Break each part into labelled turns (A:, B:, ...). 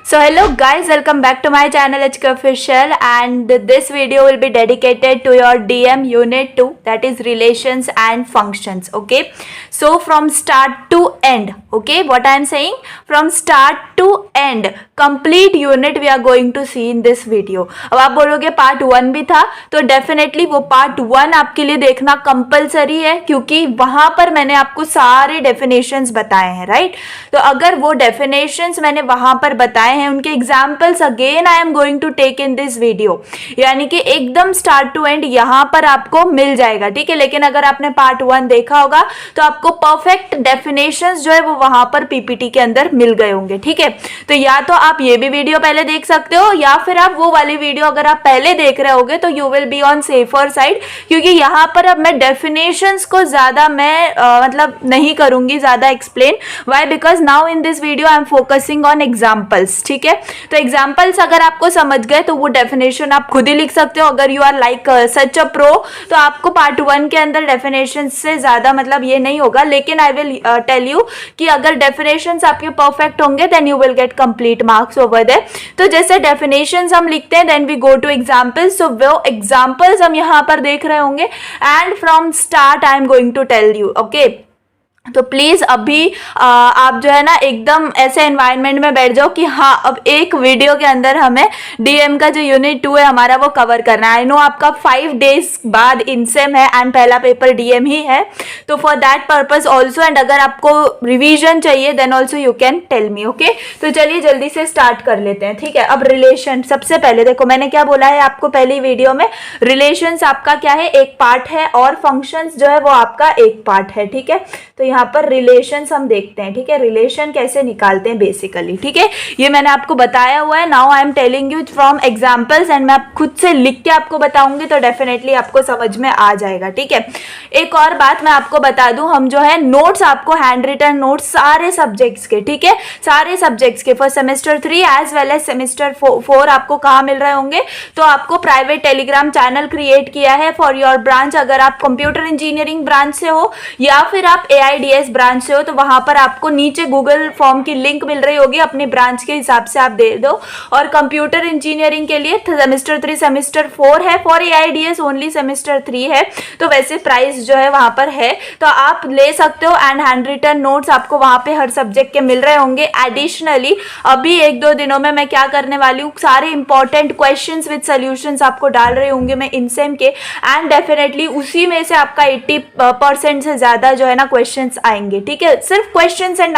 A: So hello guys, welcome back to my channel HK Official, and this video will be dedicated to your DM unit 2, that is relations and functions. Okay, so from start to end, okay, what I am saying, from start to end complete unit we are going to see in this video. अब आप बोलोगे part 1 भी था, तो definitely वो part 1 आपके लिए देखना कंपलसरी है, क्योंकि वहां पर मैंने आपको सारे डेफिनेशंस बताए हैं, राइट। तो अगर वो डेफिनेशंस मैंने वहां पर बताए हैं, उनके examples again I am going to take in this video, यानी कि एकदम स्टार्ट टू एंड यहाँ पर आपको मिल जाएगा, ठीक है। लेकिन अगर आपने पार्ट 1 देखा होगा तो आपको परफेक्ट डेफिनेशंस जो है वो वहां पर पीपीटी के अंदर मिल गए होंगे, ठीक है। तो या तो आप ये भी वीडियो पहले देख सकते हो, या फिर आप वो वाली वीडियो अगर आप पहले देख रहे होगे तो you will be on safer side, क्योंकि यहाँ पर अब मैं डेफिनेशंस को ज्यादा मैं मतलब नहीं करूंगी ज्यादा explain. Why? Because now in this video I am focusing on examples, ठीक है। तो एग्जाम्पल्स अगर आपको समझ गए तो वो डेफिनेशन आप खुद ही लिख सकते हो। अगर you are like such a pro तो आपको पार्ट 1 के अंदर डेफिनेशन से ज्यादा मतलब ये नहीं होगा, लेकिन आई विल टेल यू कि अगर डेफिनेशंस आपके परफेक्ट होंगे then you will get complete marks over there. तो जैसे डेफिनेशंस हम लिखते हैं then we go to examples, so वो एग्जाम्पल्स हम यहाँ पर देख रहे होंगे and from start I am going to tell you, okay. तो प्लीज अभी आप जो है ना एकदम ऐसे एनवायरनमेंट में बैठ जाओ कि हाँ अब एक वीडियो के अंदर हमें डीएम का जो यूनिट 2 है हमारा वो कवर करना है। आई नो आपका 5 डेज बाद इनसेम है एंड पहला पेपर डीएम ही है, तो for that purpose also, and अगर आपको रिवीजन चाहिए then also you can tell me, okay. तो चलिए जल्दी से स्टार्ट कर लेते हैं, ठीक है। अब रिलेशन, सबसे पहले देखो मैंने क्या बोला है आपको पहली वीडियो में, रिलेशंस आपका क्या है, एक पार्ट है, और फंक्शंस जो है वो आपका एक पार्ट है, ठीक है। तो यहाँ पर रिलेशंस हम देखते हैं, ठीक है, रिलेशन कैसे निकालते हैं बेसिकली, ठीक है। ये मैंने आपको बताया हुआ है। Now I am telling you from examples, and मैं खुद से लिख के आपको बताऊंगी तो डेफिनेटली आपको समझ में आ जाएगा, ठीक है। एक और बात मैं आपको बता दूं, हम जो है नोट्स आपको हैंड रिटन नोट्स सारे सब्जेक्ट्स के, ठीक है, सारे सब्जेक्ट्स के for semester 3 as well as semester 4 आपको कहाँ मिल रहे होंगे, तो आपको प्राइवेट टेलीग्राम चैनल क्रिएट किया है फॉर योर ब्रांच। अगर आप कंप्यूटर इंजीनियरिंग ब्रांच से हो या फिर आप AIDS ब्रांच से हो तो वहां पर आपको नीचे गूगल फॉर्म की लिंक मिल रही होगी, अपनी ब्रांच के हिसाब से आप दे दो। और कंप्यूटर इंजीनियरिंग के लिए सेमेस्टर 3 सेमेस्टर 4 है, फॉर AIDS ओनली सेमेस्टर 3 है। तो वैसे प्राइस जो है वहां पर है, तो आप ले सकते हो, एंड हैंड रिटन नोट्स आपको वहां पे हर सब्जेक्ट के मिल रहे होंगे। एडिशनली अभी 1-2 दिनों में मैं क्या करने वाली हूँ, सारे इंपॉर्टेंट क्वेश्चंस विद सॉल्यूशंस आपको डाल रही होंगे मैं इनसेम के, एंड डेफिनेटली उसी में से आपका 80% से ज्यादा जो है ना क्वेश्चंस आएंगे, ठीक है। सिर्फ क्वेश्चंस एंड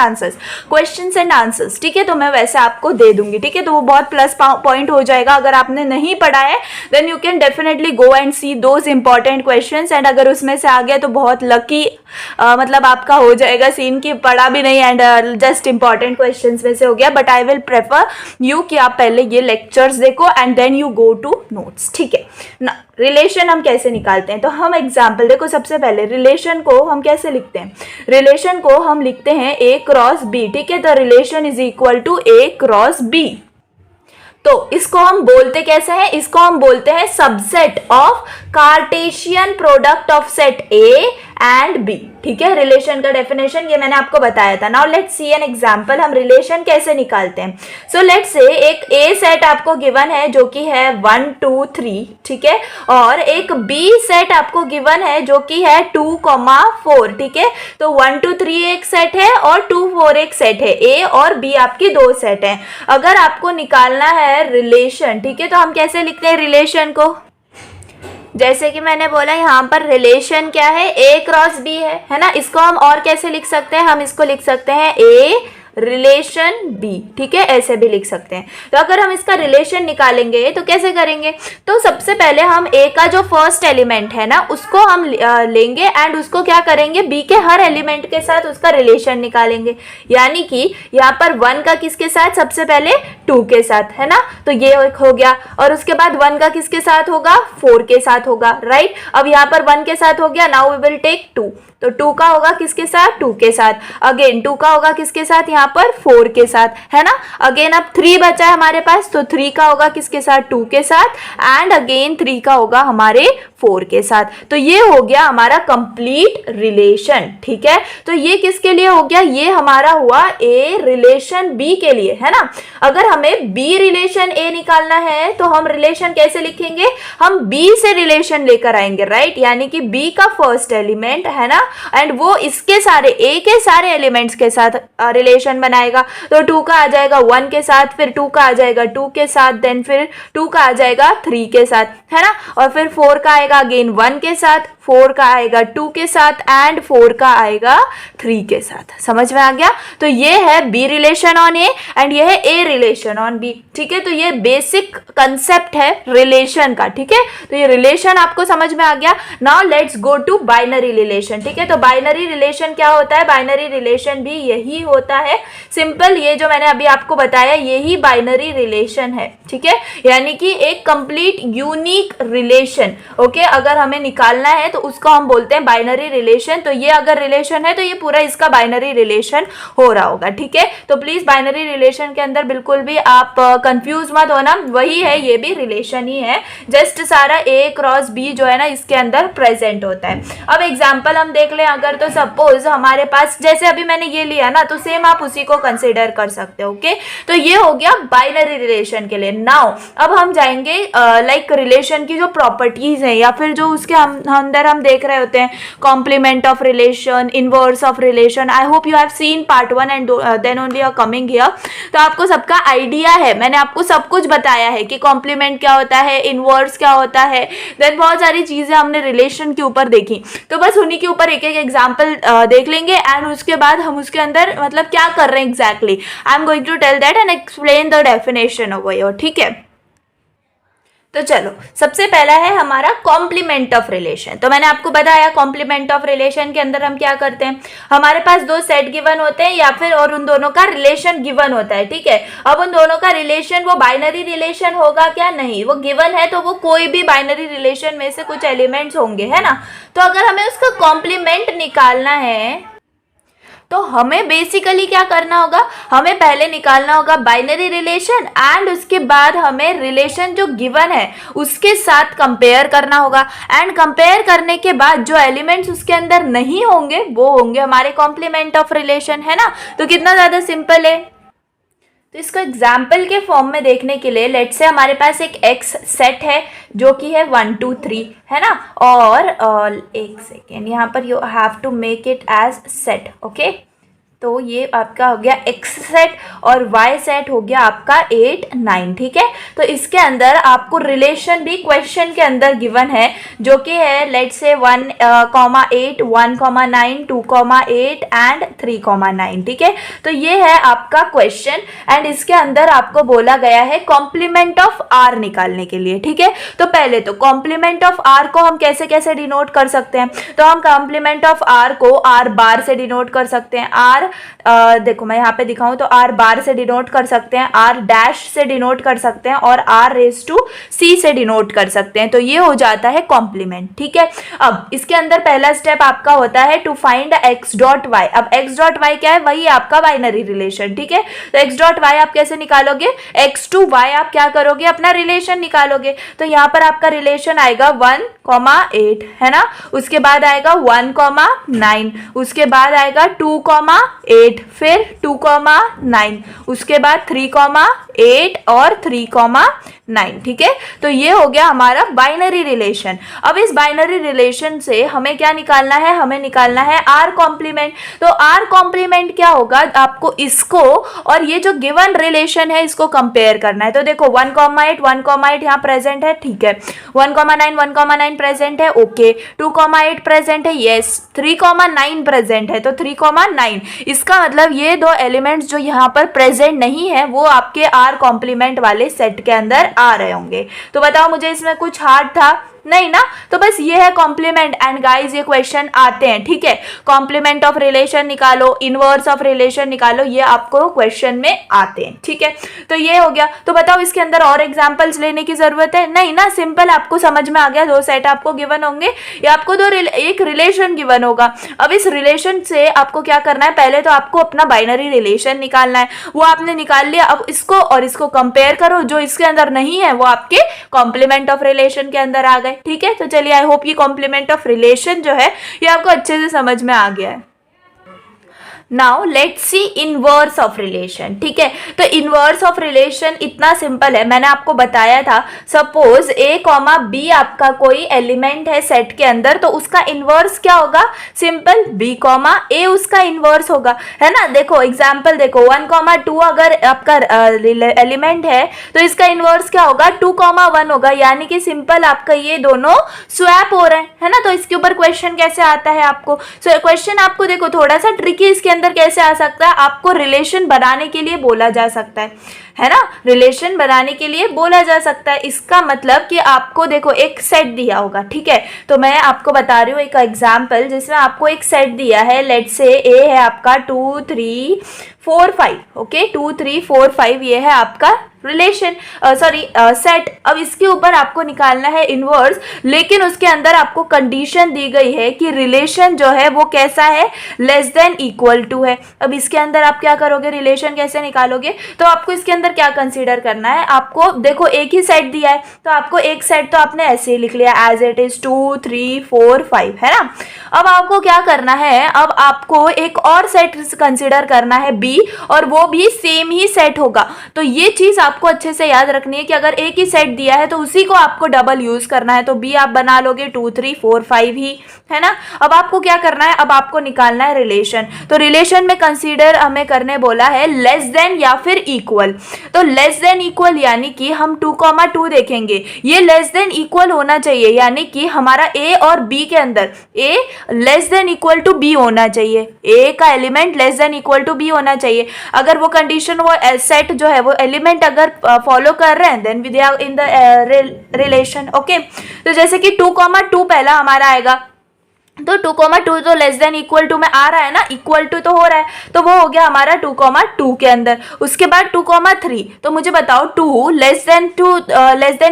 A: आंसर्स, ठीक है। तो मैं वैसे आपको दे दूंगी, ठीक है। तो वो बहुत प्लस पॉइंट हो जाएगा। अगर आपने नहीं पढ़ा है then you can definitely go and see those important questions, and अगर उसमें से आ गया तो बहुत लकी मतलब आपका हो जाएगा सीन की पढ़ा भी नहीं एंड जस्ट इंपॉर्टेंट क्वेश्चंस में से हो गया। But I will prefer you कि आप पहले ये लेक्चर्स देखो and then you go to notes, ठीक है ना। रिलेशन हम कैसे निकालते हैं, तो हम एग्जाम्पल देखो, सबसे पहले रिलेशन को हम कैसे लिखते हैं, रिलेशन को हम लिखते हैं A क्रॉस B, ठीक है। तो relation is equal to A cross B। तो इसको हम बोलते कैसे हैं, इसको हम बोलते हैं subset of Cartesian product of set A and B, ठीक है। रिलेशन का डेफिनेशन ये मैंने आपको बताया था। Now let's see an example, हम रिलेशन कैसे निकालते हैं। सो लेट्स से एक A सेट आपको गिवन है जो कि है 1 2 3, ठीक है, और एक B सेट आपको गिवन है जो कि है 2, 4, ठीक है। तो 1 2 3 एक सेट है और 2 4 एक सेट है, A और B आपकी 2 सेट है। अगर आपको निकालना है रिलेशन, ठीक है, तो हम कैसे लिखते हैं रिलेशन को, जैसे कि मैंने बोला यहाँ पर रिलेशन क्या है, A क्रॉस B है ना। इसको हम और कैसे लिख सकते हैं, हम इसको लिख सकते हैं A रिलेशन B, ठीक है, ऐसे भी लिख सकते हैं। तो अगर हम इसका रिलेशन निकालेंगे तो कैसे करेंगे, तो सबसे पहले हम A का जो फर्स्ट एलिमेंट है ना उसको हम लेंगे एंड उसको क्या करेंगे, B के हर एलिमेंट के साथ उसका रिलेशन निकालेंगे। यानी कि यहाँ पर 1 का किसके साथ, सबसे पहले 2 के साथ, है ना। तो ये हो गया, और उसके बाद 1 का किसके साथ होगा, 4 के साथ होगा, राइट। अब यहाँ पर 1 के साथ हो गया, नाउ वी विल टेक 2, तो 2 का होगा किसके साथ, 2 के साथ। अगेन 2 का होगा किसके साथ, यहाँ पर 4 के साथ, है ना। अगेन अब 3 बचा है हमारे पास, तो 3 का होगा किसके साथ, 2 के साथ, एंड अगेन 3 का होगा हमारे 4 के साथ। तो ये हो गया हमारा कंप्लीट रिलेशन, ठीक है। तो ये किसके लिए हो गया, ये हमारा हुआ ए रिलेशन बी के लिए, है ना। अगर हमें बी रिलेशन ए निकालना है तो हम रिलेशन कैसे लिखेंगे, हम बी से रिलेशन लेकर आएंगे, राइट। यानी कि बी का फर्स्ट एलिमेंट है ना, एंड वो इसके सारे ए के सारे एलिमेंट्स के साथ रिलेशन बनाएगा। तो 2 का आ जाएगा 1 के साथ, फिर 2 का आ जाएगा 2 के साथ, देन फिर 2 का आ जाएगा 3 के साथ, है ना। और फिर 4 का आएगा अगेन 1 के साथ, 4 का आएगा 2 के साथ, एंड 4 का आएगा 3 के साथ। समझ में आ गया। तो ये है B relation on A and ये है ए रिलेशन ऑन बी, ठीक है। तो ये बेसिक कंसेप्ट है रिलेशन का, ठीक है। तो ये रिलेशन आपको समझ में आ गया। Now let's go to binary relation, ठीक है। तो बाइनरी रिलेशन क्या होता है, बाइनरी रिलेशन भी यही होता है, सिंपल। ये जो मैंने अभी आपको बताया यही बाइनरी रिलेशन है, ठीक है। यानी कि एक कंप्लीट यूनिक रिलेशन, ओके। अगर हमें निकालना है तो उसको हम बोलते हैं बाइनरी रिलेशन। तो ये अगर रिलेशन है तो ये पूरा इसका बाइनरी रिलेशन हो रहा होगा, ठीक है। तो प्लीज बाइनरी रिलेशन के अंदर बिल्कुल भी आप कंफ्यूज मत होना, वही है, ये भी रिलेशन ही है, जस्ट सारा ए क्रॉस बी जो है ना इसके अंदर प्रेजेंट होता है। अब एग्जाम्पल हम देख लें अगर, तो सपोज हमारे पास जैसे अभी मैंने ये लिया ना, तो सेम आप उसी को कंसिडर कर सकते हो, ओके। तो ये हो गया बाइनरी रिलेशन के लिए। नाउ अब हम जाएंगे लाइक रिलेशन की जो प्रॉपर्टीज है या फिर जो उसके अंदर हम देख रहे होते हैं, complement of relation, inverse of relation. I hope you have seen part 1 and then only are coming here. तो आपको सबका आइडिया है, मैंने आपको सब कुछ बताया है कि कॉम्प्लीमेंट क्या होता है, इनवर्स क्या होता है, देन बहुत सारी चीजें हमने रिलेशन के ऊपर देखी। तो बस उन्हीं के ऊपर एक एक एग्जाम्पल देख लेंगे एंड उसके बाद हम उसके अंदर मतलब क्या कर रहे हैं exactly, I am going to tell that and explain the definition over here, ठीक है। तो चलो सबसे पहला है हमारा कॉम्प्लीमेंट ऑफ रिलेशन। तो मैंने आपको बताया कॉम्प्लीमेंट ऑफ रिलेशन के अंदर हम क्या करते हैं, हमारे पास 2 सेट गिवन होते हैं या फिर और उन दोनों का रिलेशन गिवन होता है, ठीक है। अब उन दोनों का रिलेशन वो बाइनरी रिलेशन होगा क्या, नहीं, वो गिवन है तो वो कोई भी बाइनरी रिलेशन में से कुछ एलिमेंट्स होंगे, है ना। तो अगर हमें उसका कॉम्प्लीमेंट निकालना है तो हमें बेसिकली क्या करना होगा, हमें पहले निकालना होगा बाइनरी रिलेशन एंड उसके बाद हमें रिलेशन जो गिवन है उसके साथ कंपेयर करना होगा एंड कंपेयर करने के बाद जो एलिमेंट्स उसके अंदर नहीं होंगे वो होंगे हमारे कॉम्प्लीमेंट ऑफ रिलेशन, है ना। तो कितना ज़्यादा सिंपल है। तो इसको एग्जाम्पल के फॉर्म में देखने के लिए लेट्स से हमारे पास एक एक्स सेट है जो कि है 1 2 3, है ना। और एक सेकेंड, यहाँ पर you have to make it as set, okay. तो ये आपका हो गया एक्स सेट और वाई सेट हो गया आपका 8 9, ठीक है। तो इसके अंदर आपको रिलेशन भी क्वेश्चन के अंदर गिवन है जो कि है लेट्स से 1, 8, 1, 9, 2, 8 एंड 3, 9, ठीक है। तो ये है आपका क्वेश्चन एंड इसके अंदर आपको बोला गया है कॉम्प्लीमेंट ऑफ आर निकालने के लिए, ठीक है। तो पहले तो कॉम्प्लीमेंट ऑफ आर को हम कैसे कैसे डिनोट कर सकते हैं, तो हम कॉम्प्लीमेंट ऑफ आर को आर बार से डिनोट कर सकते हैं। आर देखो मैं यहाँ पे दिखाऊं तो आर बार से डिनोट कर सकते हैं, आर डैश से डिनोट कर सकते हैं और आर रेज टू सी से डिनोट कर सकते हैं। तो ये हो जाता है कॉम्प्लीमेंट, ठीक है। अब इसके अंदर पहला स्टेप आपका होता है to find X dot Y. अब एक्स डॉट वाई क्या है, वही आपका बाइनरी रिलेशन, ठीक है। तो एक्स डॉट वाई आप कैसे निकालोगे, एक्स टू वाई आप क्या करोगे, अपना रिलेशन निकालोगे। तो यहाँ पर आपका रिलेशन आएगा 1, 8, है ना। उसके बाद आएगा 1, 9, उसके बाद आएगा 2, 8, फिर 2, 9, उसके बाद 3, 8 और 3, 9, ठीक है। तो ये हो गया हमारा बाइनरी रिलेशन। अब इस बाइनरी रिलेशन से हमें क्या निकालना है, हमें निकालना है आर कॉम्प्लीमेंट। तो आर कॉम्प्लीमेंट क्या होगा, आपको इसको और ये जो गिवन रिलेशन है इसको कंपेयर करना है। तो देखो 1, 8 यहाँ प्रेजेंट है, ठीक है। 1, 9 प्रेजेंट है, ओके। 2, 8 प्रेजेंट है, यस। 3, 9 प्रेजेंट है, तो 3, 9, इसका मतलब ये 2 एलिमेंट्स जो यहाँ पर प्रेजेंट नहीं है वो आपके आर कॉम्प्लीमेंट वाले सेट के अंदर आ रहे होंगे। तो बताओ मुझे इसमें कुछ हार्ड था, नहीं ना। तो बस ये है कॉम्प्लीमेंट एंड गाइस ये क्वेश्चन आते हैं, ठीक है। कॉम्प्लीमेंट ऑफ रिलेशन निकालो, इनवर्स ऑफ रिलेशन निकालो, ये आपको क्वेश्चन में आते हैं, ठीक है। तो ये हो गया। तो बताओ इसके अंदर और एग्जांपल्स लेने की जरूरत है, नहीं ना। सिंपल आपको समझ में आ गया, 2 सेट आपको गिवन होंगे या आपको एक रिलेशन गिवन होगा। अब इस रिलेशन से आपको क्या करना है, पहले तो आपको अपना बाइनरी रिलेशन निकालना है, वो आपने निकाल लिया। अब इसको और इसको कंपेयर करो, जो इसके अंदर नहीं है वो आपके कॉम्प्लीमेंट ऑफ रिलेशन के अंदर आ गए, ठीक है, तो चलिए आई होप ये कॉम्प्लीमेंट ऑफ रिलेशन जो है ये आपको अच्छे से समझ में आ गया है। Now let's see inverse of relation. ठीक है, तो इनवर्स ऑफ रिलेशन इतना सिंपल है, मैंने आपको बताया था। सपोज a कॉमा बी आपका कोई एलिमेंट है सेट के अंदर, तो उसका इनवर्स क्या होगा? सिंपल, b कॉमा a उसका इनवर्स होगा, है ना। देखो एग्जाम्पल देखो, 1 कॉमा 2 अगर आपका एलिमेंट है तो इसका इनवर्स क्या होगा? 2 कॉमा 1 होगा, यानी कि सिंपल आपका ये दोनों स्वैप हो रहे हैं, है ना। तो इसके ऊपर क्वेश्चन कैसे आता है आपको? सो क्वेश्चन आपको देखो थोड़ा सा ट्रिकी इसके अंदर कैसे आ सकता है, आपको रिलेशन बनाने के लिए बोला जा सकता है ना। रिलेशन बनाने के लिए बोला जा सकता है, इसका मतलब कि आपको देखो एक सेट दिया होगा, ठीक है। तो मैं आपको बता रही हूँ एक एग्जांपल जिसमें आपको एक सेट दिया है, लेट्स से ए है आपका 2 3 4 5, ओके 2 3 4 5 ये है आपका रिलेशन सेट। अब इसके ऊपर आपको निकालना है इनवर्स, लेकिन उसके अंदर आपको कंडीशन दी गई है कि रिलेशन जो है वो कैसा है? लेस देन इक्वल टू है। अब इसके अंदर आप क्या करोगे? रिलेशन कैसे निकालोगे? तो आपको इसके अंदर क्या कंसीडर करना है? आपको देखो एक ही सेट दिया है, तो आपको एक सेट तो आपने ऐसे ही लिख लिया एज इट इज 2 3 4 5, है ना। अब आपको क्या करना है? अब आपको एक और सेट कंसीडर करना है बी, और वो भी सेम ही सेट होगा। तो ये चीज आपको अच्छे से याद रखनी है कि अगर एक ही सेट दिया है तो उसी को आपको डबल यूज करना है। तो बी आप बना लोगे 2 3 4 5 ही, है ना। अब आपको क्या करना है? अब आपको निकालना है रिलेशन। तो रिलेशन में कंसीडर हमें करने बोला है लेस देन या फिर इक्वल। तो लेस देन इक्वल यानी कि हम 2,2 देखेंगे, ये लेस देन इक्वल होना चाहिए, यानी कि हमारा ए और बी के अंदर A less than equal to B होना चाहिए, ए का element less than equal to B होना चाहिए। अगर वो कंडीशन वो सेट जो है वो एलिमेंट अगर फॉलो कर रहे हैं then we are in the relation, okay. तो जैसे कि 2,2 पहला हमारा आएगा, तो 2,2 तो लेस देन इक्वल टू में आ रहा है ना, इक्वल टू तो हो रहा है, तो वो हो गया हमारा 2,2 के अंदर। उसके बाद 2,3, तो मुझे बताओ 2 लेस देन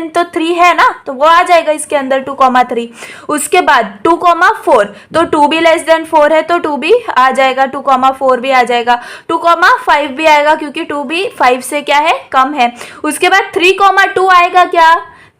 A: तो 3 है ना, तो वो आ जाएगा इसके अंदर 2,3। उसके बाद 2,4, तो 2 भी लेस देन 4 है, तो 2 भी आ जाएगा, 2,4 भी आ जाएगा, 2,5 भी आएगा क्योंकि 2 भी 5 से क्या है? कम है। उसके बाद 3,2 आएगा, क्या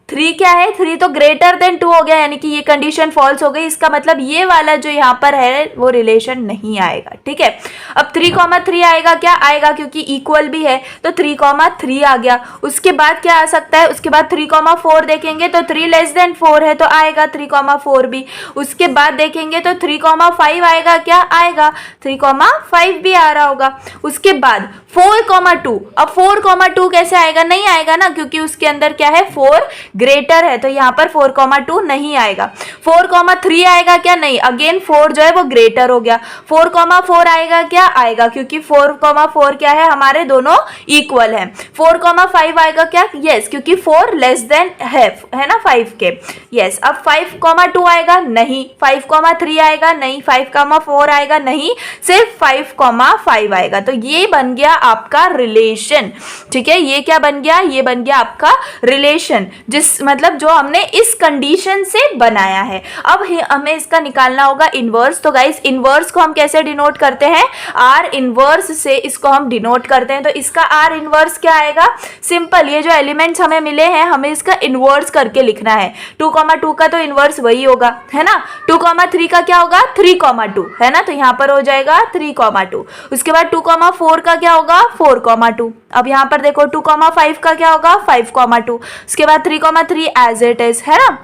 A: 3 क्या है? 3 तो ग्रेटर देन 2 हो गया, यानी कि ये कंडीशन फॉल्स हो गई। इसका मतलब ये वाला जो यहाँ पर है वो रिलेशन नहीं आएगा, ठीक है। अब 3,3 आएगा, क्या आएगा? क्योंकि इक्वल भी है, तो 3,3 आ गया। उसके बाद क्या आ सकता है? उसके बाद 3,4 देखेंगे तो 3 लेस देन 4 है, तो आएगा 3,4 भी। उसके बाद देखेंगे तो 3,5 आएगा, क्या आएगा? 3,5 भी आ रहा होगा। उसके बाद 4,2, अब 4,2 कैसे आएगा? नहीं आएगा ना, क्योंकि उसके अंदर क्या है? 4 ग्रेटर है, तो यहाँ पर 4,2 नहीं आएगा। 4,3 आएगा, क्या? नहीं, अगेन 4 जो है वो ग्रेटर हो गया। 4,4 आएगा, क्या आएगा? क्योंकि 4,4 क्या है? हमारे दोनों इक्वल है। 4,5 आएगा, क्या? यस, क्योंकि 4 लेस देन है ना 5 के। यस, अब 5,2 आएगा, नहीं। 5,3 आएगा, नहीं। 5,4 आएगा, नहीं। सिर्फ 5,5 आएगा। तो ये बन गया आपका रिलेशन, ठीक है। ये क्या बन गया? ये बन गया आपका रिलेशन, जिस मतलब जो हमने इस कंडीशन से बनाया है। अब हमें इसका निकालना होगा इनवर्स। तो गाइस इनवर्स को हम कैसे डिनोट करते हैं? आर इनवर्स से इसको हम डिनोट करते हैं। तो इसका आर इनवर्स क्या आएगा? सिंपल, ये जो एलिमेंट्स हमें मिले हैं हमें इसका इनवर्स करके लिखना है। 2,2 का तो इनवर्स वही होगा, है ना। 2,3 का क्या होगा? 3,2, है ना। तो यहाँ पर हो जाएगा 3,2। उसके बाद 2,4 का क्या होगा? 4,2। अब यहाँ पर देखो 2,5 का क्या होगा? 5,2। उसके बाद 3,3 एज इट इज, है ना।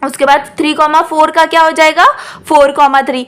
A: उसके बाद 3,4 का क्या हो जाएगा? 4,3।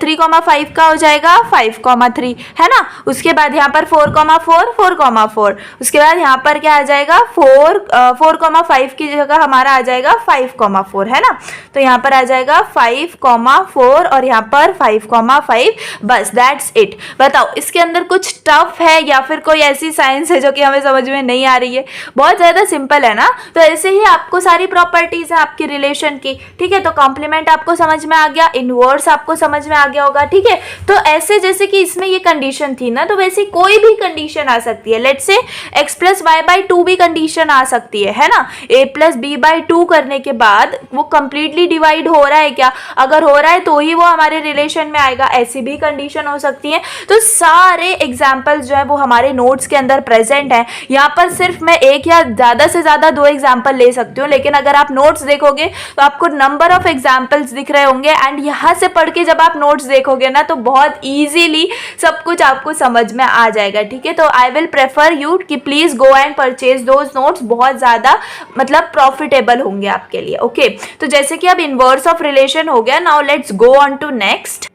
A: 3,5 का हो जाएगा 5,3, है ना। उसके बाद यहाँ पर 4,4 4,4। उसके बाद यहाँ पर क्या आ जाएगा? 4,5 की जगह हमारा आ जाएगा 5,4, है ना। तो यहाँ पर आ जाएगा 5,4 और यहाँ पर 5,5। बस दैट्स इट। बताओ इसके अंदर कुछ टफ है या फिर कोई ऐसी साइंस है जो कि हमें समझ में नहीं आ रही है? बहुत ज़्यादा सिंपल है ना। तो ऐसे ही आपको सारी प्रॉपर्टीज है आपकी रिलेशन की, ठीक है। तो कॉम्प्लीमेंट आपको समझ में आ गया, इनवर्स आपको समझ में आ गया होगा, ठीक है। तो ऐसे जैसे कि इसमें ये कंडीशन थी ना, तो वैसे कोई भी कंडीशन आ सकती है। लेट्स से x + y/2 भी कंडीशन आ सकती है ना। a + b/2 करने के बाद वो कंप्लीटली डिवाइड हो रहा है क्या? अगर हो रहा है तो ही वो हमारे रिलेशन में आएगा, ऐसी भी कंडीशन हो सकती है। तो सारे एग्जाम्पल्स जो है वो हमारे नोट्स के अंदर प्रेजेंट है। यहाँ पर सिर्फ मैं एक या ज़्यादा से ज़्यादा 2 एग्जाम्पल ले सकती हूँ, लेकिन अगर आप नोट्स देखोगे तो आपको नंबर ऑफ एग्जाम्पल्स दिख रहे होंगे एंड यहाँ से पढ़ के जब आप नोट्स देखोगे ना तो बहुत ईजीली सब कुछ आपको समझ में आ जाएगा, ठीक है। तो आई विल प्रेफर यू कि please go and purchase those notes, बहुत ज़्यादा मतलब प्रॉफिटेबल होंगे आपके लिए, ओके। तो जैसे कि अब इनवर्स ऑफ रिलेशन हो गया, now let's go on to next.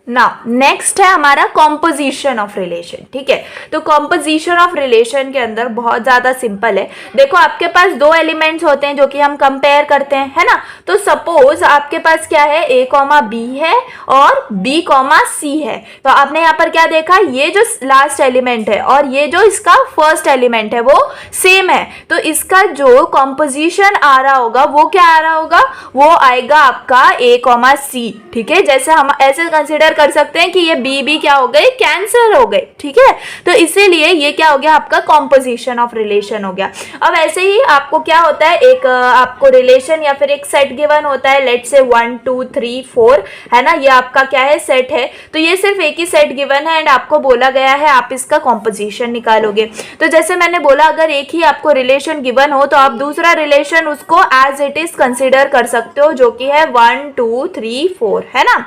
A: Now next है हमारा कॉम्पोजिशन ऑफ रिलेशन, ठीक है। तो कॉम्पोजिशन ऑफ रिलेशन के अंदर बहुत ज्यादा सिंपल है। देखो आपके पास दो एलिमेंट्स होते हैं जो कि हम कंपेयर करते हैं, है ना। तो सपोज आपके पास क्या है, a कॉमा बी है और b कॉमा सी है। तो आपने यहाँ पर क्या देखा, ये जो लास्ट एलिमेंट है और ये जो इसका फर्स्ट एलिमेंट है वो सेम है। तो इसका जो कॉम्पोजिशन आ रहा होगा वो क्या आ रहा होगा, वो आएगा आपका a कॉमा सी, ठीक है। जैसे हम ऐसे कंसिडर कर सकते हैं कि ये बी क्या हो गए, कैंसिल हो गए, ठीक है। तो इसीलिए ये क्या हो गया, आपका कॉम्पोजिशन ऑफ रिलेशन हो गया। अब ऐसे ही आपको क्या होता है, एक आपको रिलेशन या फिर एक सेट गिवन होता है, लेट्स से 1 2 3 4, है ना। ये आपका क्या है, सेट है। तो ये सिर्फ एक ही सेट गिवन है एंड आपको बोला गया है आप इसका कॉम्पोजिशन निकालोगे। तो जैसे मैंने बोला, अगर एक ही आपको रिलेशन गिवन हो तो आप दूसरा रिलेशन उसको एज इट इज कंसिडर कर सकते हो, जो कि है 1 2 3 4, है ना।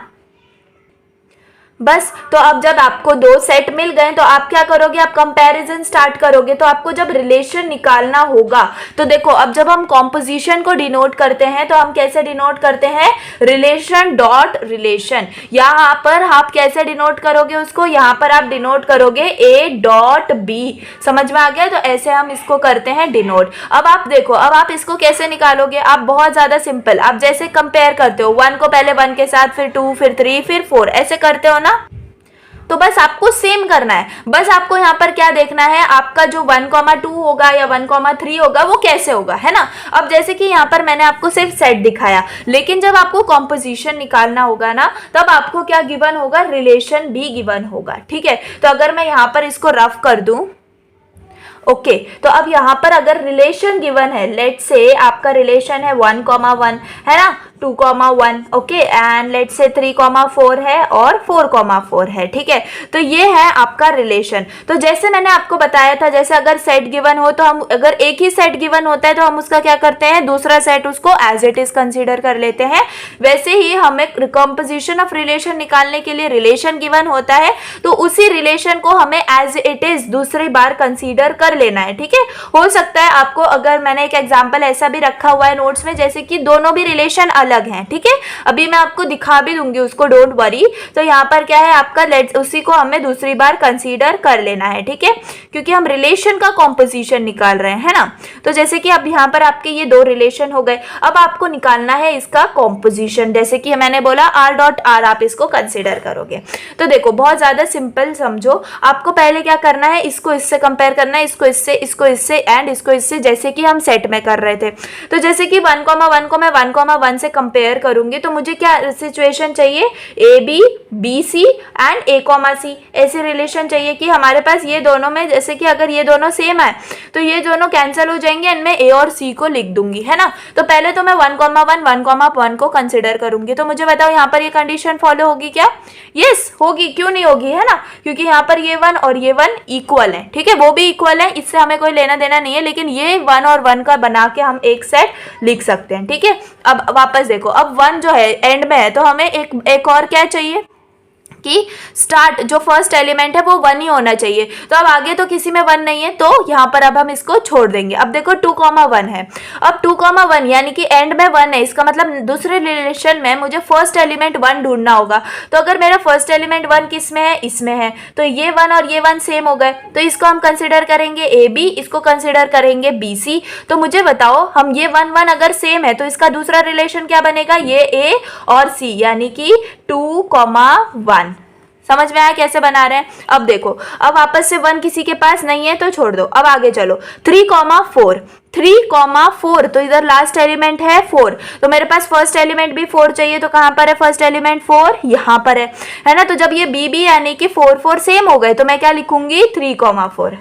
A: बस। तो अब जब आपको दो सेट मिल गए तो आप क्या करोगे, आप कंपैरिजन स्टार्ट करोगे। तो आपको जब रिलेशन निकालना होगा तो देखो, अब जब हम कॉम्पोजिशन को डिनोट करते हैं तो हम कैसे डिनोट करते हैं, रिलेशन डॉट रिलेशन। यहाँ पर आप कैसे डिनोट करोगे उसको, यहाँ पर आप डिनोट करोगे a डॉट बी। समझ में आ गया। तो ऐसे हम इसको करते हैं डिनोट। अब आप देखो, अब आप इसको कैसे निकालोगे, आप बहुत ज्यादा सिंपल, आप जैसे कंपेयर करते हो 1 को पहले 1 के साथ, फिर 2, फिर 3, फिर 4, ऐसे करते हो ना। तो बस आपको सेम करना है। बस आपको यहाँ पर क्या देखना है, आपका जो 1,2 होगा या 1,3 होगा वो कैसे होगा, है ना। अब जैसे कि यहाँ पर मैंने आपको सिर्फ सेट दिखाया, लेकिन जब आपको कॉम्पोजिशन निकालना होगा ना, तब आपको क्या गिवन होगा, रिलेशन भी गिवन होगा, ठीक है। तो अगर मैं यहाँ पर इसको रफ कर दूं, ओके तो अब यहाँ पर अगर रिलेशन गिवन है, लेट्स से आपका रिलेशन है 1,1, है ना, 2,1, ओके, एंड लेट्स से 3,4 है और 4,4 है, ठीक है। तो ये है आपका रिलेशन। तो जैसे मैंने आपको बताया था, जैसे अगर सेट गिवन हो तो हम, अगर एक ही सेट गिवन होता है तो हम उसका क्या करते हैं, दूसरा सेट उसको एज इट इज कंसीडर कर लेते हैं। वैसे ही हमें कंपोजिशन ऑफ रिलेशन निकालने के लिए रिलेशन गिवन होता है तो उसी रिलेशन को हमें एज इट इज दूसरी बार कंसीडर कर लेना है, ठीक है। हो सकता है आपको, अगर मैंने एक एग्जांपल ऐसा भी रखा हुआ है नोट्स में, जैसे कि दोनों भी रिलेशन अलग हैं, ठीक है। अभी मैं आपको दिखा भी दूंगी उसको, डोंट वरी। तो यहाँ पर क्या है आपका, उसी को हमें दूसरी बार कंसीडर कर लेना है, ठीक है, क्योंकि हम रिलेशन का कॉम्पोजिशन निकाल रहे हैं, है ना। तो जैसे कि अब यहाँ पर आपके ये दो रिलेशन हो गए, अब आपको निकालना है इसका कॉम्पोजिशन। जैसे कि मैंने बोला r डॉट r, आप इसको कंसीडर करोगे। तो देखो बहुत ज्यादा सिंपल समझो, आपको पहले क्या करना है, इसको इससे कंपेयर करना है, इसको इससे, इसको इससे एंड इसको इससे, जैसे कि हम सेट में कर रहे थे। तो जैसे कि 1,1 को मैं 1,1 से कंपेयर करूंगी तो मुझे क्या सिचुएशन चाहिए, A B, B C and A comma C, ऐसे रिलेशन चाहिए कि हमारे पास ये दोनों में, जैसे कि अगर ये दोनों सेम है तो ये दोनों कैंसिल हो जाएंगे एंड मैं ए और सी को लिख दूंगी, है ना। तो पहले तो मैं 1,1 1,1 को कंसिडर करूंगी। तो मुझे बताओ यहाँ पर ये कंडीशन फॉलो होगी क्या, यस होगी, क्यों नहीं होगी, है ना, क्योंकि यहाँ पर ये 1 और ये 1 इक्वल है, ठीक है, वो भी इक्वल है, इससे हमें कोई लेना देना नहीं है, लेकिन ये 1 और 1 का बना के हम एक सेट लिख सकते हैं, ठीक है। अब वापस देखो, अब 1 जो है एंड में है तो हमें एक और क्या चाहिए कि स्टार्ट जो फर्स्ट एलिमेंट है वो 1 ही होना चाहिए। तो अब आगे तो किसी में 1 नहीं है तो यहाँ पर अब हम इसको छोड़ देंगे। अब देखो 2,1 है, अब 2,1 यानी कि एंड में 1 है, इसका मतलब दूसरे रिलेशन में मुझे फर्स्ट एलिमेंट 1 ढूंढना होगा। तो अगर मेरा फर्स्ट एलिमेंट 1 किस में है, इसमें है, तो ये 1 और ये 1 सेम हो गए, तो इसको हम कंसिडर करेंगे ए बी, इसको कंसिडर करेंगे बी सी। तो मुझे बताओ, हम ये 1 1 अगर सेम है तो इसका दूसरा रिलेशन क्या बनेगा, ये ए और सी, यानी कि 2,1। समझ में आया कैसे बना रहे हैं। अब देखो, अब वापस से 1 किसी के पास नहीं है तो छोड़ दो। अब आगे चलो, 3,4 3,4, तो इधर लास्ट एलिमेंट है 4, तो मेरे पास फर्स्ट एलिमेंट भी 4 चाहिए। तो कहां पर है फर्स्ट एलिमेंट, 4 यहां पर है ना। तो जब ये बी बी यानी कि 4 4 सेम हो गए तो मैं क्या लिखूंगी, 3,4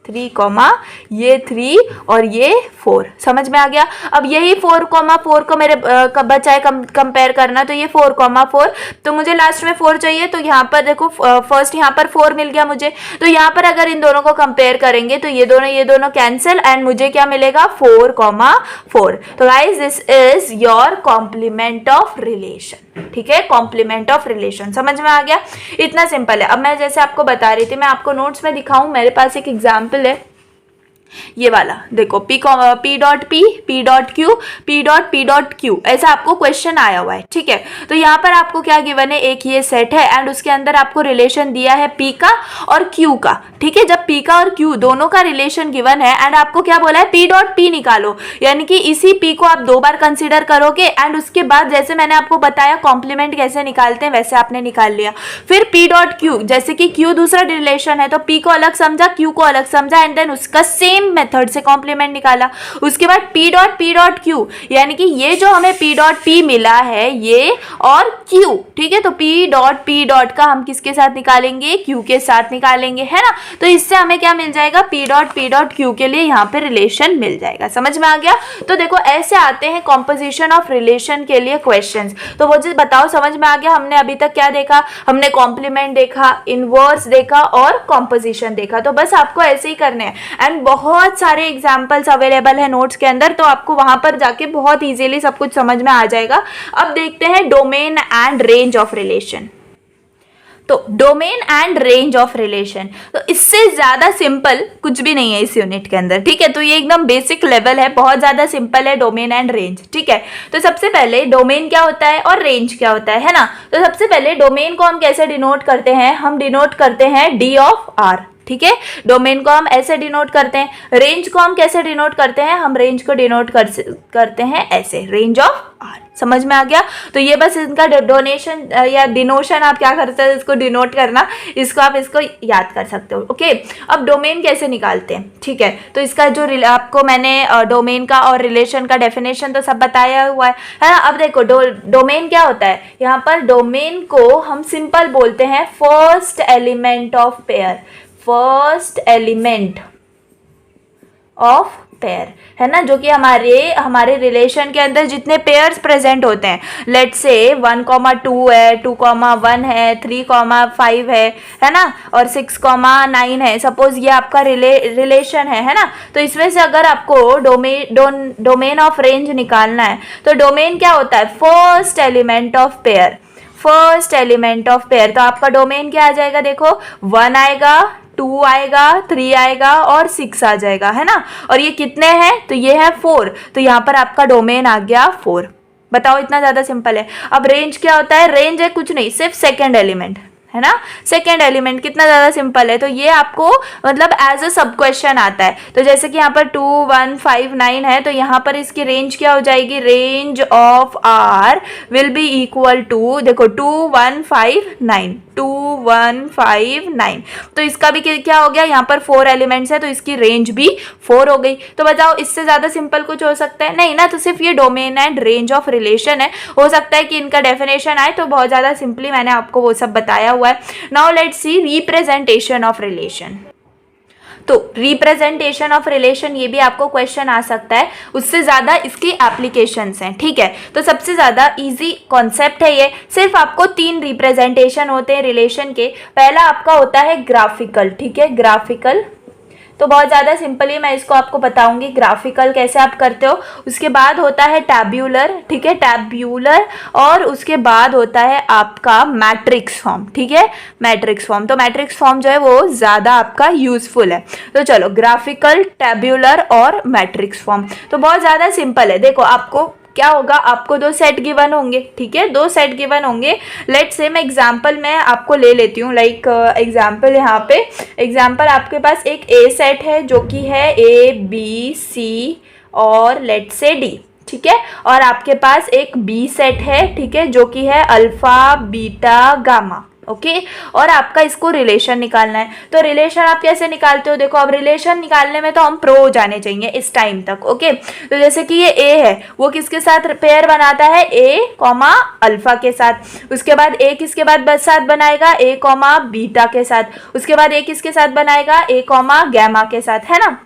A: 3 कॉमा ये 3 और ये 4, समझ में आ गया। अब यही 4 कॉमा 4 को मेरे बचा है कंपेयर करना, तो ये 4 कॉमा 4, तो मुझे लास्ट में 4 चाहिए, तो यहाँ पर देखो फर्स्ट यहाँ पर 4 मिल गया मुझे, तो यहाँ पर अगर इन दोनों को कंपेयर करेंगे तो ये दोनों कैंसिल एंड मुझे क्या मिलेगा 4 कॉमा 4। तो guys this is your complement of relation, ठीक है, कॉम्प्लीमेंट ऑफ रिलेशन, समझ में आ गया, इतना सिंपल है। अब मैं जैसे आपको बता रही थी, मैं आपको नोट्स में दिखाऊं, मेरे पास एक एग्जाम्पल है ये वाला, देखो p dot p, p dot q, p dot q, ऐसा आपको क्वेश्चन आया हुआ है, ठीक है। तो यहाँ पर आपको क्या गिवन है, एक ये सेट है एंड उसके अंदर आपको रिलेशन दिया है p का और q का, ठीक है। जब p का और q दोनों का रिलेशन गिवन है एंड आपको क्या बोला है, p डॉट p निकालो, यानी कि इसी p को आप 2 बार कंसिडर करोगे एंड उसके बाद जैसे मैंने आपको बताया कॉम्प्लीमेंट कैसे निकालते हैं वैसे आपने निकाल लिया। फिर p डॉट q, जैसे कि q दूसरा रिलेशन है तो p को अलग समझा, q को अलग समझा एंड देन उसका सेम मेथड से कॉम्प्लीमेंट निकाला। उसके बाद p डॉट q, यानी कि ये जो हमें p डॉट p मिला है ये और q, ठीक है, तो p डॉट का हम किसके साथ निकालेंगे, q के साथ निकालेंगे, है ना। तो इससे हमें क्या मिल जाएगा, p डॉट q के लिए यहाँ पे रिलेशन मिल जाएगा, समझ में आ गया। तो देखो ऐसे आते हैं कॉम्पोजिशन ऑफ रिलेशन के लिए क्वेश्चंस। तो वो चीज बताओ समझ में आ गया। हमने अभी तक क्या देखा, हमने कॉम्प्लीमेंट देखा, इनवर्स देखा और कॉम्पोजिशन देखा। तो बस आपको ऐसे ही करने हैं एंड बहुत सारे एग्जाम्पल्स अवेलेबल है नोट्स के अंदर, तो आपको वहां पर जाके बहुत इजीली सब कुछ समझ में आ जाएगा। अब देखते हैं domain and range of relation. तो domain and range of relation, तो इससे ज्यादा सिंपल कुछ भी नहीं है इस यूनिट के अंदर, ठीक है। तो ये एकदम बेसिक लेवल है, बहुत ज्यादा सिंपल है डोमेन एंड रेंज, ठीक है। तो सबसे पहले डोमेन क्या होता है और रेंज क्या होता है ना। तो सबसे पहले डोमेन को हम कैसे डिनोट करते हैं, हम डिनोट करते हैं डी ऑफ आर, ठीक है। डोमेन को हम ऐसे डिनोट करते हैं। रेंज को हम कैसे डिनोट करते हैं, हम रेंज को डिनोट करते हैं ऐसे, रेंज ऑफ आर, समझ में आ गया। तो ये बस इनका डोनेशन या डिनोशन आप क्या करते हैं, इसको डिनोट करना, इसको आप इसको याद कर सकते हो, ओके। अब डोमेन कैसे निकालते हैं, ठीक है। तो इसका जो आपको मैंने डोमेन का और रिलेशन का डेफिनेशन तो सब बताया हुआ है ना। अब देखो डोमेन क्या होता है, यहाँ पर डोमेन को हम सिंपल बोलते हैं first element of pair, first element of pair, है ना, जो कि हमारे रिलेशन के अंदर जितने पेयर्स प्रेजेंट होते हैं, लेट से 1,2 है, 2,1 है, 3,5 है ना, और 6,9 है, सपोज ये आपका रिलेशन है ना। तो इसमें से अगर आपको डोमेन ऑफ रेंज निकालना है तो डोमेन क्या होता है, first element of pair, first element of pair. तो आपका डोमेन क्या आ जाएगा, देखो 1 आएगा, 2 आएगा, 3 आएगा और 6 आ जाएगा, है ना। और ये कितने हैं, तो ये है 4, तो यहाँ पर आपका डोमेन आ गया 4। बताओ इतना ज्यादा सिंपल है। अब रेंज क्या होता है, रेंज है कुछ नहीं, सिर्फ सेकेंड एलिमेंट, है ना, सेकेंड एलिमेंट, कितना ज्यादा सिंपल है। तो ये आपको मतलब एज अ सब क्वेश्चन आता है। तो जैसे कि यहाँ पर 2, 1, 5, 9 है, तो यहाँ पर इसकी रेंज क्या हो जाएगी, range of R will be equal to, देखो 2, 1, 5, 9, 2, 1, 5, 9। तो इसका भी क्या हो गया, यहाँ पर 4 एलिमेंट्स है तो इसकी रेंज भी 4 हो गई। तो बताओ इससे ज्यादा सिंपल कुछ हो सकता है, नहीं ना। तो सिर्फ ये domain and range of relation है, हो सकता है कि इनका डेफिनेशन आए, तो बहुत ज्यादा सिंपली मैंने आपको वो सब बताया हुआ है। Now let's C representation of relation. तो रिप्रेजेंटेशन ऑफ रिलेशन, ये भी आपको क्वेश्चन आ सकता है, उससे ज्यादा इसकी एप्लीकेशंस हैं, ठीक है। तो सबसे ज्यादा इजी कॉन्सेप्ट है ये, सिर्फ आपको 3 रिप्रेजेंटेशन होते हैं रिलेशन के। पहला आपका होता है ग्राफिकल, ठीक है, ग्राफिकल। तो बहुत ज़्यादा सिंपली मैं इसको आपको बताऊंगी ग्राफिकल कैसे आप करते हो। उसके बाद होता है टैब्यूलर, ठीक है, टैब्यूलर। और उसके बाद होता है आपका मैट्रिक्स फॉर्म, ठीक है, मैट्रिक्स फॉर्म। तो मैट्रिक्स फॉर्म जो है वो ज़्यादा आपका यूजफुल है। तो चलो ग्राफिकल, टैब्यूलर और मैट्रिक्स फॉर्म, तो बहुत ज़्यादा सिंपल है। देखो आपको क्या होगा, आपको 2 सेट गिवन होंगे, ठीक है, 2 सेट गिवन होंगे। लेट से मैं एग्जांपल में आपको ले लेती हूँ, लाइक एग्जांपल यहाँ पे, एग्जांपल आपके पास एक ए सेट है जो कि है ABC और लेट से D, ठीक है, और आपके पास एक बी सेट है, ठीक है, जो कि है अल्फा, बीटा, गामा, ओके और आपका इसको रिलेशन निकालना है। तो रिलेशन आप कैसे निकालते हो, देखो अब रिलेशन निकालने में तो हम प्रो हो जाने चाहिए इस टाइम तक। ओके तो जैसे कि ये ए है वो किसके साथ पेयर बनाता है, ए कॉमा अल्फा के साथ। उसके बाद ए किसके बाद साथ बनाएगा, ए कॉमा बीटा के साथ। उसके बाद ए किसके साथ बनाएगा, ए कॉमा गैमा के साथ, है ना।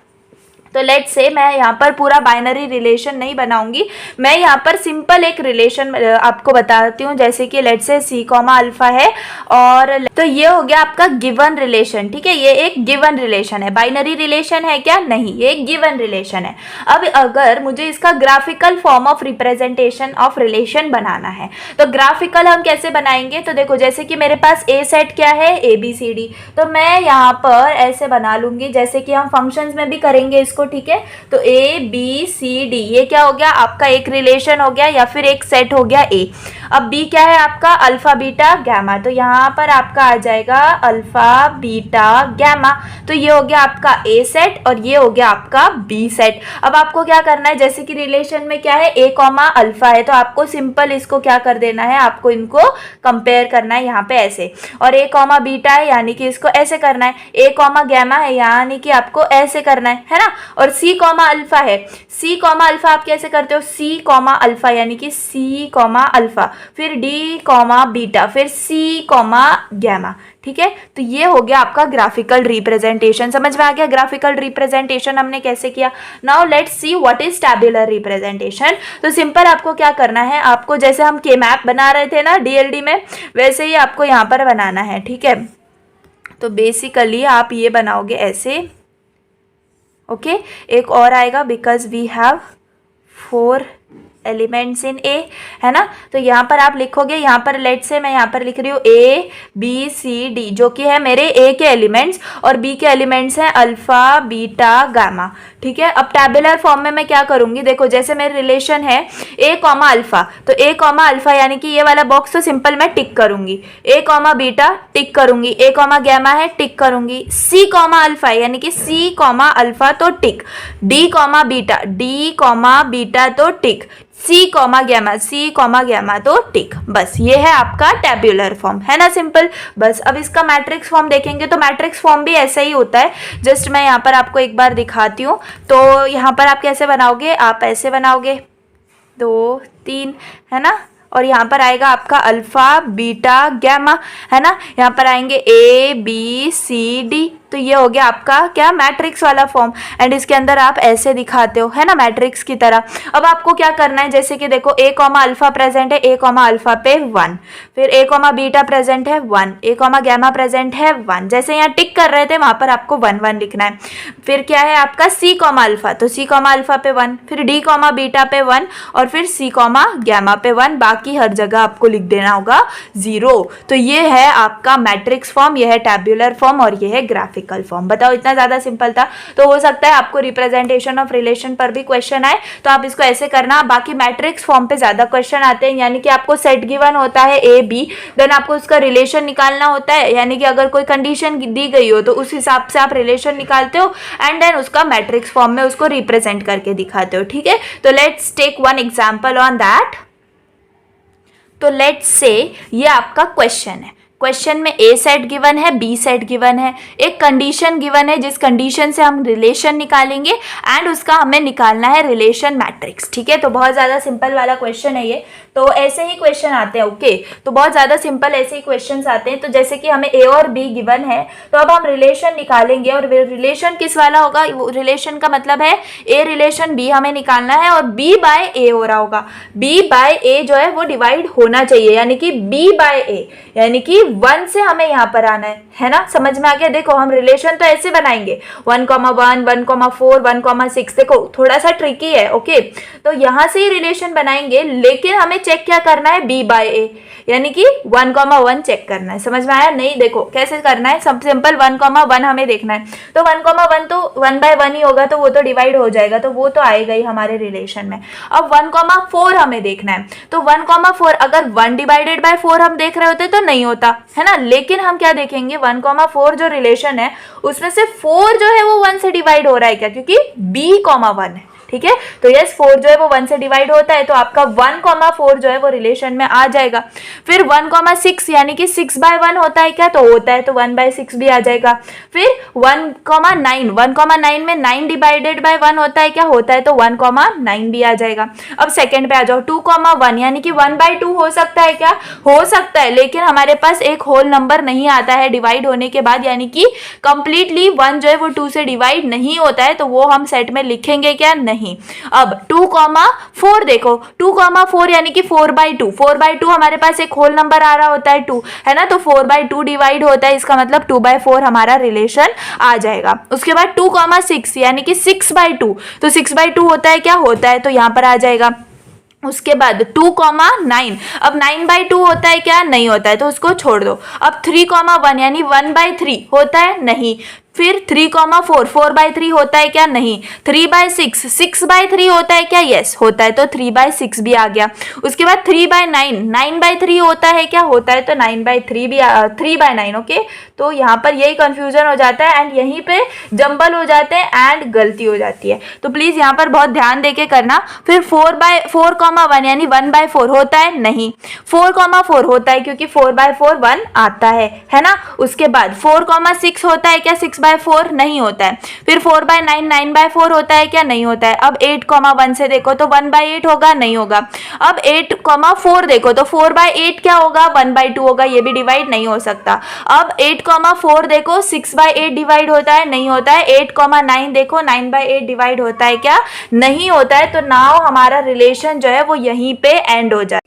A: तो लेट से मैं यहाँ पर पूरा बाइनरी रिलेशन नहीं बनाऊंगी, मैं यहाँ पर सिंपल एक रिलेशन आपको बताती हूँ। जैसे कि लेट से सी कॉमा अल्फा है और तो ये हो गया आपका गिवन रिलेशन। ठीक है, ये एक गिवन रिलेशन है, बाइनरी रिलेशन है क्या, नहीं, ये एक गिवन रिलेशन है। अब अगर मुझे इसका graphical form of representation of relation बनाना है तो ग्राफिकल हम कैसे बनाएंगे, तो देखो जैसे कि मेरे पास ए सेट क्या है, ए बी सी डी, तो मैं यहाँ पर ऐसे बना लूंगी जैसे कि हम फंक्शंस में भी करेंगे इसको। ठीक है, तो ए बी सी डी ये क्या हो गया आपका, एक रिलेशन हो गया या फिर एक सेट हो गया ए। अब बी क्या है आपका, अल्फा बीटा गैमा, तो यहाँ पर आपका आ जाएगा अल्फा बीटा गैमा। तो ये हो गया आपका ए सेट और ये हो गया आपका बी सेट। अब आपको क्या करना है, जैसे कि रिलेशन में क्या है, ए कॉमा अल्फा है, तो आपको सिंपल इसको क्या कर देना है, आपको इनको कंपेयर करना है यहाँ पे ऐसे। और ए कॉमा बीटा है यानी कि इसको ऐसे करना है, ए कॉमा गैमा है यानी कि आपको ऐसे करना है ना। और सी कॉमा अल्फा है, सी कॉमा अल्फा आप कैसे करते हो, सी कॉमा अल्फा यानी कि सी कॉमा अल्फा, फिर डी कॉमा बीटा, फिर सी कॉमा गैमा। ठीक है, तो ये हो गया आपका ग्राफिकल रिप्रेजेंटेशन। समझ में आ गया ग्राफिकल रिप्रेजेंटेशन हमने कैसे किया। Now let's see what is tabular representation. तो सिंपल आपको क्या करना है, आपको जैसे हम के मैप बना रहे थे ना डीएलडी में, वैसे ही आपको यहाँ पर बनाना है। ठीक है, तो बेसिकली आप ये बनाओगे ऐसे। ओके एक और आएगा because we have 4 elements in A, है ना। तो यहाँ पर आप लिखोगे, यहाँ पर लेट से मैं यहाँ पर लिख रही हूँ ए बी सी डी, जो कि है मेरे ए के एलिमेंट्स और बी के एलिमेंट्स हैं अल्फा बीटा गामा। ठीक है, अब टैबुलर फॉर्म में मैं क्या करूंगी, देखो जैसे मेरे रिलेशन है ए कॉमा अल्फा, तो ए कॉमा अल्फा यानी कि ये वाला बॉक्स तो सिंपल मैं टिक करूंगी, ए कॉमा बीटा टिक करूंगी, ए कॉमा गैमा है टिक करूंगी, सी कॉमा अल्फा यानी कि सी कॉमा अल्फा तो टिक, डी कॉमा बीटा तो टिक, सी कॉमा गैमा तो टिक। बस ये है आपका टैब्यूलर फॉर्म, है ना, सिंपल। बस अब इसका मैट्रिक्स फॉर्म देखेंगे तो मैट्रिक्स फॉर्म भी ऐसा ही होता है। जस्ट मैं यहाँ पर आपको एक बार दिखाती हूँ। तो यहाँ पर आप कैसे बनाओगे, आप ऐसे बनाओगे 2 3, है ना, और यहाँ पर आएगा आपका अल्फा बीटा गैमा, है ना। यहाँ पर आएंगे ए बी सी डी, तो ये हो गया आपका क्या, मैट्रिक्स वाला फॉर्म। एंड इसके अंदर आप ऐसे दिखाते हो, है ना, मैट्रिक्स की तरह। अब आपको क्या करना है, जैसे कि देखो ए कॉमा अल्फा प्रेजेंट है, ए कॉमा अल्फा पे 1, फिर ए कॉमा बीटा प्रेजेंट है 1, ए कॉमा गैमा प्रेजेंट है 1, जैसे यहाँ टिक कर रहे थे वहां पर आपको 1 1 लिखना है। फिर क्या है आपका सी कॉमा अल्फा, तो सी कॉमा अल्फा पे 1, फिर डी कॉमा बीटा पे 1 और फिर सी कॉमा गैमा पे 1, बाकी हर जगह आपको लिख देना होगा 0। तो ये है आपका मैट्रिक्स फॉर्म, ये है टैब्यूलर फॉर्म और ये है ग्राफिकल फॉर्म। बताओ इतना ज्यादा सिंपल था। तो हो सकता है आपको रिप्रेजेंटेशन ऑफ रिलेशन पर भी क्वेश्चन आए, तो आप इसको ऐसे करना। बाकी मैट्रिक्स फॉर्म पे ज्यादा क्वेश्चन आते हैं, यानी कि आपको सेट गिवन होता है ए बी, देन आपको उसका रिलेशन निकालना होता है, यानी कि अगर कोई कंडीशन दी गई हो तो उस हिसाब से आप रिलेशन निकालते हो एंड देन उसका मैट्रिक्स फॉर्म में उसको रिप्रेजेंट करके दिखाते हो। ठीक है, तो let's take one example on that. तो लेट्स से ये आपका क्वेश्चन है, क्वेश्चन में ए सेट गिवन है, बी सेट गिवन है, एक कंडीशन गिवन है जिस कंडीशन से हम रिलेशन निकालेंगे एंड उसका हमें निकालना है रिलेशन मैट्रिक्स। ठीक है, तो बहुत ज़्यादा सिंपल वाला क्वेश्चन है ये। तो ऐसे ही क्वेश्चन आते हैं। ओके, तो बहुत ज़्यादा सिंपल ऐसे ही क्वेश्चंस आते हैं। तो जैसे कि हमें ए और बी गिवन है, तो अब हम रिलेशन निकालेंगे और रिलेशन किस वाला होगा, रिलेशन का मतलब है ए रिलेशन बी हमें निकालना है और बी बाय ए हो रहा होगा। बी बाय ए जो है वो डिवाइड होना चाहिए, यानी कि बी बाय ए, यानी कि 1 से हमें यहाँ पर आना है ना। समझ में आ गया। देखो हम रिलेशन तो ऐसे बनाएंगे 1, 1, 1,4, 1,6। देखो थोड़ा सा ट्रिकी है। ओके, तो यहाँ से ही रिलेशन बनाएंगे, लेकिन हमें चेक क्या करना है, बी बाय ए, यानी कि 1,1 चेक करना है। समझ में आया नहीं? देखो कैसे करना है, सब सिंपल 1,1 हमें देखना है। तो 1,1 तो 1/1 ही होगा, तो वो तो डिवाइड हो जाएगा, तो वो तो आएगा ही हमारे रिलेशन में। अब 1,4 हमें देखना है, तो 1,4 अगर 1/4 हम देख रहे होते तो नहीं होता, है ना। लेकिन हम क्या देखेंगे, 1,4 जो रिलेशन है उसमें से 4 जो है वो 1 से डिवाइड हो रहा है क्या, क्योंकि b, 1 है। ठीक है। तो यस 4 जो है वो 1 से डिवाइड होता है, तो आपका 1,4 जो है वो रिलेशन में आ जाएगा। फिर 1,6 यानी कि 6/1 होता है क्या, तो होता है, तो 1/6 भी आ जाएगा। फिर 1,9 में 9 डिवाइडेड बाय 1 होता है क्या, होता है, तो 1,9 भी आ जाएगा। अब सेकंड पे आ जाओ, 2,1 यानी कि 1/2 हो सकता है क्या, हो सकता है, लेकिन हमारे पास एक होल नंबर नहीं आता है डिवाइड होने के बाद, यानी कि कंप्लीटली 1 जो है वो 2 से डिवाइड नहीं होता है, तो वो हम सेट में लिखेंगे क्या, नहीं। अब 2,4 देखो, 2,4 यानी कि 4/2 हमारे पास एक होल नंबर आ रहा होता है 2, है ना, तो 4/2 डिवाइड होता है, इसका मतलब 2/4 हमारा रिलेशन आ जाएगा। उसके बाद 2,6 यानी कि 6/2, तो 6/2 होता है क्या, होता है, तो यहाँ पर आ जाएगा। उसके बाद 2,9, अब 9/2 होता है क्या, नहीं होता है, तो उसको छोड़ दो। अब 3,1 यानी 1/3 होता है, नहीं। फिर 3,4 4/3 होता है क्या, नहीं। 3/6 6/3 होता है क्या, यस होता है, तो 3/6 भी आ गया। उसके बाद 3/9 9/3 होता है क्या, होता है, तो 9/3 भी 3/9, ओके। तो यहाँ पर यही कंफ्यूजन हो जाता है एंड यहीं पे जंबल हो जाते हैं एंड गलती हो जाती है, तो प्लीज यहाँ पर बहुत ध्यान देके करना। फिर 4/1 यानी 1/4 होता है, नहीं। 4,4 होता है क्योंकि 4/4 1 आता है ना। उसके बाद 4,6 होता है क्या, 6/4 नहीं होता है। फिर 4/9 9/4 होता है क्या, नहीं होता है। अब 8,1 से देखो तो 1/8 होगा, नहीं होगा। अब 8,4 देखो तो 4/8 क्या होगा, 1/2 होगा, ये भी डिवाइड नहीं हो सकता। अब 8,4 देखो 6/8 डिवाइड होता है, नहीं होता है। 8,9 देखो 9/8 डिवाइड होता है क्या, नहीं होता है। तो नाउ हमारा रिलेशन जो है वो यहीं पे एंड हो जाए।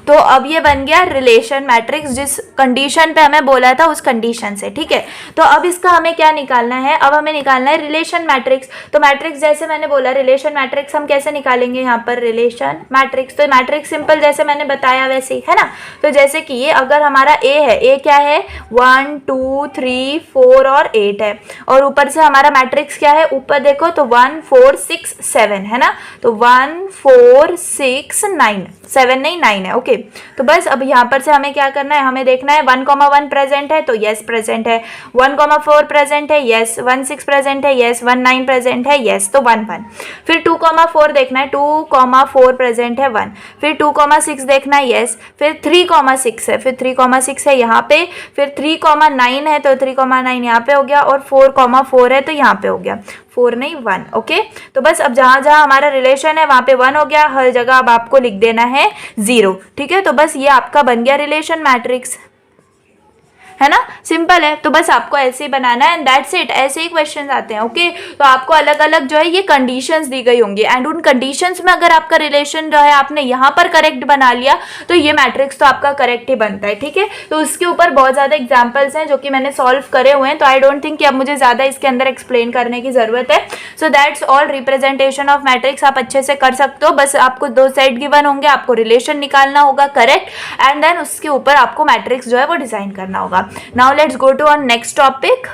A: तो अब ये बन गया रिलेशन मैट्रिक्स, जिस कंडीशन पे हमें बोला था उस कंडीशन से, ठीक है। तो अब इसका हमें क्या निकालना है, अब हमें निकालना है रिलेशन मैट्रिक्स। तो मैट्रिक्स जैसे मैंने बोला, रिलेशन मैट्रिक्स हम कैसे निकालेंगे, यहाँ पर रिलेशन मैट्रिक्स, तो मैट्रिक्स सिंपल जैसे मैंने बताया वैसे ही, है ना। तो जैसे कि ये अगर हमारा ए है, ए क्या है, 1 2 3 4 और 8 है, और ऊपर से हमारा मैट्रिक्स क्या है, ऊपर देखो तो 1 4 6 7 है ना, तो 1 4 6 9 7 नहीं 9 है, ओके। तो बस अब यहाँ पर से हमें क्या करना है, हमें देखना है 1,1 प्रेजेंट है, तो यस प्रेजेंट है। 1,4 प्रेजेंट है, यस। 1,6 प्रेजेंट है, यस। 1,9 प्रेजेंट है, यस, तो 1,1। फिर 2,4 देखना है, 2,4 प्रेजेंट है, 1। फिर 2,6 देखना है, यस। फिर 3,6 है, फिर 3,6 है यहाँ पे। फिर 3,9 है, तो 3,9 यहाँ पे हो गया, और 4,4 है तो यहाँ पे हो गया, 4 नहीं 1, ओके। तो बस अब जहां जहां हमारा रिलेशन है वहां पे 1 हो गया, हर जगह अब आपको लिख देना है 0, ठीक है। तो बस ये आपका बन गया रिलेशन मैट्रिक्स, है ना, सिंपल है। तो बस आपको ऐसे ही बनाना है एंड दैट्स इट, ऐसे ही क्वेश्चंस आते हैं, ओके। तो आपको अलग अलग जो है ये कंडीशंस दी गई होंगी एंड उन कंडीशंस में अगर आपका रिलेशन जो है आपने यहाँ पर करेक्ट बना लिया तो ये मैट्रिक्स तो आपका करेक्ट ही बनता है, ठीक है। तो उसके ऊपर बहुत ज़्यादा एग्जाम्पल्स हैं जो कि मैंने सॉल्व करे हुए हैं, तो आई डोंट थिंक कि अब मुझे ज़्यादा इसके अंदर एक्सप्लेन करने की ज़रूरत है। So that's all, representation of matrix आप अच्छे से कर सकते हो। बस आपको 2 सेट गिवन होंगे, आपको रिलेशन निकालना होगा करेक्ट एंड देन उसके ऊपर आपको मैट्रिक्स जो है वो डिज़ाइन करना होगा। Now let's go to our next topic.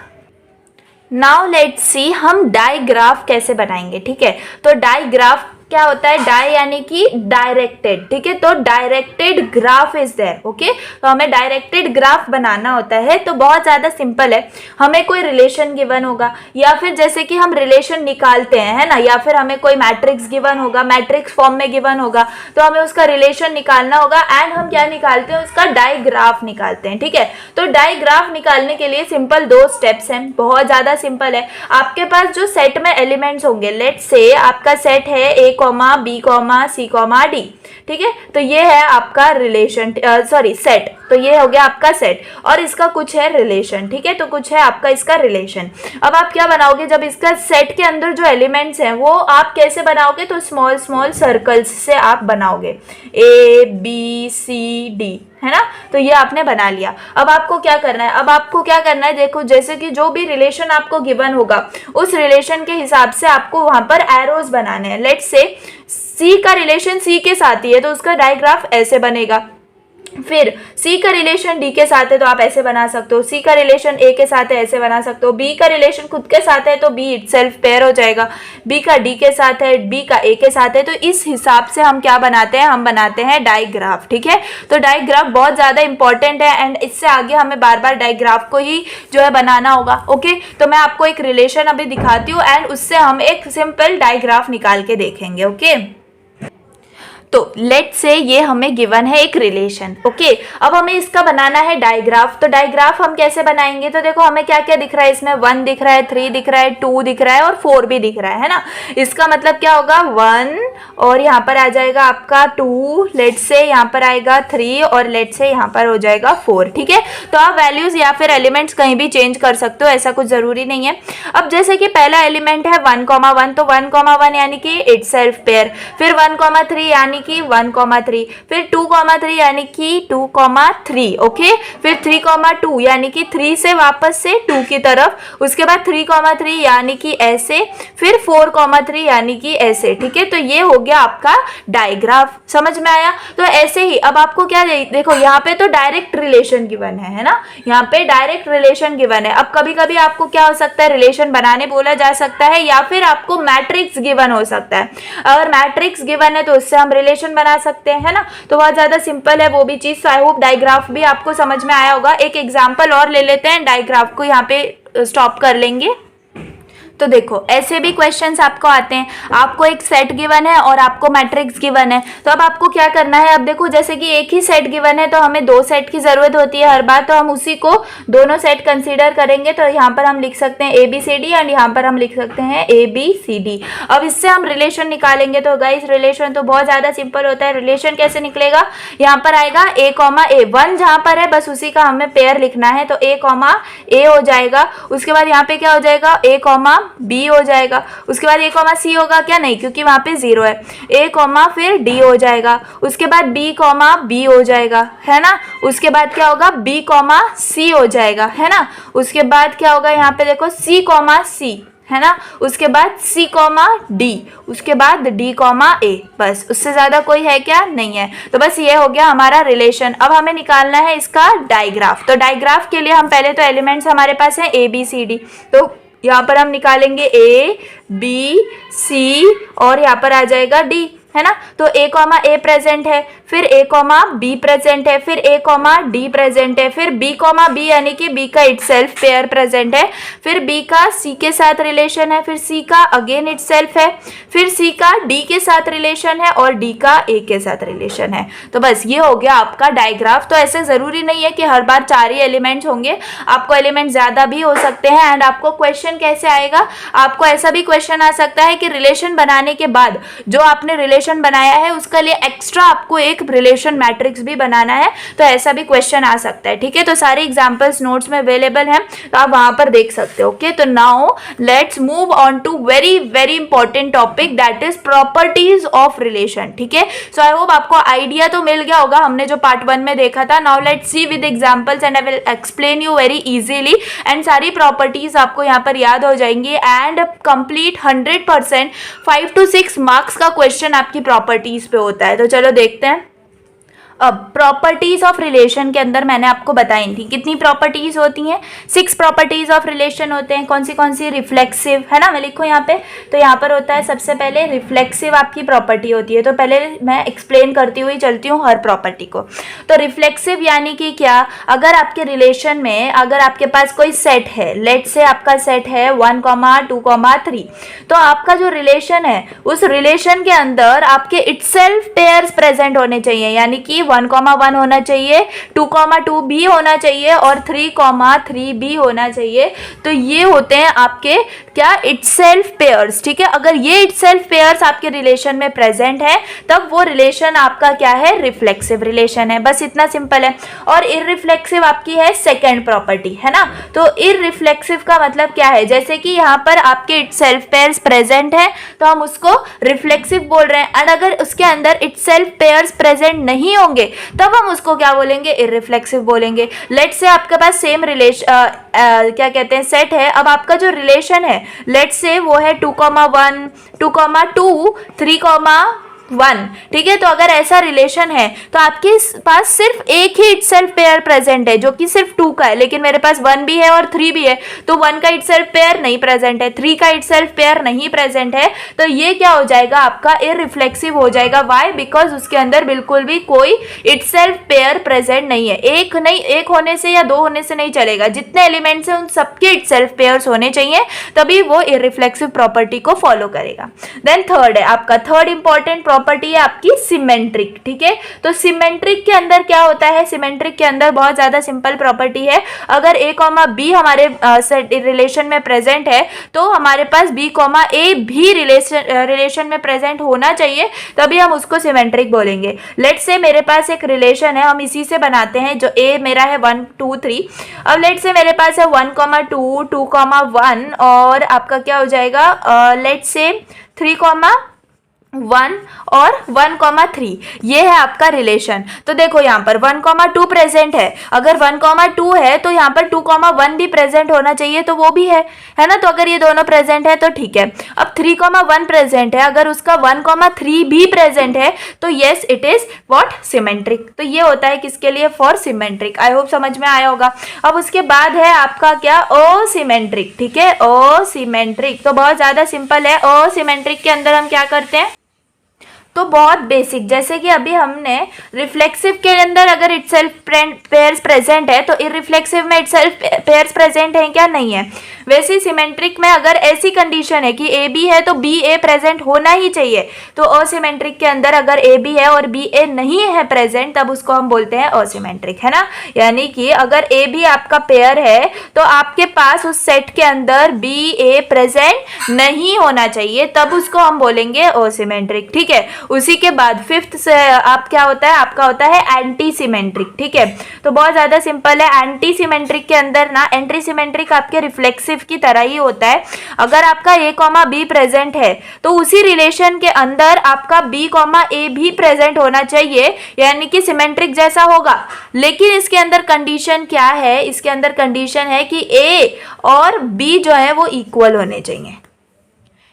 A: Now let's see हम डाइग्राफ कैसे बनाएंगे, ठीक है। तो डाइग्राफ क्या होता है, डाई यानी कि डायरेक्टेड, ठीक है। तो directed graph is there, okay. तो हमें डायरेक्टेड ग्राफ बनाना होता है, तो बहुत ज़्यादा सिंपल है। हमें कोई रिलेशन गिवन होगा या फिर जैसे कि हम रिलेशन निकालते हैं, है ना, या फिर हमें कोई मैट्रिक्स गिवन होगा, मैट्रिक्स फॉर्म में गिवन होगा, तो हमें उसका रिलेशन निकालना होगा एंड हम क्या निकालते हैं, उसका डाइग्राफ निकालते हैं, ठीक है। तो डाइग्राफ निकालने के लिए सिंपल 2 स्टेप्स हैं, बहुत ज़्यादा सिंपल है। आपके पास जो सेट में एलिमेंट्स होंगे, लेट्स से आपका सेट है A, B, C, D, ठीक है। तो ये है आपका रिलेशन, सेट। तो ये हो गया आपका सेट और इसका कुछ है रिलेशन, ठीक है। तो कुछ है आपका इसका रिलेशन। अब आप क्या बनाओगे, जब इसका सेट के अंदर जो एलिमेंट्स हैं वो आप कैसे बनाओगे, तो स्मॉल स्मॉल सर्कल्स से आप बनाओगे, A, B, C, D, है ना। तो ये आपने बना लिया। अब आपको क्या करना है, अब आपको क्या करना है, देखो जैसे कि जो भी रिलेशन आपको गिवन होगा उस रिलेशन के हिसाब से आपको वहां पर एरोज बनाने हैं। लेट्स से C का रिलेशन C के साथ ही है, तो उसका डायग्राफ ऐसे बनेगा। फिर C का रिलेशन D के साथ है तो आप ऐसे बना सकते हो, C का रिलेशन A के साथ है ऐसे बना सकते हो, B का रिलेशन खुद के साथ है तो B इटसेल्फ पेयर हो जाएगा, B का D के साथ है, B का A के साथ है, तो इस हिसाब से हम क्या बनाते हैं, हम बनाते हैं डाइग्राफ। ठीक है, तो डाइग्राफ बहुत ज़्यादा इंपॉर्टेंट है एंड इससे आगे हमें बार बार डाइग्राफ को ही जो है बनाना होगा। ओके, तो मैं आपको एक रिलेशन अभी दिखाती हूँ एंड उससे हम एक सिंपल डाइग्राफ निकाल के देखेंगे। ओके, तो लेट से ये हमें गिवन है एक रिलेशन। ओके, अब हमें इसका बनाना है डायग्राफ। तो डायग्राफ हम कैसे बनाएंगे, तो देखो हमें क्या क्या दिख रहा है इसमें, 1 दिख रहा है, 3 दिख रहा है, 2 दिख रहा है और 4 भी दिख रहा है ना। इसका मतलब क्या होगा, 1 और यहाँ पर आ जाएगा आपका 2, लेट से यहाँ पर आएगा 3 और लेट से यहाँ पर हो जाएगा 4। ठीक है, तो आप वैल्यूज या फिर एलिमेंट्स कहीं भी चेंज कर सकते हो, ऐसा कुछ जरूरी नहीं है। अब जैसे कि पहला एलिमेंट है 1,1, तो 1,1 यानी कि इटसेल्फ पेयर, फिर 1,3 यानी कि 1,3, फिर 2,3 यानी कि 2,3। ओके, फिर 3,2 यानी कि 3 से वापस से 2 की तरफ, उसके बाद 3,3 यानी कि ऐसे, फिर 4,3 यानी कि ऐसे। ठीक है, तो ये हो गया आपका डायग्राफ। समझ में आया। तो ऐसे ही अब आपको क्या देखो, यहाँ पे तो डायरेक्ट रिलेशन गिवन है ना, यहाँ पे डायरेक्ट रिलेशन गिवन है। अब कभी कभी आपको क्या हो सकता है, रिलेशन बनाने बोला जा सकता है या फिर आपको मैट्रिक्स गिवन हो सकता है। अगर मैट्रिक्स गिवन है तो उससे हम रिलेशन बना सकते हैं, है ना। तो बहुत ज्यादा सिंपल है वो भी चीज। आई होप डायग्राफ भी आपको समझ में आया होगा। एक एग्जांपल और ले लेते हैं, डायग्राफ को यहाँ पे स्टॉप कर लेंगे। तो देखो ऐसे भी क्वेश्चंस आपको आते हैं, आपको एक सेट गिवन है और आपको मैट्रिक्स गिवन है। तो अब आपको क्या करना है, अब देखो जैसे कि एक ही सेट गिवन है तो हमें 2 सेट की जरूरत होती है हर बार, तो हम उसी को दोनों सेट कंसीडर करेंगे। तो यहाँ पर हम लिख सकते हैं ABCD एंड यहाँ पर हम लिख सकते हैं ABCD। अब इससे हम रिलेशन निकालेंगे। तो गाइस रिलेशन तो बहुत ज्यादा सिंपल होता है। रिलेशन कैसे निकलेगा, यहाँ पर आएगा A, A, 1 जहाँ पर है बस उसी का हमें पेयर लिखना है, तो A, A हो जाएगा। उसके बाद यहाँ पे क्या हो जाएगा, A, B हो जाएगा। उसके बाद A, C होगा क्या, नहीं, क्योंकि वहां पे 0 है। A, फिर D हो जाएगा। उसके बाद B, B हो जाएगा, है ना। उसके बाद क्या होगा, B, C हो जाएगा, है ना। उसके बाद क्या होगा, यहाँ पे देखो C, C, है ना। उसके बाद C, D, उसके बाद D, A। बस उससे ज्यादा कोई है क्या, नहीं है। तो बस ये हो गया हमारा रिलेशन। अब हमें निकालना है इसका डायग्राफ। तो डायग्राफ के लिए हम पहले तो एलिमेंट्स हमारे पास हैं ABCD, तो यहाँ पर हम निकालेंगे A, B, C और यहाँ पर आ जाएगा D, है ना। तो A, प्रेजेंट है, फिर A, B प्रेजेंट है, फिर A, D प्रेजेंट है, फिर B, B यानी कि B का इटसेल्फ पेयर प्रेजेंट है, फिर B का C के साथ रिलेशन है, फिर C का अगेन इटसेल्फ है, फिर C का D के साथ रिलेशन है और D का A के साथ रिलेशन है। तो बस ये हो गया आपका डायग्राफ। तो ऐसे जरूरी नहीं है कि हर बार 4 ही एलिमेंट्स होंगे, आपको एलिमेंट ज्यादा भी हो सकते हैं। एंड आपको क्वेश्चन कैसे आएगा, आपको ऐसा भी क्वेश्चन आ सकता है कि रिलेशन बनाने के बाद जो आपने रिलेशन बनाया है उसका लिए एक्स्ट्रा आपको एक रिलेशन मैट्रिक्स भी बनाना है, तो ऐसा भी क्वेश्चन आ सकता है। ठीक है, तो सारे एग्जांपल्स नोट्स में अवेलेबल हैं, तो आप वहां पर देख सकते हो। ओके, तो now let's move on to very very important topic, that is properties of relation. ठीक है, सो आई होप आपको आइडिया तो मिल गया होगा, हमने जो पार्ट 1 में देखा था। Now let's C with examples and I will explain you very easily, and सारी प्रॉपर्टीज आपको यहाँ पर याद हो जाएंगी एंड कंप्लीट 100% 5 to 6 मार्क्स का क्वेश्चन आपकी प्रॉपर्टीज पे होता है। तो चलो देखते हैं। अब प्रॉपर्टीज ऑफ रिलेशन के अंदर मैंने आपको बताई थी कितनी प्रॉपर्टीज होती हैं, 6 प्रॉपर्टीज ऑफ रिलेशन होते हैं। कौन सी रिफ्लेक्सिव, है ना, मैं लिखूँ यहाँ पे। तो यहाँ पर होता है सबसे पहले रिफ्लेक्सिव आपकी प्रॉपर्टी होती है। तो पहले मैं एक्सप्लेन करती हुई चलती हूँ हर प्रॉपर्टी को। तो रिफ्लेक्सिव यानी कि क्या, अगर आपके रिलेशन में अगर आपके पास कोई सेट है, लेट से आपका सेट है 1, 2, 3, तो आपका जो रिलेशन है उस रिलेशन के अंदर आपके इटसेल्फ पेयर्स प्रेजेंट होने चाहिए, यानी कि 1,1 होना चाहिए, 2,2 भी होना चाहिए और 3,3 भी होना चाहिए। तो ये होते हैं आपके क्या, इटसेल्फ पेयर्स। ठीक है, अगर ये इटसेल्फ पेयर्स आपके रिलेशन में प्रेजेंट है तब वो रिलेशन आपका क्या है, रिफ्लेक्सिव रिलेशन है। बस इतना सिंपल है। और इररिफ्लेक्सिव आपकी है सेकेंड प्रॉपर्टी, है ना। तो इररिफ्लेक्सिव का मतलब क्या है, जैसे कि यहाँ पर आपके इटसेल्फ पेयर्स प्रेजेंट है तो हम उसको रिफ्लेक्सिव बोल रहे हैं, और अगर उसके अंदर इटसेल्फ पेयर्स प्रेजेंट नहीं होंगे तब हम उसको क्या बोलेंगे, इररिफ्लेक्सिव बोलेंगे। लेट से आपके पास सेम रिलेशन क्या कहते हैं, सेट है। अब आपका जो रिलेशन है लेट से वो है 2,1, 2,2, 3, 1, ठीक है। तो अगर ऐसा रिलेशन है तो आपके पास सिर्फ एक ही इटसेल्फ पेयर प्रेजेंट है जो कि सिर्फ 2 का है, लेकिन मेरे पास 1 भी है और 3 भी है, तो 1 का इटसेल्फ पेयर नहीं प्रेजेंट है, 3 का इटसेल्फ पेयर नहीं प्रेजेंट है, तो ये क्या हो जाएगा आपका इररिफ्लेक्सिव हो जाएगा। व्हाई? बिकॉज उसके अंदर बिल्कुल भी कोई इटसेल्फ पेयर प्रेजेंट नहीं है। एक नहीं, एक होने से या 2 होने से नहीं चलेगा, जितने एलिमेंट्स हैं उन सबके इटसेल्फ पेयर्स होने चाहिए, तभी वो इररिफ्लेक्सिव प्रॉपर्टी को फॉलो करेगा। देन थर्ड है आपका, थर्ड इंपॉर्टेंट प्रॉपर्टी है आपकी सिमेट्रिक, ठीक है। तो सिमेट्रिक के अंदर क्या होता है? सिमेट्रिक के अंदर बहुत ज्यादा सिंपल प्रॉपर्टी है, अगर a, b हमारे रिलेशन में प्रेजेंट है तो हमारे पास b, a भी रिलेशन में प्रेजेंट होना चाहिए, तभी हम उसको सिमेट्रिक बोलेंगे। लेट्स से मेरे पास एक रिलेशन है, हम इसी से बनाते हैं, जो a मेरा है 1 2 3। अब लेट्स से मेरे पास है 1 2 2 1 और आपका क्या हो जाएगा, लेट्स से 3 1 और 1 3, ये है आपका रिलेशन। तो देखो यहाँ पर 1 2 प्रेजेंट है, अगर 1 2 है तो यहाँ पर 2 1 भी प्रेजेंट होना चाहिए, तो वो भी है ना। तो अगर ये दोनों प्रेजेंट है तो ठीक है। अब 3 1 प्रेजेंट है, अगर उसका 1 3 भी प्रेजेंट है तो yes it is what? Symmetric. तो ये होता है किसके लिए? For symmetric. आई होप समझ में आया होगा। अब उसके बाद है आपका क्या? असिमेट्रिक, ठीक है, असिमेट्रिक। तो बहुत ज्यादा सिंपल है। असिमेट्रिक के अंदर हम क्या करते हैं? तो बहुत बेसिक, जैसे कि अभी हमने रिफ्लेक्सिव के अंदर अगर इटसेल्फ पेयर्स प्रेजेंट है तो इररिफ्लेक्सिव में इटसेल्फ पेयर्स प्रेजेंट है क्या? नहीं है। वैसे सिमेट्रिक में अगर ऐसी कंडीशन है कि ए बी है तो बी ए प्रेजेंट होना ही चाहिए, तो असिमेट्रिक के अंदर अगर ए बी है और बी ए नहीं है प्रेजेंट, तब उसको हम बोलते हैं असिमेट्रिक, है ना। यानी कि अगर ए बी आपका पेयर है तो आपके पास उस सेट के अंदर बी ए प्रेजेंट नहीं होना चाहिए, तब उसको हम बोलेंगे असिमेट्रिक, ठीक है। उसी के बाद फिफ्थ से आप क्या होता है? आपका होता है एंटी सिमेट्रिक, ठीक है। तो बहुत ज्यादा सिंपल है। एंटी सिमेट्रिक के अंदर ना, एंटी सिमेट्रिक आपके रिफ्लेक्सिव की तरह ही होता है। अगर आपका a, b प्रेजेंट है तो उसी रिलेशन के अंदर आपका b, a भी प्रेजेंट होना चाहिए, यानी कि सिमेट्रिक जैसा होगा। लेकिन इसके अंदर कंडीशन क्या है? इसके अंदर कंडीशन है कि a और b जो है वो इक्वल होने चाहिए,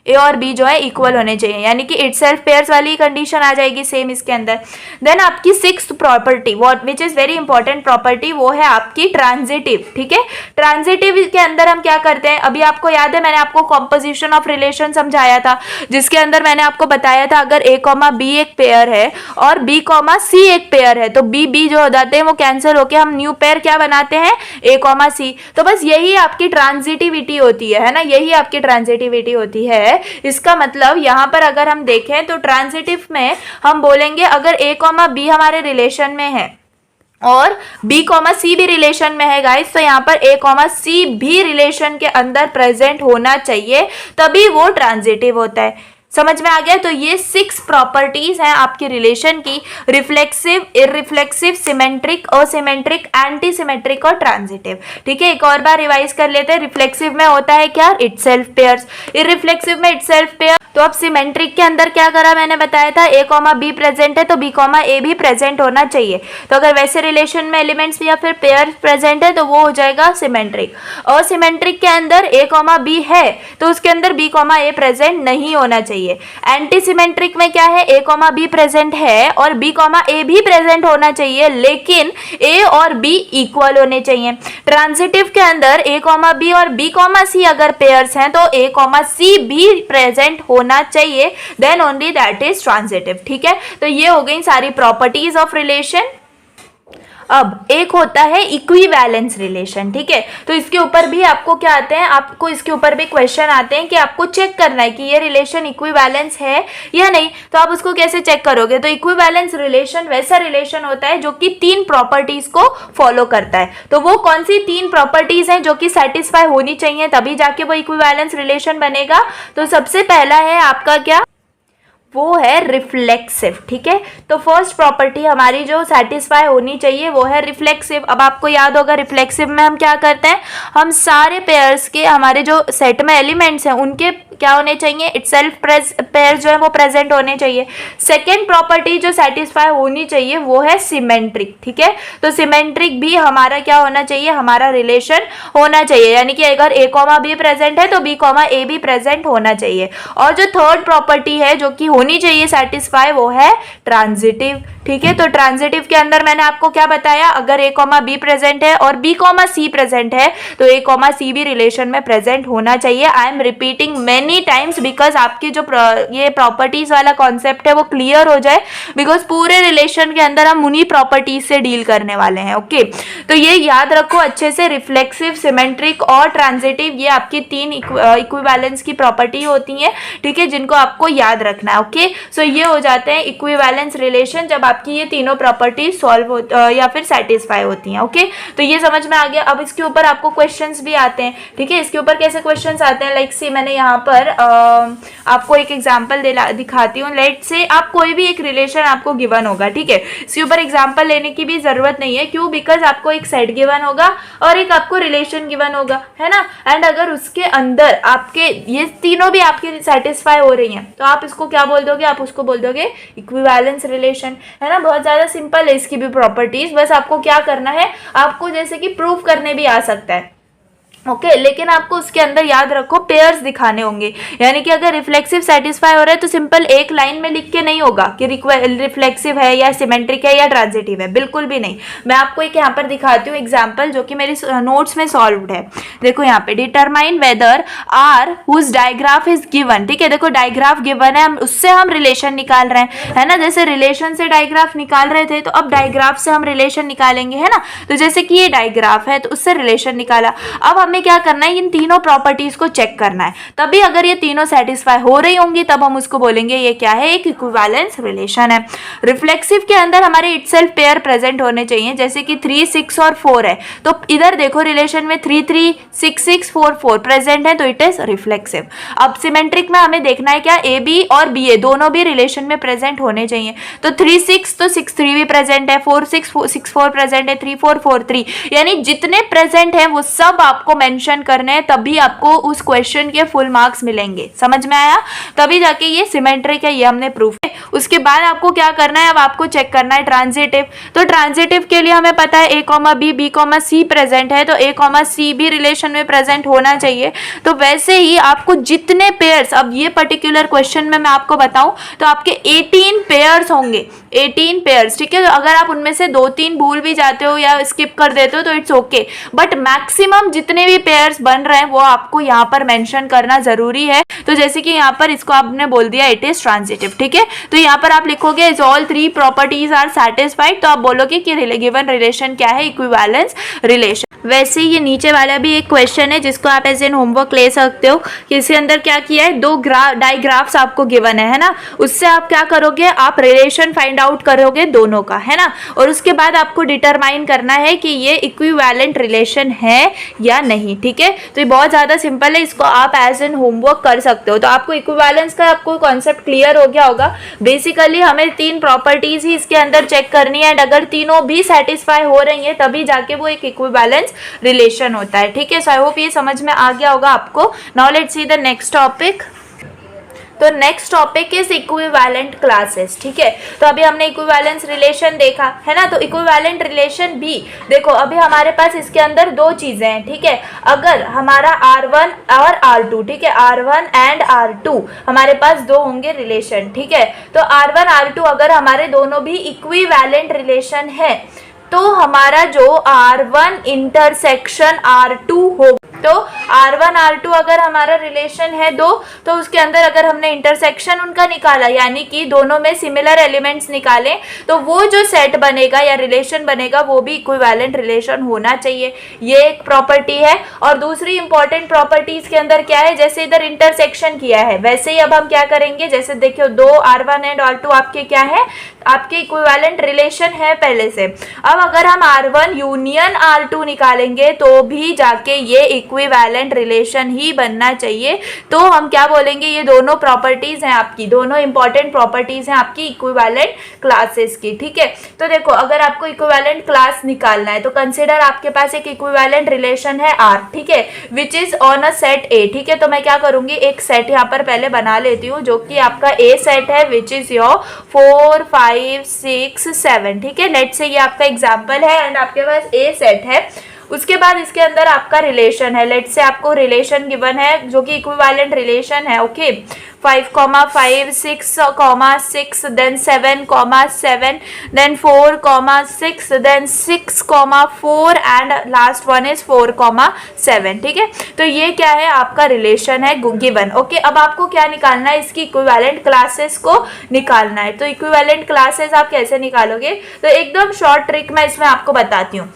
A: ए और बी जो है इक्वल होने चाहिए, यानी कि इटसेल्फ पेयर्स वाली कंडीशन आ जाएगी सेम इसके अंदर। देन आपकी sixth property what which is very important property, वो है आपकी ट्रांजिटिव, ठीक है। ट्रांजिटिव के अंदर हम क्या करते हैं? अभी आपको याद है, मैंने आपको कॉम्पोजिशन ऑफ रिलेशन समझाया था, जिसके अंदर मैंने आपको बताया था अगर ए बी एक पेयर है और बी सी एक पेयर है, तो बी जो हो जाते हैं वो कैंसिल होके हम न्यू पेयर क्या बनाते हैं? ए सी। तो बस यही आपकी ट्रांजिटिविटी होती है ना, यही आपकी ट्रांजिटिविटी होती है। इसका मतलब यहां पर अगर हम देखें तो ट्रांजिटिव में हम बोलेंगे अगर a, b हमारे रिलेशन में है और b, c भी रिलेशन में है गाइस, तो यहाँ पर a, c भी रिलेशन के अंदर प्रेजेंट होना चाहिए, तभी वो ट्रांजिटिव होता है। समझ में आ गया? तो ये 6 प्रॉपर्टीज हैं आपकी रिलेशन की, reflexive, irreflexive, symmetric, asymmetric, anti symmetric और ट्रांजिटिव, ठीक है। एक और बार रिवाइज कर लेते हैं। रिफ्लेक्सिव में होता है क्या? Itself pairs. इररिफ्लेक्सिव में इटसेल्फ पेयर। तो अब सिमेट्रिक के अंदर क्या करा? मैंने बताया था a, b प्रेजेंट है तो b, a भी प्रेजेंट होना चाहिए। तो अगर वैसे रिलेशन में एलिमेंट्स या फिर पेयर प्रेजेंट है तो वो हो जाएगा सिमेट्रिक। असिमेट्रिक के अंदर a, b है तो उसके अंदर b, a प्रेजेंट नहीं होना चाहिए। एंटी सिमेट्रिक में क्या है? a, b प्रेजेंट है और b, a भी प्रेजेंट होना चाहिए, लेकिन a और b इक्वल होने चाहिए। ट्रांजिटिव के अंदर a, b और b, c अगर पेयर्स हैं तो a, c भी प्रेजेंट होना चाहिए, then only that is transitive, ठीक है। तो ये हो गई सारी प्रॉपर्टीज ऑफ रिलेशन। अब एक होता है इक्विवेलेंस रिलेशन, ठीक है। तो इसके ऊपर भी आपको क्या आते हैं? आपको इसके ऊपर भी क्वेश्चन आते हैं कि आपको चेक करना है कि ये रिलेशन इक्विवेलेंस है या नहीं। तो आप उसको कैसे चेक करोगे? तो इक्विवेलेंस रिलेशन वैसा रिलेशन होता है जो कि 3 प्रॉपर्टीज को फॉलो करता है। तो वो कौन सी 3 प्रॉपर्टीज हैं जो कि सेटिस्फाई होनी चाहिए, तभी जाके वो इक्विवेलेंस रिलेशन बनेगा। तो सबसे पहला है आपका क्या? वो है रिफ्लेक्सिव, ठीक है। तो फर्स्ट प्रॉपर्टी हमारी जो सेटिस्फाई होनी चाहिए वो है रिफ्लेक्सिव। अब आपको याद होगा रिफ्लेक्सिव में हम क्या करते हैं? हम सारे पेयर्स के, हमारे जो सेट में एलिमेंट्स हैं उनके क्या होने चाहिए, इटसेल्फ पेयर जो है वो प्रेजेंट होने चाहिए। सेकेंड प्रॉपर्टी जो सेटिस्फाई होनी चाहिए वो है सिमेट्रिक, ठीक है। तो सिमेट्रिक भी हमारा क्या होना चाहिए, हमारा रिलेशन होना चाहिए, यानी कि अगर a कॉमा बी प्रेजेंट है तो b कॉमा ए भी प्रेजेंट होना चाहिए। और जो थर्ड प्रॉपर्टी है जो कि होनी चाहिए सेटिस्फाई वो है ट्रांजिटिव, ठीक है। तो ट्रांजिटिव के अंदर मैंने आपको क्या बताया, अगर a कॉमा बी प्रेजेंट है और b कॉमा सी प्रेजेंट है तो a कॉमा सी भी रिलेशन में प्रेजेंट होना चाहिए। I am repeating many times because आपकी जो ये प्रॉपर्टीज वाला कॉन्सेप्ट है वो क्लियर हो जाए, बिकॉज पूरे रिलेशन के अंदर हम उन्हीं प्रॉपर्टीज से डील करने वाले हैं। ओके, तो ये याद रखो अच्छे से, रिफ्लेक्सिव, सिमेट्रिक और ट्रांजिटिव, ये आपकी तीन इक्विवेलेंस की प्रॉपर्टी होती हैं, ठीक है, जिनको आपको याद रखना है। ओके, सो ये हो जाते हैं इक्विवेलेंस रिलेशन जब आपकी ये तीनों प्रॉपर्टी सॉल्व या फिर सेटिस्फाई होती हैं। ओके, तो ये समझ में आ गया। अब इसके ऊपर आपको क्वेश्चंस भी आते हैं, ठीक है। इसके ऊपर कैसे क्वेश्चंस आते हैं, लाइक सी मैंने यहाँ पर आपको एक एग्जांपल दिखाती हूँ। लेट से आप कोई भी एक रिलेशन आपको गिवन होगा, ठीक है, इसके ऊपर एग्जांपल लेने की भी जरूरत नहीं है, क्यों, बिकॉज आपको एक सेट गिवन होगा और एक आपको रिलेशन गिवन होगा, है ना। एंड अगर उसके अंदर आपके ये तीनों भी आपके सेटिस्फाई हो रही हैं तो आप इसको क्या बोल दोगे, आप उसको बोल दोगे इक्विवेलेंस रिलेशन, है ना। बहुत ज्यादा सिंपल है इसकी भी प्रॉपर्टीज, बस आपको क्या करना है, आपको जैसे कि प्रूव करने भी आ सकता है। ओके, लेकिन आपको उसके अंदर याद रखो पेयर्स दिखाने होंगे, यानी कि अगर रिफ्लेक्सिव सेटिस्फाई हो रहा है तो सिंपल एक लाइन में लिख के नहीं होगा कि रिफ्लेक्सिव है या सिमेट्रिक है या ट्रांजिटिव है, बिल्कुल भी नहीं। मैं आपको एक यहाँ पर दिखाती हूँ एग्जांपल जो कि मेरी नोट्स में सॉल्व्ड है। देखो यहाँ पे, determine whether R whose digraph is given, ठीक है। देखो डायग्राफ गिवन है, उससे हम रिलेशन निकाल रहे हैं, है ना। जैसे रिलेशन से डायग्राफ निकाल रहे थे तो अब डायग्राफ से हम रिलेशन निकालेंगे, है ना। तो जैसे कि ये डायग्राफ है तो उससे रिलेशन निकाला, अब हमें क्या करना है, इन तीनों प्रॉपर्टीज को चेक करना है, तभी अगर ये तीनों सेटिस्फाई हो रही होंगी तब हम उसको बोलेंगे ये क्या है, एक इक्विवेलेंस रिलेशन है। रिफ्लेक्सिव के अंदर हमारे इटसेल्फ पेयर प्रेजेंट होने चाहिए, जैसे कि 3, 6 और 4 है, तो इधर देखो रिलेशन में 3, 3, 6, 6, 4, 4 प्रेजेंट है, तो इट इज रिफ्लेक्सिव। अब सिमेट्रिक में हमें देखना है क्या, ए बी और बी ए दोनों भी रिलेशन में प्रेजेंट होने चाहिए, तो 3, 6 तो 6, 3 भी प्रेजेंट है, 4, 6, 6, 4 प्रेजेंट है, 3, 4, 4, 3, यानी जितने प्रेजेंट है वो सब आपको मेंशन करने हैं, तभी आपको उस क्वेश्चन के फुल मार्क्स मिलेंगे। समझ में आया, तभी जाके ये सिमेट्रिक है, ये हमने प्रूफ है। उसके बाद आपको क्या करना है, अब आपको चेक करना है ट्रांजिटिव। तो ट्रांजिटिव के लिए हमें पता है a comma B, B comma C present है, तो a कॉमा सी भी रिलेशन में प्रेजेंट होना चाहिए। तो वैसे ही आपको जितने पेयर्स, अब ये पर्टिकुलर क्वेश्चन में मैं आपको बताऊं तो आपके 18 पेयर्स होंगे, 18 पेयर्स, ठीक है। तो अगर आप उनमें से 2-3 भूल भी जाते हो या स्किप कर देते हो तो इट्स ओके, बट मैक्सिमम जितने भी पेयर्स बन रहे हैं वो आपको यहाँ पर मेंशन करना जरूरी है। तो जैसे कि यहाँ पर इसको आपने बोल दिया इट इज ट्रांजिटिव, ठीक है। तो यहाँ पर आप लिखोगे is all 3 properties are satisfied, तो आप बोलोगे कि गिवन रिलेशन क्या है, इक्विवेलेंस रिलेशन। वैसे ये नीचे वाला भी एक क्वेश्चन है जिसको आप एज एन होमवर्क ले सकते हो, कि इसके अंदर क्या किया है, 2 डायग्राफ्स आपको गिवन है ना, उससे आप क्या करोगे, आप रिलेशन फाइंड आउट करोगे दोनों का, है ना। और उसके बाद आपको डिटरमाइन करना है कि ये इक्विवेलेंट रिलेशन है या नहीं, ठीक है। तो ये बहुत ज्यादा सिंपल है, इसको आप एज एन होमवर्क कर सकते हो। तो आपको इक्विवेलेंस का आपको कॉन्सेप्ट क्लियर हो गया होगा। बेसिकली हमें 3 प्रॉपर्टीज ही इसके अंदर चेक करनी है, एंड अगर तीनों भी सेटिस्फाई हो रही है तभी जाके वो एक इक्विवेलेंस रिलेशन होता है, ठीक है। सो आई होप ये समझ में आ गया होगा आपको। Now let's see the next topic. तो next topic is equivalent classes, ठीक है। तो अभी हमने इक्विवेलेंस रिलेशन देखा है ना, तो इक्विवेलेंट रिलेशन भी देखो, अभी हमारे पास इसके अंदर 2 चीजें हैं, ठीक है। अगर हमारा R1 और R2, ठीक है, R1 एंड R2 हमारे पास 2 होंगे रिलेशन, ठीक है। तो R1 R2 अगर हमारे दोनों भी इक्विवेलेंट रिलेशन है तो हमारा जो R1 इंटरसेक्शन R2 हो, तो R1 R2 अगर हमारा रिलेशन है 2, तो उसके अंदर अगर हमने इंटरसेक्शन उनका निकाला, यानी कि दोनों में सिमिलर एलिमेंट्स निकाले, तो वो जो सेट बनेगा या रिलेशन बनेगा वो भी इक्विवेलेंट रिलेशन होना चाहिए। ये एक प्रॉपर्टी है। और दूसरी इंपॉर्टेंट प्रॉपर्टीज के अंदर क्या है, जैसे इधर इंटरसेक्शन किया है वैसे ही अब हम क्या करेंगे, जैसे देखियो 2 R1 एंड R2 आपके क्या है, आपके इक्विवेलेंट रिलेशन है पहले से। अब अगर हम R1 यूनियन R2 निकालेंगे तो भी जाके ये इक्विवेलेंट रिलेशन ही बनना चाहिए। तो हम क्या बोलेंगे, ये दोनों प्रॉपर्टीज हैं आपकी, दोनों इंपॉर्टेंट प्रॉपर्टीज हैं आपकी इक्विवेलेंट क्लासेस की। ठीक है, तो देखो अगर आपको इक्विवेलेंट क्लास निकालना है तो कंसिडर आपके पास एक इक्विवेलेंट रिलेशन है R, ठीक है, which is on a set A। ठीक है, तो मैं क्या करूंगी, एक सेट यहाँ पर पहले बना लेती हूँ जो कि आपका A सेट है, विच इज योर 4 5 6 7। ठीक है, लेट से ये आपका एग्जाम्पल है एंड आपके पास A सेट है। उसके बाद इसके अंदर आपका रिलेशन है, लेट से आपको रिलेशन गिवन है जो कि इक्विवेलेंट रिलेशन है। Okay, 5, 6, then 7, then 4, 6, then 6, 4 and last one is 4, 7। ठीक है, तो ये क्या है, आपका रिलेशन है गिवन। ओके, अब आपको क्या निकालना है, इसकी इक्विवेलेंट क्लासेस को निकालना है। तो इक्विवेलेंट क्लासेस आप कैसे निकालोगे, तो एकदम शॉर्ट ट्रिक मैं इसमें आपको बताती हूँ।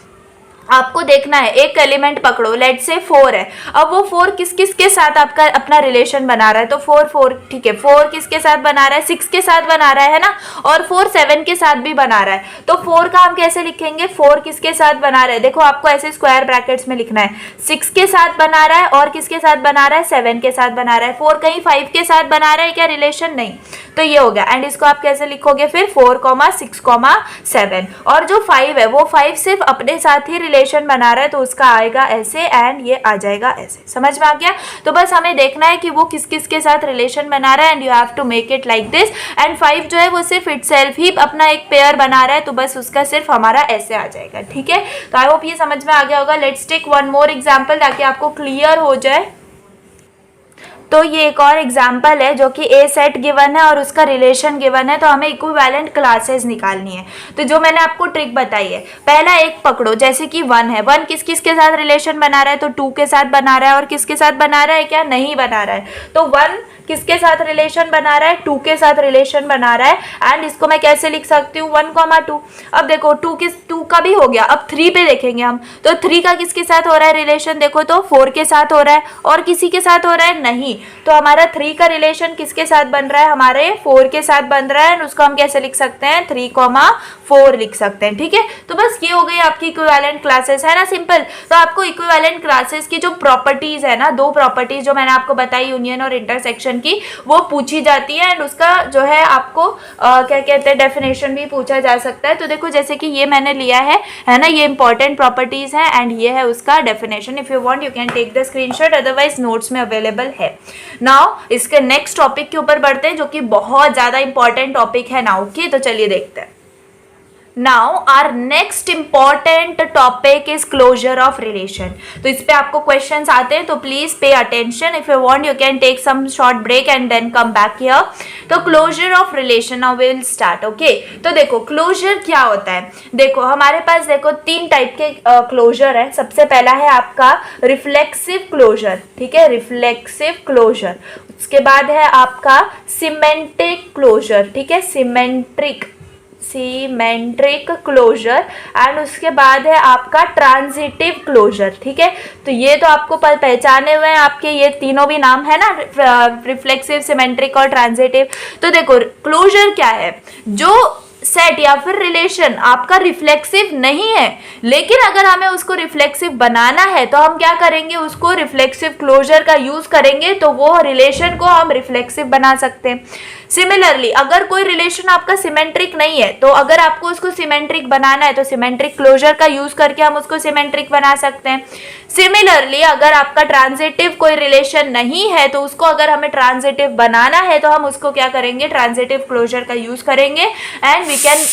A: आपको देखना है, एक एलिमेंट पकड़ो, लेट से 4 है। अब वो 4 किस किस के साथ आपका अपना रिलेशन बना रहा है, तो 4 ठीक है, 4 किसके साथ बना रहा है, 6 के साथ बना रहा है ना, और 4 7 के साथ भी बना रहा है। तो 4 का हम कैसे लिखेंगे, 4 किसके साथ बना रहा है, देखो आपको ऐसे स्क्वायर ब्रैकेट्स में लिखना है, 6 के साथ बना रहा है और किसके साथ बना रहा है, 7 के साथ बना रहा है। 4 कहीं 5 के साथ बना रहा है क्या रिलेशन, नहीं, तो ये हो गया। एंड इसको आप कैसे लिखोगे फिर, 4, 6, 7। और जो 5 है वो 5 सिर्फ अपने साथ ही रिलेशन बना रहा है, तो उसका आएगा ऐसे एंड ये आ जाएगा ऐसे। समझ में आ गया, तो बस हमें देखना है कि वो किस किस के साथ रिलेशन बना रहा है and you have to make it like this. And 5 जो है वो सिर्फ इटसेल्फ ही अपना एक पेयर बना रहा है, तो बस उसका सिर्फ हमारा ऐसे आ जाएगा। ठीक है, तो आई होप ये समझ में आ गया होगा। Let's take one more example ताकि आपको क्लियर हो जाए। तो ये एक और एग्जाम्पल है जो कि A सेट गिवन है और उसका रिलेशन गिवन है, तो हमें इक्विवेलेंट क्लासेस निकालनी है। तो जो मैंने आपको ट्रिक बताई है, पहला एक पकड़ो, जैसे कि 1 है, 1 किस किस के साथ रिलेशन बना रहा है, तो 2 के साथ बना रहा है, और किसके साथ बना रहा है, क्या नहीं बना रहा है, तो 1 किसके साथ रिलेशन बना रहा है, 2 के साथ रिलेशन बना रहा है। एंड इसको मैं कैसे लिख सकती हूँ, 1, 2। अब देखो 2 का भी हो गया, अब 3 पे देखेंगे हम, तो 3 का किसके साथ हो रहा है रिलेशन, देखो तो 4 के साथ हो रहा है, और किसी के साथ हो रहा है नहीं, तो हमारा 3 का रिलेशन किसके साथ बन रहा है, हमारे 4 के साथ बन रहा है। उसको हम कैसे लिख सकते हैं, 3, 4 लिख सकते हैं। ठीक है, तो बस ये हो गई आपकी इक्विवेलेंट क्लासेस, है ना, सिंपल। तो आपको इक्विवेलेंट क्लासेस की जो प्रॉपर्टीज है ना, 2 प्रॉपर्टीज जो मैंने आपको बताई, यूनियन और इंटरसेक्शन की, वो पूछी जाती है एंड उसका जो है आपको क्या कहते हैं, डेफिनेशन भी पूछा जा सकता है। तो देखो जैसे कि ये मैंने लिया है ना, ये इंपॉर्टेंट प्रॉपर्टीज है एंड ये है उसका definition. If you want you can take the screenshot, otherwise notes में अवेलेबल है। नाउ इसके नेक्स्ट टॉपिक के ऊपर बढ़ते हैं जो कि बहुत ज्यादा इंपॉर्टेंट टॉपिक है ना। ओके, तो चलिए देखते हैं। Now our next important topic is closure of relation। तो इस पे आपको questions आते हैं, तो please pay attention। If you want you can take some short break and then come back here। तो closure of relation, now we'll start। okay, तो देखो closure क्या होता है, देखो हमारे पास देखो 3 टाइप के closure है। सबसे पहला है आपका reflexive closure, ठीक है, reflexive closure। उसके बाद है आपका symmetric closure, ठीक है, सिमेट्रिक क्लोजर। एंड उसके बाद है आपका ट्रांजिटिव क्लोजर। ठीक है, तो ये तो आपको पहचाने हुए हैं, आपके ये तीनों भी नाम है ना, रिफ्लेक्सिव, सिमेट्रिक और ट्रांजिटिव। तो देखो क्लोजर क्या है, जो सेट या फिर रिलेशन आपका रिफ्लेक्सिव नहीं है, लेकिन अगर हमें उसको रिफ्लेक्सिव बनाना है तो हम क्या करेंगे, उसको रिफ्लेक्सिव क्लोजर का यूज करेंगे, तो वो रिलेशन को हम रिफ्लेक्सिव बना सकते हैं। सिमिलरली अगर कोई रिलेशन आपका सिमेट्रिक नहीं है, तो अगर आपको उसको सिमेट्रिक बनाना है तो सिमेट्रिक क्लोजर का यूज करके हम उसको सिमेट्रिक बना सकते हैं। सिमिलरली अगर आपका ट्रांजिटिव कोई रिलेशन नहीं है, तो उसको अगर हमें ट्रांजिटिव बनाना है तो हम उसको क्या करेंगे, ट्रांजिटिव क्लोजर का यूज करेंगे एंड वी कैन।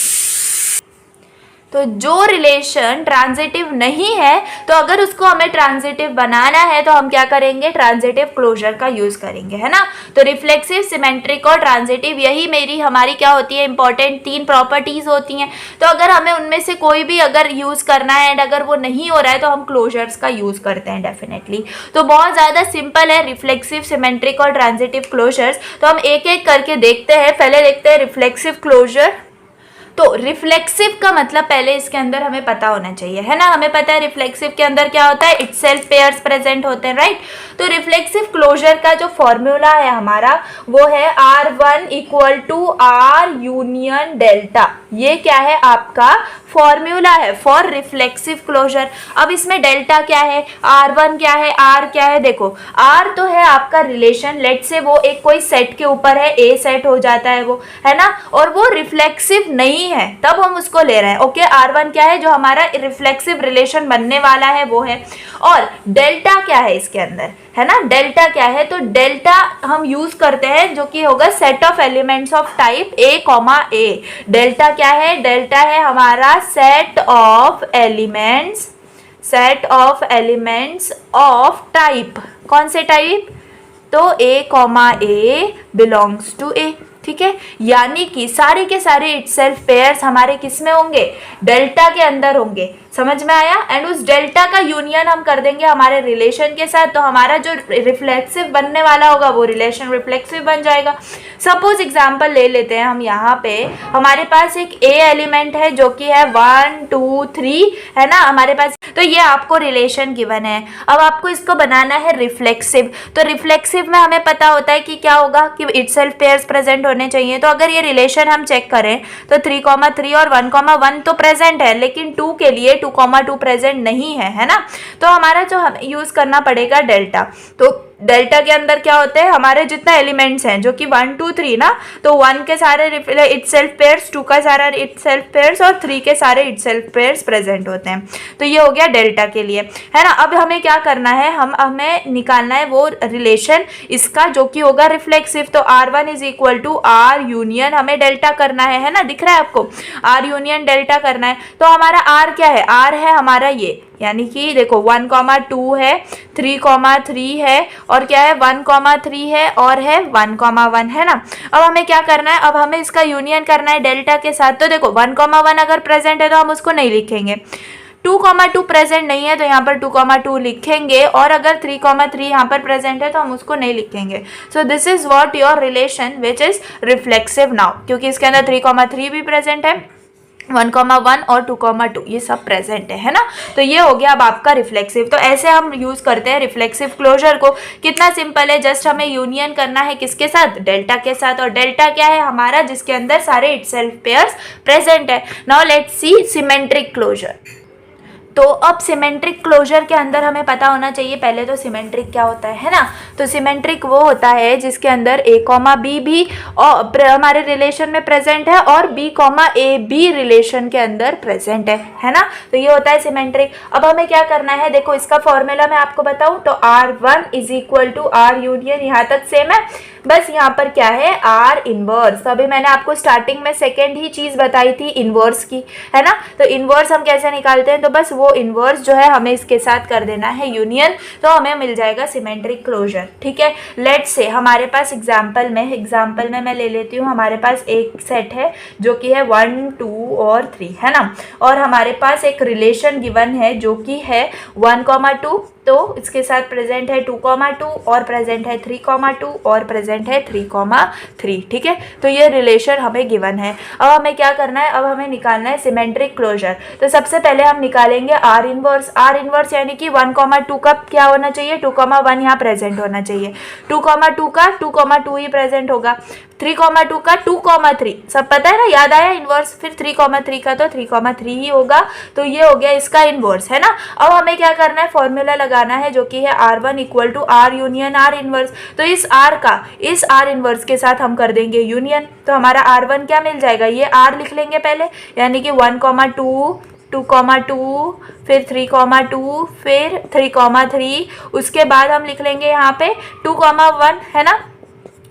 A: तो जो रिलेशन ट्रांजिटिव नहीं है, तो अगर उसको हमें ट्रांजिटिव बनाना है तो हम क्या करेंगे, ट्रांजिटिव क्लोजर का यूज करेंगे, है ना। तो रिफ्लेक्सिव, सिमेट्रिक और ट्रांजिटिव, यही हमारी क्या होती है, इंपॉर्टेंट 3 प्रॉपर्टीज होती हैं। तो अगर हमें उनमें से कोई भी अगर यूज करना है एंड अगर वो नहीं हो रहा है तो हम क्लोजर्स का यूज करते हैं डेफिनेटली। तो बहुत ज्यादा सिंपल है रिफ्लेक्सिव, सिमेट्रिक और ट्रांजिटिव क्लोजर्स। तो हम एक एक करके देखते हैं। पहले देखते हैं रिफ्लेक्सिव क्लोजर। तो रिफ्लेक्सिव का मतलब पहले इसके अंदर हमें पता होना चाहिए, है ना। हमें पता है रिफ्लेक्सिव के अंदर क्या होता है, इटसेल्फ पेयर्स प्रेजेंट होते हैं, राइट। तो रिफ्लेक्सिव क्लोजर का जो फॉर्मूला है हमारा वो है R1 equal to R union delta. ये क्या है, आपका फॉर्मूला है फॉर रिफ्लेक्सिव क्लोजर। अब इसमें डेल्टा क्या है, R1 क्या है, R क्या है। देखो R तो है आपका रिलेशन, लेट से वो एक कोई सेट के ऊपर है, A सेट हो जाता है वो, है ना, और वो रिफ्लेक्सिव नहीं है तब हम उसको ले रहे हैं। ओके, R1 क्या है, जो हमारा रिफ्लेक्सिव रिलेशन बनने वाला है वो है। और डेल्टा क्या है इसके अंदर, है ना, डेल्टा क्या है, तो डेल्टा हम यूज करते हैं जो कि होगा set of elements of type A, A। Delta क्या है, डेल्टा है हमारा set of elements of type. कौन से टाइप, तो A, बिलोंग्स टू A, ठीक है। यानी कि सारे के सारे इटसेल्फ पेयर्स हमारे किस में होंगे, डेल्टा के अंदर होंगे। समझ में आया। एंड उस डेल्टा का यूनियन हम कर देंगे हमारे रिलेशन के साथ, तो हमारा जो रिफ्लेक्सिव बनने वाला होगा वो रिलेशन रिफ्लेक्सिव बन जाएगा। सपोज एग्जांपल ले लेते हैं हम, यहाँ पे हमारे पास एक A एलिमेंट है जो कि है 1 2 3, है ना हमारे पास। तो ये आपको रिलेशन गिवन है। अब आपको इसको बनाना है रिफ्लेक्सिव। तो रिफ्लेक्सिव में हमें पता होता है कि क्या होगा, कि इटसेल्फ पेयर्स प्रेजेंट होने चाहिए। तो अगर ये रिलेशन हम चेक करें तो 3,3 और 1,1 तो प्रेजेंट है, लेकिन 2 के लिए 2,2 प्रेजेंट नहीं है, है ना। तो हमारा जो हमें यूज करना पड़ेगा डेल्टा। तो डेल्टा के अंदर क्या होते हैं, हमारे जितना एलिमेंट्स हैं जो कि 1 2 3 ना, तो 1 के सारे इटसेल्फ पेयर्स, 2 का सारा इटसेल्फ पेयर्स और 3 के सारे इटसेल्फ पेयर्स प्रेजेंट होते हैं। तो ये हो गया डेल्टा के लिए, है ना। अब हमें क्या करना है, हमें निकालना है वो रिलेशन इसका जो कि होगा रिफ्लेक्सिव। तो R1 is equal to R union हमें डेल्टा करना है ना, दिख रहा है आपको, R यूनियन डेल्टा करना है। तो हमारा R क्या है, R है हमारा ये, यानी कि देखो 1,2 है, 3,3 है, और क्या है 1,3 है, और है 1,1, है ना। अब हमें क्या करना है, अब हमें इसका यूनियन करना है डेल्टा के साथ। तो देखो 1,1 अगर प्रेजेंट है तो हम उसको नहीं लिखेंगे, 2,2 प्रेजेंट नहीं है तो यहाँ पर 2,2 लिखेंगे, और अगर 3,3 यहाँ पर प्रेजेंट है तो हम उसको नहीं लिखेंगे। सो this is what your relation which is reflexive now, क्योंकि इसके अंदर 3,3 भी प्रेजेंट है, 1,1 और 2,2 ये सब प्रेजेंट है ना। तो ये हो गया अब आपका रिफ्लेक्सिव। तो ऐसे हम यूज करते हैं रिफ्लेक्सिव क्लोजर को। कितना सिंपल है, जस्ट हमें यूनियन करना है किसके साथ, डेल्टा के साथ। और डेल्टा क्या है हमारा, जिसके अंदर सारे इटसेल्फ पेयर्स प्रेजेंट है। Now let's see symmetric closure. तो अब सिमेट्रिक क्लोजर के अंदर हमें पता होना चाहिए पहले तो सिमेट्रिक क्या होता है ना। तो सिमेट्रिक वो होता है जिसके अंदर A, B भी हमारे रिलेशन में प्रेजेंट है और B, A भी रिलेशन के अंदर प्रेजेंट है ना। तो ये होता है सिमेट्रिक। अब हमें क्या करना है, देखो इसका फॉर्मूला मैं आपको बताऊं तो R1 is equal to R union, यहाँ तक सेम है, बस यहाँ पर क्या है R इनवर्स। तो अभी मैंने आपको स्टार्टिंग में सेकेंड ही चीज बताई थी इनवर्स की, है ना। तो इनवर्स हम कैसे निकालते हैं, तो बस वो इनवर्स जो है हमें इसके साथ कर देना है यूनियन, तो हमें मिल जाएगा सिमेट्रिक क्लोजर, ठीक है। लेट्स से हमारे पास एग्जाम्पल में मैं ले लेती हूँ, हमारे पास एक सेट है जो कि है 1 2 और 3, है ना। और हमारे पास एक रिलेशन गिवन है जो कि है 1,2, तो इसके साथ प्रेजेंट है 2,2 और प्रेजेंट है 3,2 और प्रेजेंट है 3,3, ठीक है। तो ये रिलेशन हमें गिवन है। अब हमें क्या करना है, अब हमें निकालना है सिमेट्रिक क्लोजर। तो सबसे पहले हम निकालेंगे R इनवर्स यानी कि 1,2 का क्या होना चाहिए, 2,1 यहाँ प्रेजेंट होना चाहिए, 2,2 का 2,2 ही प्रेजेंट होगा, 3,2 का 2,3, सब पता है ना, याद आया इनवर्स। फिर 3,3 का तो 3,3 ही होगा। तो ये हो गया इसका इनवर्स, है ना। अब हमें क्या करना है, फॉर्मूला लगाना है जो कि है R1 equal to R union R inverse. तो इस R इनवर्स के साथ हम कर देंगे यूनियन। तो हमारा R1 क्या मिल जाएगा, ये R लिख लेंगे पहले, यानी कि 1,2 2,2 फिर 3,2 फिर 3,3, उसके बाद हम लिख लेंगे यहाँ पे 2,1, है ना।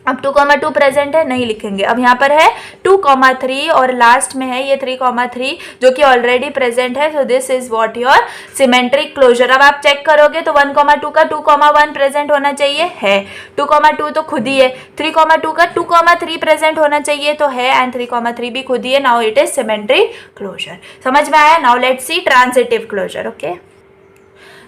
A: अब 2,2 प्रेजेंट है, नहीं लिखेंगे। अब यहाँ पर है 2,3 और लास्ट में है ये 3,3 जो कि ऑलरेडी प्रेजेंट है। So this is what your symmetric closure. अब आप चेक करोगे तो 1,2 का 2,1 प्रेजेंट होना चाहिए, है, 2,2 तो खुद ही है, 3,2 का 2,3 प्रेजेंट होना चाहिए तो है, एंड 3,3 भी खुद ही है। Now it is symmetric closure. समझ में आया। Now let's see transitive closure. Okay,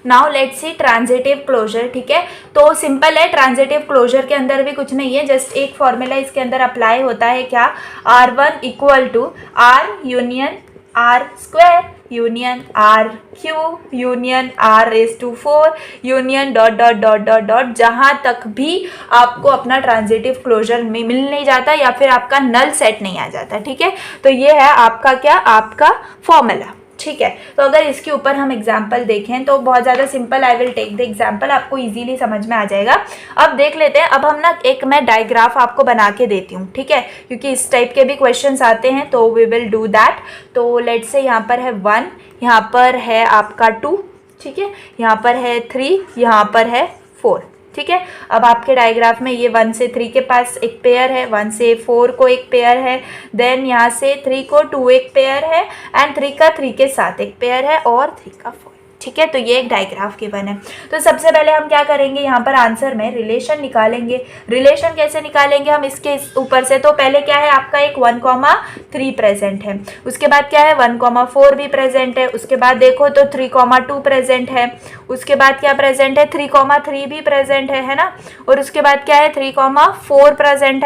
A: now let's see transitive closure, ठीक है। तो सिंपल है, ट्रांजिटिव क्लोजर के अंदर भी कुछ नहीं है, जस्ट एक फॉर्मूला इसके अंदर अप्लाई होता है, क्या, R1 equal to R union R square union R cube union R raise to 4 union dot dot dot dot dot, जहां तक भी आपको अपना ट्रांजिटिव क्लोजर में मिल नहीं जाता या फिर आपका नल सेट नहीं आ जाता, ठीक है। तो ये है आपका क्या, आपका फॉर्मूला, ठीक है। तो अगर इसके ऊपर हम एग्जाम्पल देखें तो बहुत ज़्यादा simple, I will take the example, आपको इजीली समझ में आ जाएगा। अब देख लेते हैं, अब हम ना एक मैं डायग्राफ आपको बना के देती हूँ, ठीक है, क्योंकि इस टाइप के भी क्वेश्चंस आते हैं, तो वी विल डू दैट। तो लेट्स से यहाँ पर है 1, यहाँ पर है आपका 2, ठीक है, यहाँ पर है 3, यहाँ पर है 4, ठीक है। अब आपके डायग्राफ में ये 1 से 3 के पास एक पेयर है, 1 से 4 को एक पेयर है, देन यहाँ से 3 को 2 एक पेयर है, एंड 3 का 3 के साथ एक पेयर है, और 3 का 4, ठीक है। तो ये एक डायग्राफ गिवन है। तो सबसे पहले हम क्या करेंगे, यहाँ पर आंसर में रिलेशन निकालेंगे। रिलेशन कैसे निकालेंगे हम इसके ऊपर से, तो पहले क्या है आपका एक 1,3 प्रेजेंट है, उसके बाद क्या है 1,4 भी प्रेजेंट है, उसके बाद देखो तो 3,2 प्रेजेंट है, उसके बाद क्या प्रेजेंट है 3,3 भी प्रेजेंट है ना, और उसके बाद क्या है 3,4 प्रेजेंट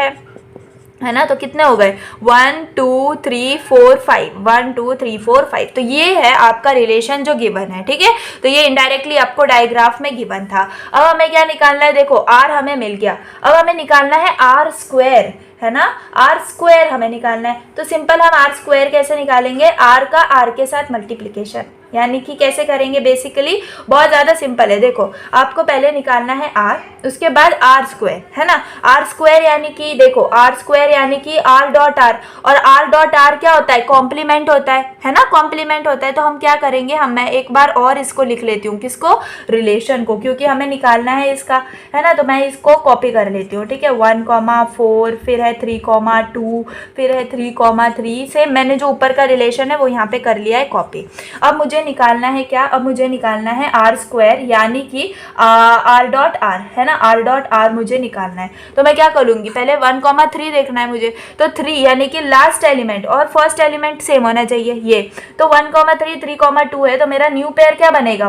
A: है ना। तो कितने हो गए 1 2 3 4 5, 1 2 3 4 5। तो ये है आपका रिलेशन जो गिवन है, ठीक है। तो ये इनडायरेक्टली आपको डायग्राफ में गिवन था। अब हमें क्या निकालना है, देखो R हमें मिल गया, अब हमें निकालना है R स्क्वायर, है ना, R स्क्वायर हमें निकालना है। तो सिंपल हम R स्क्वायर कैसे निकालेंगे, R का R के साथ मल्टीप्लिकेशन, यानी कि कैसे करेंगे, बेसिकली बहुत ज़्यादा सिंपल है। देखो आपको पहले निकालना है R, उसके बाद R स्क्वायर, है ना। R स्क्वायर यानी कि देखो R स्क्वायर यानी कि R डॉट R, और R डॉट R क्या होता है, कॉम्प्लीमेंट होता है ना, कॉम्प्लीमेंट होता है। तो हम क्या करेंगे, हम मैं एक बार और इसको लिख लेती हूँ, किसको, रिलेशन को, क्योंकि हमें निकालना है इसका, है ना। तो मैं इसको कॉपी कर लेती हूँ, ठीक है। 1,4, फिर है 3,2, फिर है 3,3 से मैंने जो ऊपर का रिलेशन है वो यहाँ पे कर लिया है कॉपी। अब मुझे निकालना है क्या, अब मुझे निकालना है R स्क्वायर, यानी कि R डॉट R, है ना, R डॉट R मुझे निकालना है। तो मैं क्या करूँगी, पहले 1,3 देखना है मुझे, तो 3 यानी कि लास्ट एलिमेंट और फर्स्ट एलिमेंट सेम होना चाहिए ये। तो 1,3 3,2 है, तो मेरा न्यू पेयर क्या बनेगा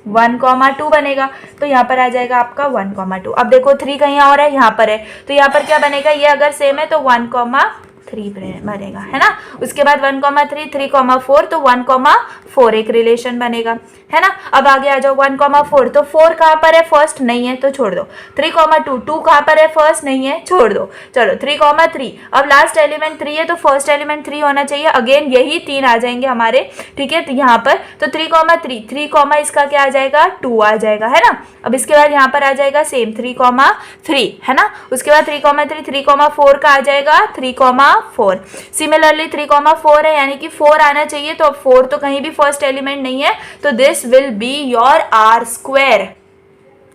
A: 1,2 बनेगा। तो यहाँ पर आ जाएगा आपका 1,2। अब देखो 3 कहीं और है, यहाँ पर है, तो यहाँ पर क्या बनेगा, ये अगर सेम है तो 1,3 बनेगा, है ना। उसके बाद 1,3 3,4, तो 1,4 एक रिलेशन बनेगा, है ना। अब आगे आ जाओ 1,4, तो 4 कहाँ पर है, फर्स्ट नहीं है तो छोड़ दो। 3,2, 2 कहाँ पर है, फर्स्ट नहीं है, छोड़ दो। चलो 3,3, अब लास्ट एलिमेंट 3 है तो फर्स्ट एलिमेंट 3 होना चाहिए, अगेन यही 3 आ जाएंगे हमारे, ठीक है। तो यहाँ पर तो 3,3 इसका क्या आ जाएगा 2 आ जाएगा, है ना। अब इसके बाद यहाँ पर आ जाएगा सेम 3,3, है ना। उसके बाद 3,3 3,4 का आ जाएगा 3,4। सिमिलरली 3,4 है, यानी कि 4 आना चाहिए, तो अब 4 तो कहीं भी फर्स्ट एलिमेंट नहीं है, तो this will be your R square,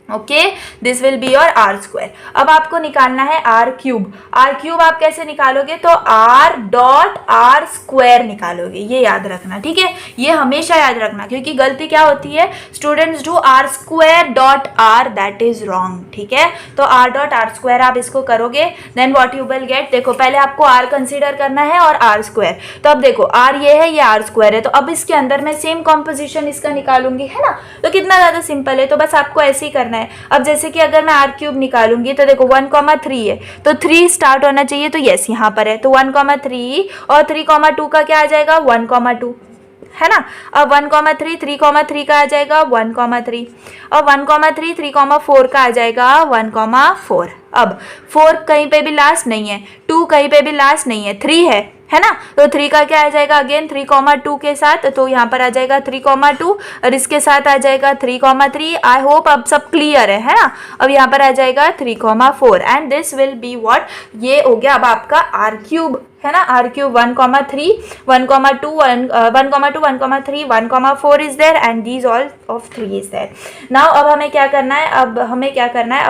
A: okay, this will be your R square. अब आपको निकालना है R क्यूब। R क्यूब आप कैसे निकालोगे, तो R डॉट R स्क्वायर निकालोगे, ये याद रखना, ठीक है। ये हमेशा याद रखना, क्योंकि गलती क्या होती है, students do R square dot R, that is wrong, ठीक है। तो R डॉट R स्क्वायर आप इसको करोगे, then what you will get, देखो पहले आपको R कंसीडर करना है और R स्क्वायर। तो अब देखो R ये है, ये R स्क्वायर है, तो अब इसके अंदर मैं सेम कॉम्पोजिशन इसका निकालूंगी, है ना। तो कितना ज़्यादा सिंपल है, तो बस आपको ऐसे ही करना है। अब जैसे कि अगर मैं R क्यूब निकालूंगी तो देखो 1,3 है, तो 3 स्टार्ट होना चाहिए, तो यस यहाँ पर है, तो 1,3 और 3,2 का क्या आ जाएगा 1,2, है ना। अब 1,3 3,3 का आ जाएगा 1,3, अब 1,3 3,4 का आ जाएगा 1,4। अब 4 कहीं पे भी लास्ट नहीं है, 2 कहीं पे भी लास्ट नहीं है, 3 है ना। तो 3 का क्या आ जाएगा अगेन 3,2 के साथ, तो यहाँ पर आ जाएगा 3,2 और इसके साथ आ जाएगा 3,3। आई होप अब सब क्लियर है ना। अब यहाँ पर आ जाएगा 3,4 and this will be what, ये हो गया अब आपका R क्यूब, है ना। R cube 1,3 1,2 1,3 1,4 is there and these all of 3 is there. Now अब हमें क्या करना है, अब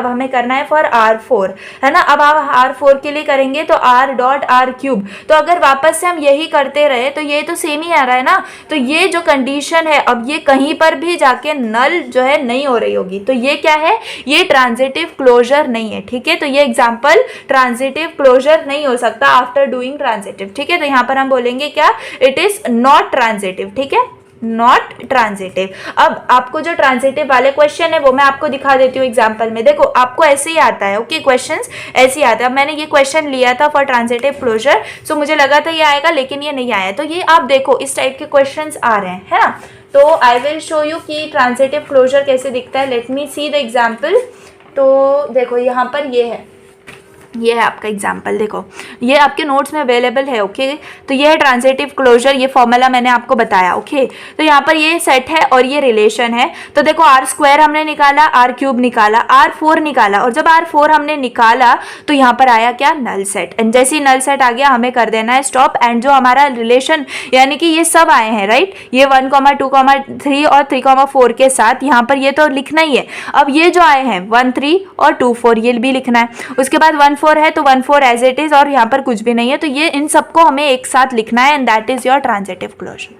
A: हमें करना है फॉर R4, है ना। अब आप R4 के लिए करेंगे तो R डॉट R क्यूब, तो अगर वापस से हम यही करते रहे तो ये तो सेम ही आ रहा है ना। तो ये जो कंडीशन है, अब ये कहीं पर भी जाके नल जो है नहीं हो रही होगी, तो ये क्या है, ये ट्रांजिटिव क्लोजर नहीं है, ठीक है। तो ये एग्जाम्पल ट्रांजिटिव क्लोजर नहीं हो सकता आफ्टर डूइंग ट्रांजिटिव, ठीक है। तो यहाँ पर हम बोलेंगे क्या, इट इज नॉट ट्रांजिटिव, ठीक है। Not transitive. अब आपको जो ट्रांजिटिव वाले क्वेश्चन है वो मैं आपको दिखा देती हूँ एग्जाम्पल में। देखो आपको ऐसे ही आता है, ओके, क्वेश्चंस ऐसे ही आता है। अब मैंने ये क्वेश्चन लिया था फॉर ट्रांजिटिव क्लोजर, सो मुझे लगा था ये आएगा, लेकिन ये नहीं आया। तो ये आप देखो इस टाइप के क्वेश्चंस आ रहे हैं, है ना। तो आई विल शो यू कि ट्रांजिटिव क्लोजर कैसे दिखता है। Let me see the example. तो देखो यहाँ पर ये है आपका एग्जाम्पल। देखो ये आपके नोट्स में अवेलेबल है, ओके। तो ये है ट्रांजिटिव क्लोजर, ये फॉर्मूला मैंने आपको बताया, ओके। तो यहाँ पर ये सेट है और ये रिलेशन है। तो देखो आर स्क्वायर हमने निकाला, आर क्यूब निकाला, आर फोर निकाला, और जब आर फोर हमने निकाला तो यहाँ पर आया क्या, नल सेट। एंड जैसे ही नल सेट आ गया हमें कर देना है स्टॉप। एंड जो हमारा रिलेशन यानी कि ये सब आए हैं, राइट, ये 1, 2, 3 और 3, 4 के साथ यहाँ पर ये तो लिखना ही है। अब ये जो आए हैं 1, 3 और 2, 4 ये भी लिखना है। उसके बाद 1, 4 है तो 1, 4 एज इट इज, और यहाँ पर कुछ भी नहीं है, तो ये इन सबको हमें एक साथ लिखना है। And that is your transitive closure.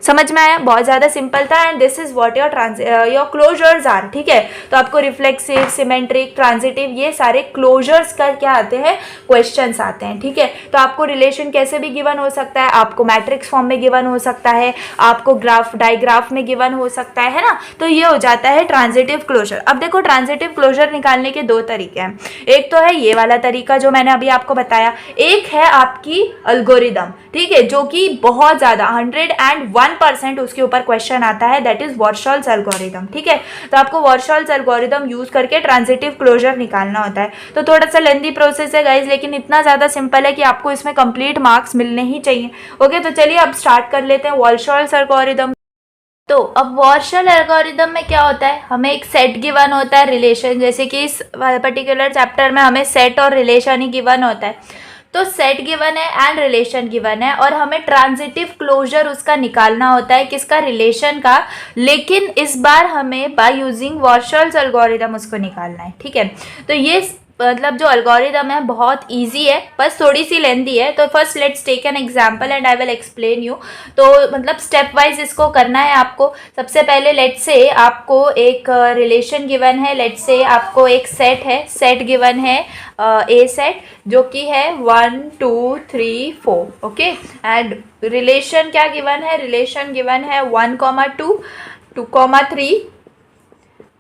A: समझ में आया, बहुत ज्यादा सिंपल था। And this is what your closures are, ठीक है। तो आपको रिफ्लेक्सिव, सिमेट्रिक, ट्रांजिटिव ये सारे क्लोजर्स का क्या आते हैं, क्वेश्चंस आते हैं, ठीक है। तो आपको रिलेशन कैसे भी गिवन हो सकता है, आपको मैट्रिक्स फॉर्म में गिवन हो सकता है, आपको ग्राफ डायग्राफ में गिवन हो सकता है ना। तो ये हो जाता है ट्रांजिटिव क्लोजर। अब देखो ट्रांजिटिव क्लोजर निकालने के दो तरीके हैं। एक तो है ये वाला तरीका जो मैंने अभी आपको बताया, एक है आपकी एल्गोरिदम, ठीक है, जो कि बहुत ज्यादा 101% उसके ऊपर क्वेश्चन आता है, दैट इज वॉर्शॉल्स एल्गोरिदम, ठीक है। तो आपको वॉर्शॉल्स एल्गोरिदम यूज करके ट्रांजिटिव क्लोजर निकालना होता है। तो थोड़ा सा लेंदी प्रोसेस है गाइज, लेकिन इतना ज्यादा सिंपल है कि आपको इसमें कंप्लीट मार्क्स मिलने ही चाहिए, ओके। तो चलिए अब स्टार्ट कर लेते हैं वॉर्शॉल्स एल्गोरिदम। तो अब वॉर्शल एल्गोरिदम में क्या होता है, हमें एक सेट गिवन होता है, रिलेशन, जैसे कि इस पर्टिकुलर चैप्टर में हमें सेट और रिलेशन ही गिवन होता है। तो सेट गिवन है एंड रिलेशन गिवन है, और हमें ट्रांजिटिव क्लोजर उसका निकालना होता है, किसका, रिलेशन का। लेकिन इस बार हमें बाय यूजिंग वॉर्शल्स एल्गोरिदम उसको निकालना है, ठीक है। तो ये मतलब जो एल्गोरिदम है बहुत इजी है, बस थोड़ी सी लेंथी है। तो first let's take an example and I will explain you. तो मतलब स्टेप वाइज इसको करना है आपको। सबसे पहले लेट्स से आपको एक रिलेशन गिवन है, लेट्स से आपको एक सेट है, सेट गिवन है ए सेट, जो कि है 1, 2, 3, 4, ओके। एंड रिलेशन क्या गिवन है, रिलेशन गिवन है 1, 2, 2, 3,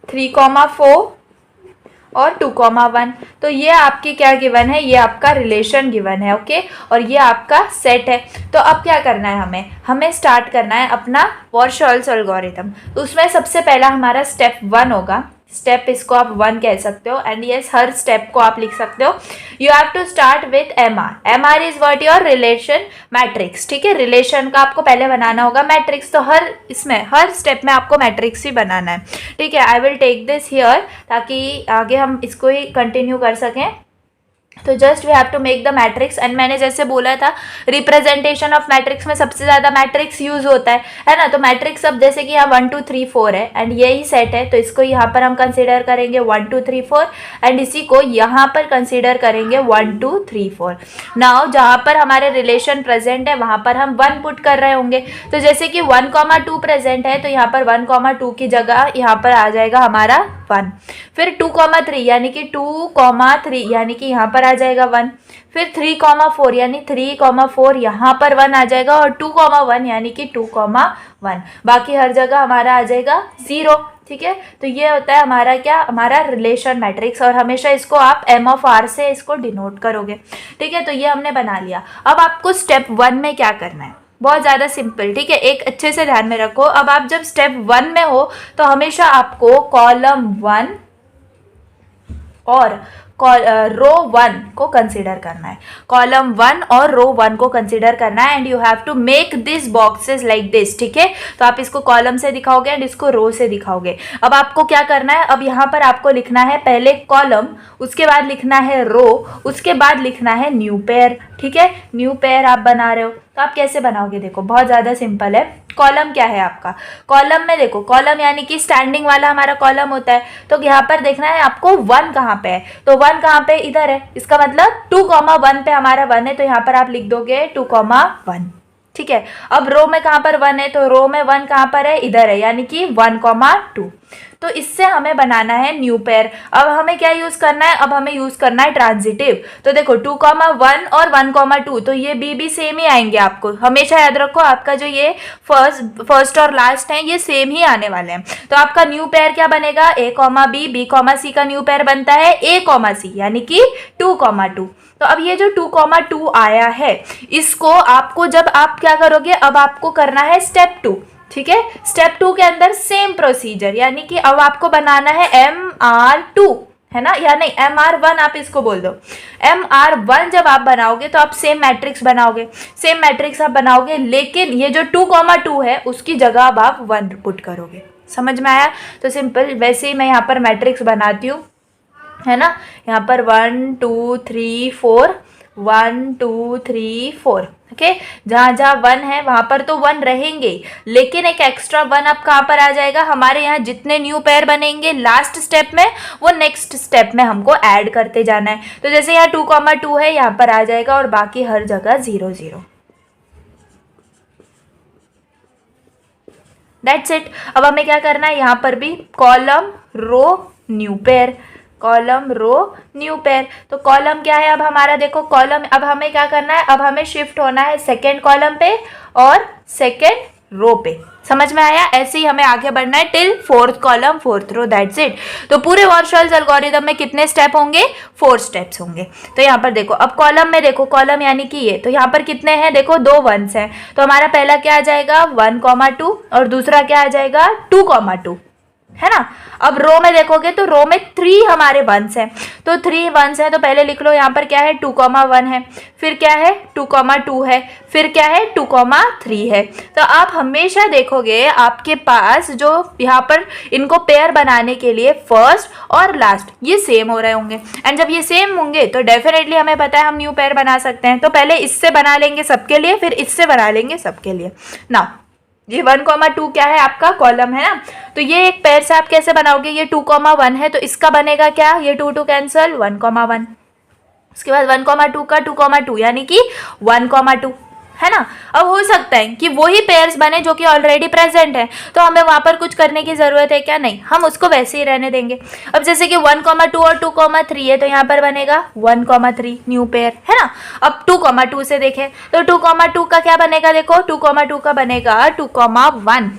A: 3, 4 और 2, 1। तो ये आपकी क्या गिवन है, ये आपका रिलेशन गिवन है, ओके। और ये आपका सेट है। तो अब क्या करना है, हमें स्टार्ट करना है अपना वॉर्शॉल्स एल्गोरिथम। तो उसमें सबसे पहला हमारा स्टेप 1 होगा, स्टेप इसको आप 1 कह सकते हो। एंड यस, हर स्टेप को आप लिख सकते हो। You have to start with M R is what your relation matrix, ठीक है। रिलेशन का आपको पहले बनाना होगा मैट्रिक्स, तो हर स्टेप में आपको मैट्रिक्स ही बनाना है, ठीक है। I will take this here ताकि आगे हम इसको ही कंटिन्यू कर सकें। तो just we have to make the matrix. And मैंने जैसे बोला था रिप्रेजेंटेशन ऑफ मैट्रिक्स में सबसे ज़्यादा मैट्रिक्स यूज होता है ना। तो मैट्रिक्स अब जैसे कि यहाँ 1, 2, 3, 4 है एंड यही सेट है, तो इसको यहाँ पर हम कंसीडर करेंगे 1, 2, 3, 4 एंड इसी को यहाँ पर कंसीडर करेंगे 1, 2, 3, 4। नाउ जहाँ पर हमारे रिलेशन प्रेजेंट है वहाँ पर हम 1 पुट कर रहे होंगे। तो जैसे कि 1, 2 प्रेजेंट है, तो यहाँ पर 1, 2 की जगह यहाँ पर आ जाएगा हमारा 1। फिर 2, 3 यानी कि 2, 3 यानी कि यहाँ पर आ जाएगा 1। फिर 3, 4 यानी 3, 4 यहाँ पर 1 आ जाएगा, और 2, 1 यानी कि 2, 1। बाकी हर जगह हमारा आ जाएगा 0, ठीक है। तो ये होता है हमारा क्या, हमारा रिलेशन मैट्रिक्स, और हमेशा इसको आप M(r) से इसको डिनोट करोगे, ठीक है। तो ये हमने बना लिया। अब आपको स्टेप 1 में क्या करना है, बहुत ज़्यादा सिंपल, ठीक है। एक अच्छे से ध्यान में रखो। अब आप जब स्टेप 1 में हो तो हमेशा आपको कॉलम 1 और रो 1 को कंसीडर करना है, कॉलम 1 और रो 1 को कंसीडर करना है। And you have to make this boxes like this, ठीक है। तो आप इसको कॉलम से दिखाओगे एंड इसको रो से दिखाओगे। अब आपको क्या करना है, अब यहाँ पर आपको लिखना है पहले कॉलम, उसके बाद लिखना है रो, उसके बाद लिखना है न्यू पेयर, ठीक है। न्यू पेयर आप बना रहे हो, तो आप कैसे बनाओगे, देखो बहुत ज़्यादा सिंपल है। कॉलम क्या है आपका, कॉलम में देखो, कॉलम यानी कि स्टैंडिंग वाला हमारा कॉलम होता है। तो यहाँ पर देखना है आपको 1 कहाँ पे है, तो 1 कहाँ पे, इधर है। इसका मतलब 2, 1 पे हमारा 1 है, तो यहाँ पर आप लिख दोगे 2, 1, ठीक है। अब रो में कहाँ पर 1 है, तो रो में 1 कहाँ पर है, इधर है, यानी कि 1,2। तो इससे हमें बनाना है न्यू पेयर। अब हमें क्या यूज करना है, अब हमें यूज करना है ट्रांजिटिव। तो देखो 2,1 और 1,2, तो ये बी सेम ही आएंगे। आपको हमेशा याद रखो आपका जो ये फर्स्ट और लास्ट है ये सेम ही आने वाले हैं। तो आपका न्यू पेयर क्या बनेगा, A, B, B, C का न्यू पेयर बनता है A, C, यानी कि 2,2। तो अब ये जो 2,2 आया है, इसको आपको जब आप क्या करोगे, अब आपको करना है स्टेप 2, ठीक है। स्टेप 2 के अंदर सेम प्रोसीजर, यानी कि अब आपको बनाना है MR2, है ना, या नहीं MR1 आप इसको बोल दो। MR1 जब आप बनाओगे तो आप सेम मैट्रिक्स बनाओगे, सेम मैट्रिक्स आप बनाओगे, लेकिन ये जो 2,2 है उसकी जगह अब आप 1 पुट करोगे। समझ में आया? तो सिंपल वैसे ही मैं यहाँ पर मैट्रिक्स बनाती हूँ, है ना। यहाँ पर 1 2 3 4, 1 2 3 4, ओके। जहाँ जहाँ 1 है वहां पर तो 1 रहेंगे, लेकिन एक एक्स्ट्रा 1 अब कहाँ पर आ जाएगा, हमारे यहाँ जितने न्यू पेयर बनेंगे लास्ट स्टेप में, वो नेक्स्ट स्टेप में हमको ऐड करते जाना है। तो जैसे यहाँ 2,2 है, यहाँ पर आ जाएगा, और बाकी हर जगह 0 0। That's it. अब हमें क्या करना है, यहाँ पर भी column row new pair, column row new pair. तो कॉलम क्या है अब हमारा, देखो कॉलम, अब हमें क्या करना है, अब हमें शिफ्ट होना है सेकेंड कॉलम पे और सेकेंड रो पे। समझ में आया? ऐसे ही हमें आगे बढ़ना है till 4th column 4th row, that's it. तो पूरे वॉर्शॉल्स एल्गोरिथम में कितने स्टेप होंगे, 4 स्टेप्स होंगे। तो यहाँ पर देखो, अब कॉलम में देखो, कॉलम यानी कि ये, तो यहाँ पर कितने हैं, देखो 2 1s हैं। तो हमारा पहला क्या आ जाएगा 1,2, और दूसरा क्या आ जाएगा 2,2, है ना। अब रो में देखोगे तो रो में 3 हमारे 1s हैं, तो 3 1s हैं, तो पहले लिख लो यहाँ पर क्या है 2,1 है, फिर क्या है 2,2 है, फिर क्या है 2,3 है। तो आप हमेशा देखोगे आपके पास जो यहाँ पर इनको पेयर बनाने के लिए फर्स्ट और लास्ट ये सेम हो रहे होंगे, एंड जब ये सेम होंगे तो डेफिनेटली हमें पता है हम न्यू पेयर बना सकते हैं। तो पहले इससे बना लेंगे सबके लिए, फिर इससे बना लेंगे सबके लिए ना। ये 1,2 क्या है, आपका कॉलम है ना। तो ये एक पेयर से आप कैसे बनाओगे, ये 2,1 है, तो इसका बनेगा क्या, ये 2 2 कैंसल, 1,1। उसके बाद 1,2 का 2,2, यानी कि 1,2, है ना। अब हो सकता है कि वही पेयर्स बने जो कि ऑलरेडी प्रेजेंट है, तो हमें वहां पर कुछ करने की जरूरत है क्या, नहीं, हम उसको वैसे ही रहने देंगे। अब जैसे कि 1,2 और 2,3 है, तो यहाँ पर बनेगा 1,3 न्यू पेयर, है ना। अब 2,2 से देखें तो 2,2 का क्या बनेगा, देखो 2,2 का बनेगा 2,1,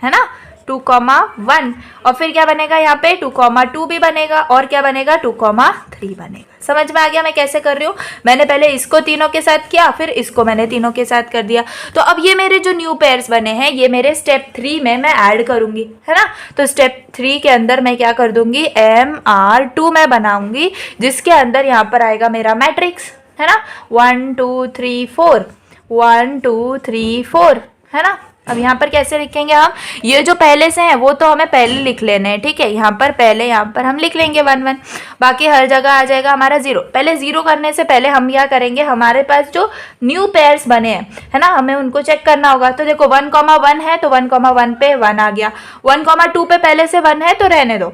A: है ना, 2,1। और फिर क्या बनेगा यहाँ पे 2,2 भी बनेगा, और क्या बनेगा 2,3 बनेगा। समझ में आ गया मैं कैसे कर रही हूँ? मैंने पहले इसको तीनों के साथ किया, फिर इसको मैंने तीनों के साथ कर दिया। तो अब ये मेरे जो न्यू पेयर्स बने हैं ये मेरे स्टेप 3 में मैं ऐड करूंगी, है ना। तो स्टेप 3 के अंदर मैं क्या कर दूंगी, MR2 मैं बनाऊंगी, जिसके अंदर यहाँ पर आएगा मेरा मैट्रिक्स, है ना, 1 2 3 4, 1 2 3 4, है ना। अब यहाँ पर कैसे लिखेंगे हम, ये जो पहले से हैं वो तो हमें पहले लिख लेने हैं, ठीक है। यहाँ पर पहले यहाँ पर हम लिख लेंगे 1 1, बाकी हर जगह आ जाएगा हमारा 0। पहले 0 करने से पहले हम क्या करेंगे, हमारे पास जो न्यू पेयर्स बने हैं, है ना, हमें उनको चेक करना होगा। तो देखो 1,1 है, तो 1,1 पे 1 आ गया, 1,2 पे पहले से 1 है तो रहने दो,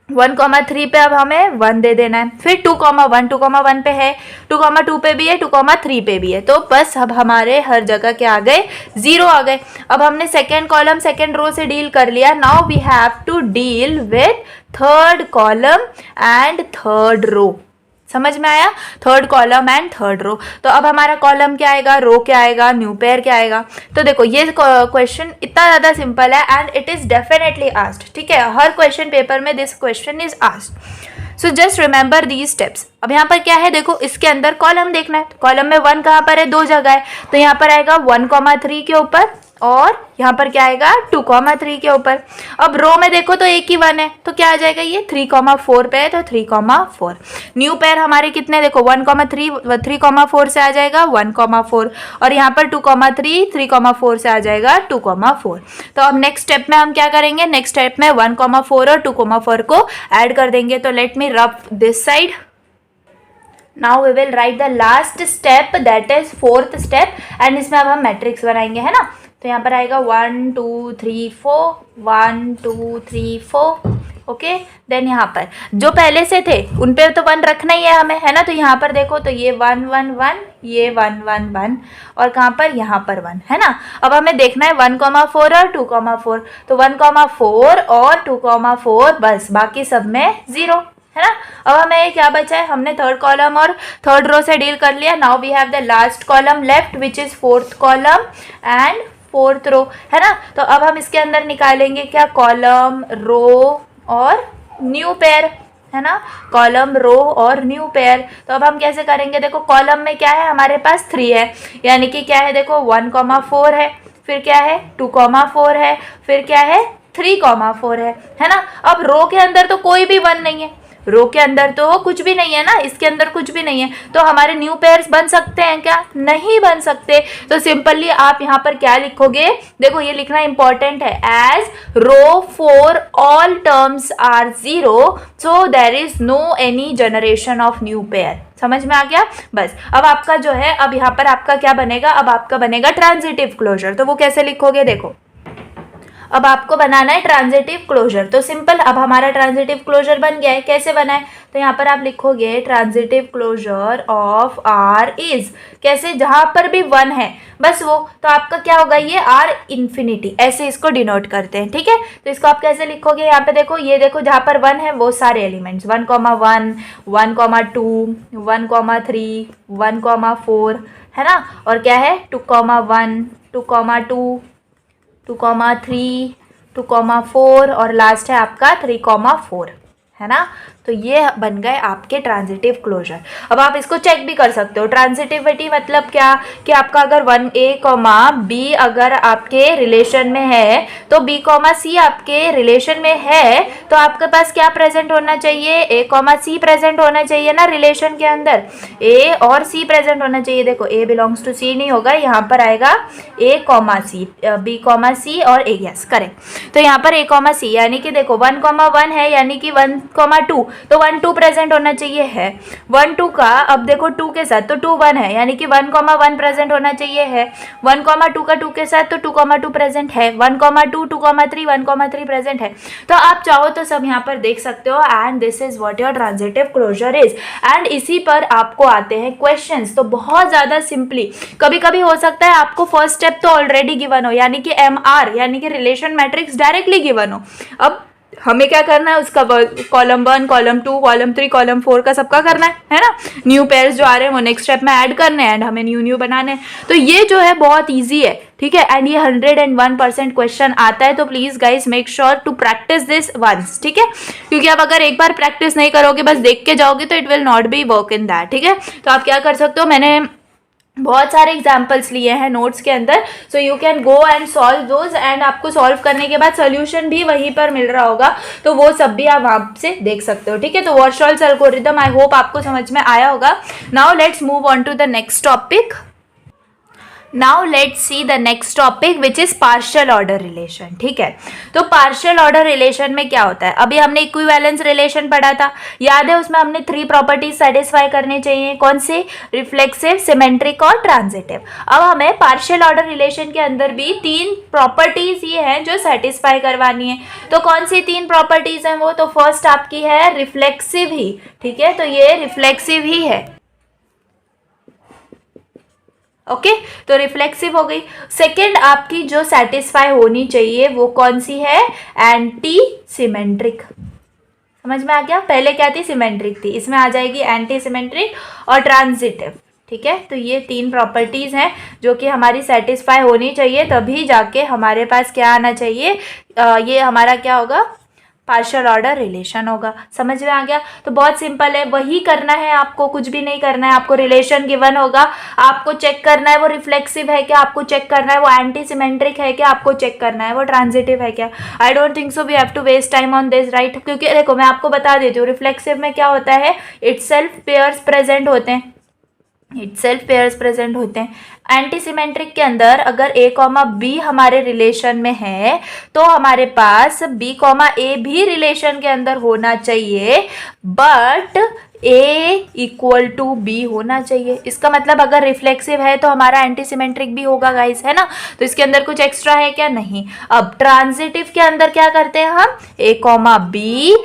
A: 1,3 पे अब हमें 1 दे देना है, फिर 2,1 पे है, 2,2 पे भी है, 2,3 पे भी है। तो बस अब हमारे हर जगह क्या आ गए, 0 आ गए। अब हमने सेकेंड कॉलम सेकेंड रो से डील कर लिया, now we have to deal with third column and third row. समझ में आया, third column and third row. तो अब हमारा कॉलम क्या आएगा, रो क्या आएगा, न्यू पेयर क्या आएगा। तो देखो ये क्वेश्चन इतना ज़्यादा सिंपल है and it is definitely asked, ठीक है, हर क्वेश्चन पेपर में this question is asked. So just remember these steps. अब यहाँ पर क्या है, देखो इसके अंदर कॉलम देखना है, तो कॉलम में 1 कहाँ पर है, 2 जगह है, तो यहाँ पर आएगा 1,3 के ऊपर, और यहाँ पर क्या आएगा 2,3 के ऊपर। अब रो में देखो तो एक ही 1 है, तो क्या आ जाएगा, ये 3,4 पे है, तो 3,4। न्यू पेयर हमारे कितने, देखो 1,3 3,4 से आ जाएगा 1,4, और यहाँ पर 2,3 3,4 से आ जाएगा 2,4। तो अब नेक्स्ट स्टेप में हम क्या करेंगे, नेक्स्ट स्टेप में 1,4 और 2,4 को ऐड कर देंगे। तो let me rub this side. Now we will write the last step, that is 4th step, and इसमें अब हम मैट्रिक्स बनाएंगे, है ना। तो यहाँ पर आएगा 1 2 3 4, 1 2 3 4, ओके। देन यहाँ पर जो पहले से थे उन पे तो 1 रखना ही है हमें, है ना। तो यहाँ पर देखो तो ये 1 1 1, ये 1 1 1 और कहाँ पर, यहाँ पर 1, है ना। अब हमें देखना है 1,4 और 2,4, तो 1,4 और 2,4 बस, बाकी सब में 0, है ना। अब हमें क्या बचा है, हमने थर्ड कॉलम और थर्ड रो से डील कर लिया। Now we have the last column left which is fourth column and fourth row, है ना। तो अब हम इसके अंदर निकालेंगे क्या, कॉलम, रो और न्यू पेयर, है ना, कॉलम, रो और न्यू पेयर। तो अब हम कैसे करेंगे, देखो कॉलम में क्या है हमारे पास 3 है, यानी कि क्या है, देखो 1,4 है, फिर क्या है 2,4 है, फिर क्या है 3,4 है ना। अब रो के अंदर तो कोई भी 1 नहीं है, रो के अंदर तो कुछ भी नहीं है ना, इसके अंदर कुछ भी नहीं है, तो हमारे न्यू पेयर्स बन सकते हैं क्या, नहीं बन सकते। तो सिंपली आप यहाँ पर क्या लिखोगे, देखो ये लिखना इंपॉर्टेंट है, as row 4 all terms are 0 so there is no any generation of new pair. समझ में आ गया। बस अब आपका जो है, अब यहाँ पर आपका क्या बनेगा, अब आपका बनेगा ट्रांजिटिव क्लोजर। तो वो कैसे लिखोगे, देखो अब आपको बनाना है ट्रांजिटिव क्लोजर। तो सिंपल, अब हमारा ट्रांजिटिव क्लोजर बन गया है। कैसे बना है, तो यहाँ पर आप लिखोगे transitive closure of R is, कैसे, जहां पर भी 1 है बस वो, तो आपका क्या होगा, ये आर इन्फिनिटी, ऐसे इसको डिनोट करते हैं, ठीक है। तो इसको आप कैसे लिखोगे, यहाँ पे देखो, ये देखो जहां पर 1 है वो सारे एलिमेंट्स 1,1, 1,2, 1,3, 1,4, है ना, और क्या है 2,1, 2,2, 2,3, 2,4 और लास्ट है आपका 3,4, है ना। तो ये बन गए आपके ट्रांजिटिव क्लोजर। अब आप इसको चेक भी कर सकते हो, ट्रांजिटिविटी मतलब क्या, कि आपका अगर 1a, b अगर आपके रिलेशन में है, तो b, c आपके रिलेशन में है, तो आपके पास क्या प्रेजेंट होना चाहिए, a, c प्रेजेंट होना चाहिए ना रिलेशन के अंदर, a और c प्रेजेंट होना चाहिए। देखो a बिलोंग्स टू c नहीं होगा, यहाँ पर आएगा a, c, b, c और a, यस करेक्ट। तो यहाँ पर a, c यानी कि देखो 1,1 है, यानी कि 1,2, तो 1 2 प्रेजेंट होना चाहिए, है 1 2 का, अब देखो 2 के साथ तो 2 1 है, यानी कि 1,1 प्रेजेंट होना चाहिए, है 1,2 का 2 के साथ तो 2,2 प्रेजेंट है, 1,2, 2,3, 1,3 प्रेजेंट है। तो आप चाहो तो सब यहाँ पर देख सकते हो, and this is what your transitive closure is. And इसी पर आपको आते हैं क्वेश्चंस, तो बहुत ज्यादा सिंपली, कभी कभी हो सकता है आपको फर्स्ट स्टेप तो ऑलरेडी गिवन हो, यानी कि MR यानी कि रिलेशन मैट्रिक्स डायरेक्टली गिवन हो। अब हमें क्या करना है, उसका कॉलम 1, कॉलम 2, कॉलम 3, कॉलम 4 का सबका करना है ना। न्यू पेयर्स जो आ रहे हैं वो नेक्स्ट स्टेप में ऐड करने हैं, एंड हमें न्यू बनाने हैं। तो ये जो है बहुत इजी है, ठीक है, एंड ये 101% क्वेश्चन आता है। तो please guys make sure to practice this once, ठीक है, क्योंकि आप अगर एक बार प्रैक्टिस नहीं करोगे, बस देख के जाओगे, तो it will not be work in that, ठीक है। तो आप क्या कर सकते हो, मैंने बहुत सारे एग्जाम्पल्स लिए हैं नोट्स के अंदर, so you can go and solve those, and आपको सॉल्व करने के बाद सोल्यूशन भी वहीं पर मिल रहा होगा, तो वो सब भी आप वहाँ से देख सकते हो, ठीक है। तो वॉर्शॉल्स एल्गोरिथम आई होप आपको समझ में आया होगा। Now let's move on to the next topic. Now let's see the next topic which is partial order relation, ठीक है। तो पार्शियल ऑर्डर रिलेशन में क्या होता है, अभी हमने इक्विवेलेंस रिलेशन पढ़ा था, याद है, उसमें हमने 3 प्रॉपर्टीज सेटिस्फाई करनी चाहिए, कौन सी, रिफ्लेक्सिव, सिमेट्रिक और ट्रांजिटिव। अब हमें पार्शियल ऑर्डर रिलेशन के अंदर भी 3 प्रॉपर्टीज ये हैं जो सेटिस्फाई करवानी है। तो कौन सी 3 प्रॉपर्टीज हैं वो, तो फर्स्ट आपकी है रिफ्लेक्सिव ही, ठीक है, तो ये रिफ्लेक्सिव ही है, ओके तो रिफ्लेक्सिव हो गई। सेकेंड आपकी जो सेटिस्फाई होनी चाहिए वो कौन सी है, एंटी सिमेट्रिक। समझ में आ गया, पहले क्या थी, सिमेट्रिक थी, इसमें आ जाएगी एंटी सिमेट्रिक और ट्रांजिटिव, ठीक है। तो ये 3 प्रॉपर्टीज हैं जो कि हमारी सेटिस्फाई होनी चाहिए, तभी जाके हमारे पास क्या आना चाहिए, ये हमारा क्या होगा, पार्शियल ऑर्डर रिलेशन होगा। समझ में आ गया। तो बहुत सिंपल है, वही करना है आपको, कुछ भी नहीं करना है आपको। रिलेशन गिवन होगा, आपको चेक करना है वो रिफ्लेक्सिव है क्या, आपको चेक करना है वो एंटी सिमेट्रिक है क्या, आपको चेक करना है वो ट्रांजिटिव है क्या। I don't think so we have to waste time on this, right, क्योंकि देखो मैं आपको बता देती हूँ, रिफ्लेक्सिव में क्या होता है, इटसेल्फ पेयर्स प्रेजेंट होते हैं, इटसेल्फ पेयर्स प्रेजेंट होते हैं, एंटी सिमेट्रिक के अंदर अगर a कॉमा बी हमारे रिलेशन में है तो हमारे पास b कॉमा ए भी रिलेशन के अंदर होना चाहिए, but A equal to B होना चाहिए। इसका मतलब अगर रिफ्लेक्सिव है तो हमारा एंटी सिमेट्रिक भी होगा गाइस, है ना। तो इसके अंदर कुछ एक्स्ट्रा है क्या? नहीं। अब ट्रांजिटिव के अंदर क्या करते हैं हम, A कॉमा बी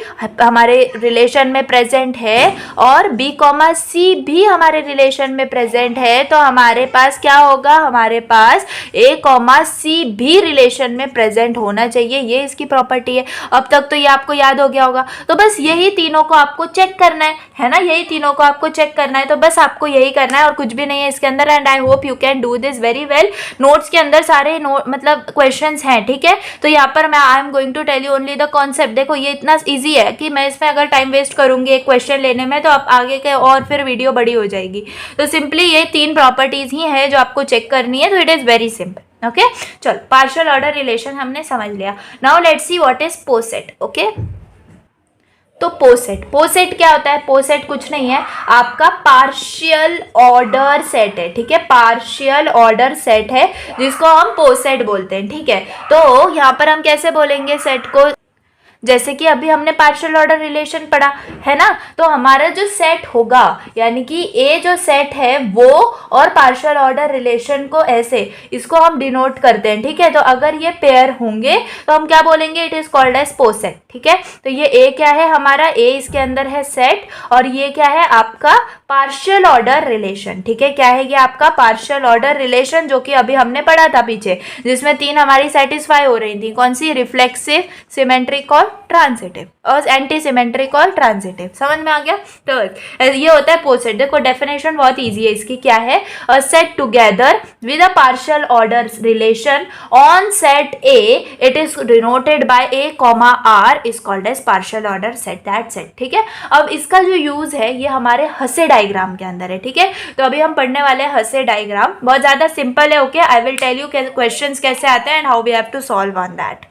A: हमारे रिलेशन में प्रेजेंट है और B कॉमा सी भी हमारे रिलेशन में प्रेजेंट है, तो हमारे पास क्या होगा, हमारे पास A कॉमा सी भी रिलेशन में प्रेजेंट होना चाहिए। ये इसकी प्रॉपर्टी है। अब तक तो ये आपको याद हो गया होगा। तो बस यही तीनों को आपको चेक करना है ना, यही तीनों को आपको चेक करना है। तो बस आपको यही करना है और कुछ भी नहीं है इसके अंदर। And I hope you can do this very well. Notes के अंदर सारे मतलब क्वेश्चंस हैं, ठीक है। तो यहाँ पर मैं I am going to tell you only the concept. देखो ये इतना ईजी है कि मैं इसमें अगर टाइम वेस्ट करूंगी एक क्वेश्चन लेने में तो आप आगे के और फिर वीडियो बड़ी हो जाएगी। तो सिंपली ये 3 प्रॉपर्टीज ही है जो आपको चेक करनी है। तो it is very simple. Okay, चलो पार्शियल ऑर्डर रिलेशन हमने समझ लिया। Now let's see what is poset. Okay, तो पोसेट क्या होता है? पोसेट कुछ नहीं है, आपका पार्शियल ऑर्डर सेट है, ठीक है। पार्शियल ऑर्डर सेट है जिसको हम पोसेट बोलते हैं, ठीक है। तो यहाँ पर हम कैसे बोलेंगे सेट को, जैसे कि अभी हमने पार्शियल ऑर्डर रिलेशन पढ़ा है ना। तो हमारा जो सेट होगा यानी कि ए जो सेट है वो और पार्शियल ऑर्डर रिलेशन को ऐसे इसको हम डिनोट करते हैं, ठीक है। तो अगर ये पेयर होंगे तो हम क्या बोलेंगे, इट इज कॉल्ड एज पोसेट, ठीक है। तो ये ए क्या है हमारा, ए इसके अंदर है सेट और ये क्या है आपका पार्शियल ऑर्डर रिलेशन, ठीक है। क्या है ये आपका पार्शियल ऑर्डर रिलेशन, जो कि अभी हमने पढ़ा था पीछे, जिसमें 3 हमारी सेटिस्फाई हो रही थी। कौन सी? रिफ्लेक्सिव, सिमेट्रिक और ट्रांजिटिव, और एंटी सिमेट्रिक और ट्रांजिटिव। समझ में आ गया? तो ये होता है पोसेट। देखो डेफिनेशन बहुत इजी है इसकी। क्या है? A set together with a partial order relation on set A, it is denoted by A comma R, is called as partial order set, that set, ठीक है। अब इसका जो यूज है ये हमारे हसे डायग्राम के अंदर है, ठीक है। तो अभी हम पढ़ने वाले हैं हसे डायग्राम। बहुत ज्यादा सिंपल है। Okay, I will tell you questions कैसे आते हैं and how we have to solve on that.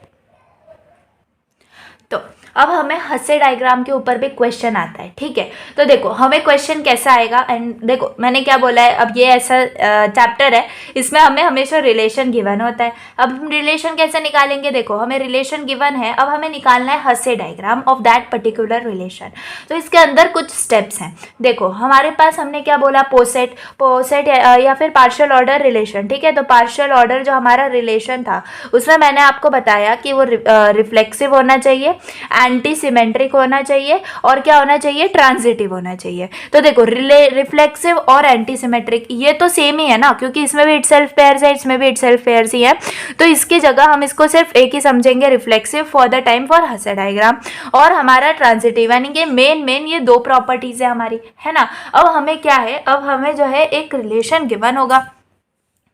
A: तो अब हमें हसे डायग्राम के ऊपर भी क्वेश्चन आता है, ठीक है। तो देखो हमें क्वेश्चन कैसा आएगा, एंड देखो मैंने क्या बोला है, अब ये ऐसा चैप्टर है, इसमें हमें हमेशा रिलेशन गिवन होता है। अब हम रिलेशन कैसे निकालेंगे, देखो हमें रिलेशन गिवन है, अब हमें निकालना है हसे diagram of that particular relation. तो इसके अंदर कुछ स्टेप्स हैं। देखो हमारे पास हमने क्या बोला, पोसेट या फिर पार्शियल ऑर्डर रिलेशन, ठीक है। तो पार्शियल ऑर्डर जो हमारा रिलेशन था उसमें मैंने आपको बताया कि वो रिफ्लेक्सिव होना चाहिए, एंटी सिमेट्रिक होना चाहिए और क्या होना चाहिए, ट्रांजिटिव होना चाहिए। तो देखो रिफ्लेक्सिव और एंटी सिमेट्रिक ये तो सेम ही है ना, क्योंकि इसमें भी इटसेल्फ पेयर्स है, इसमें भी इटसेल्फ पेयर्स ही है। तो इसकी जगह हम इसको सिर्फ एक ही समझेंगे, reflexive for the time for हसे डायग्राम, और हमारा ट्रांजिटिव, यानी कि मेन ये 2 प्रॉपर्टीज है हमारी, है ना। अब हमें क्या है, अब हमें जो है एक रिलेशन गिवन होगा,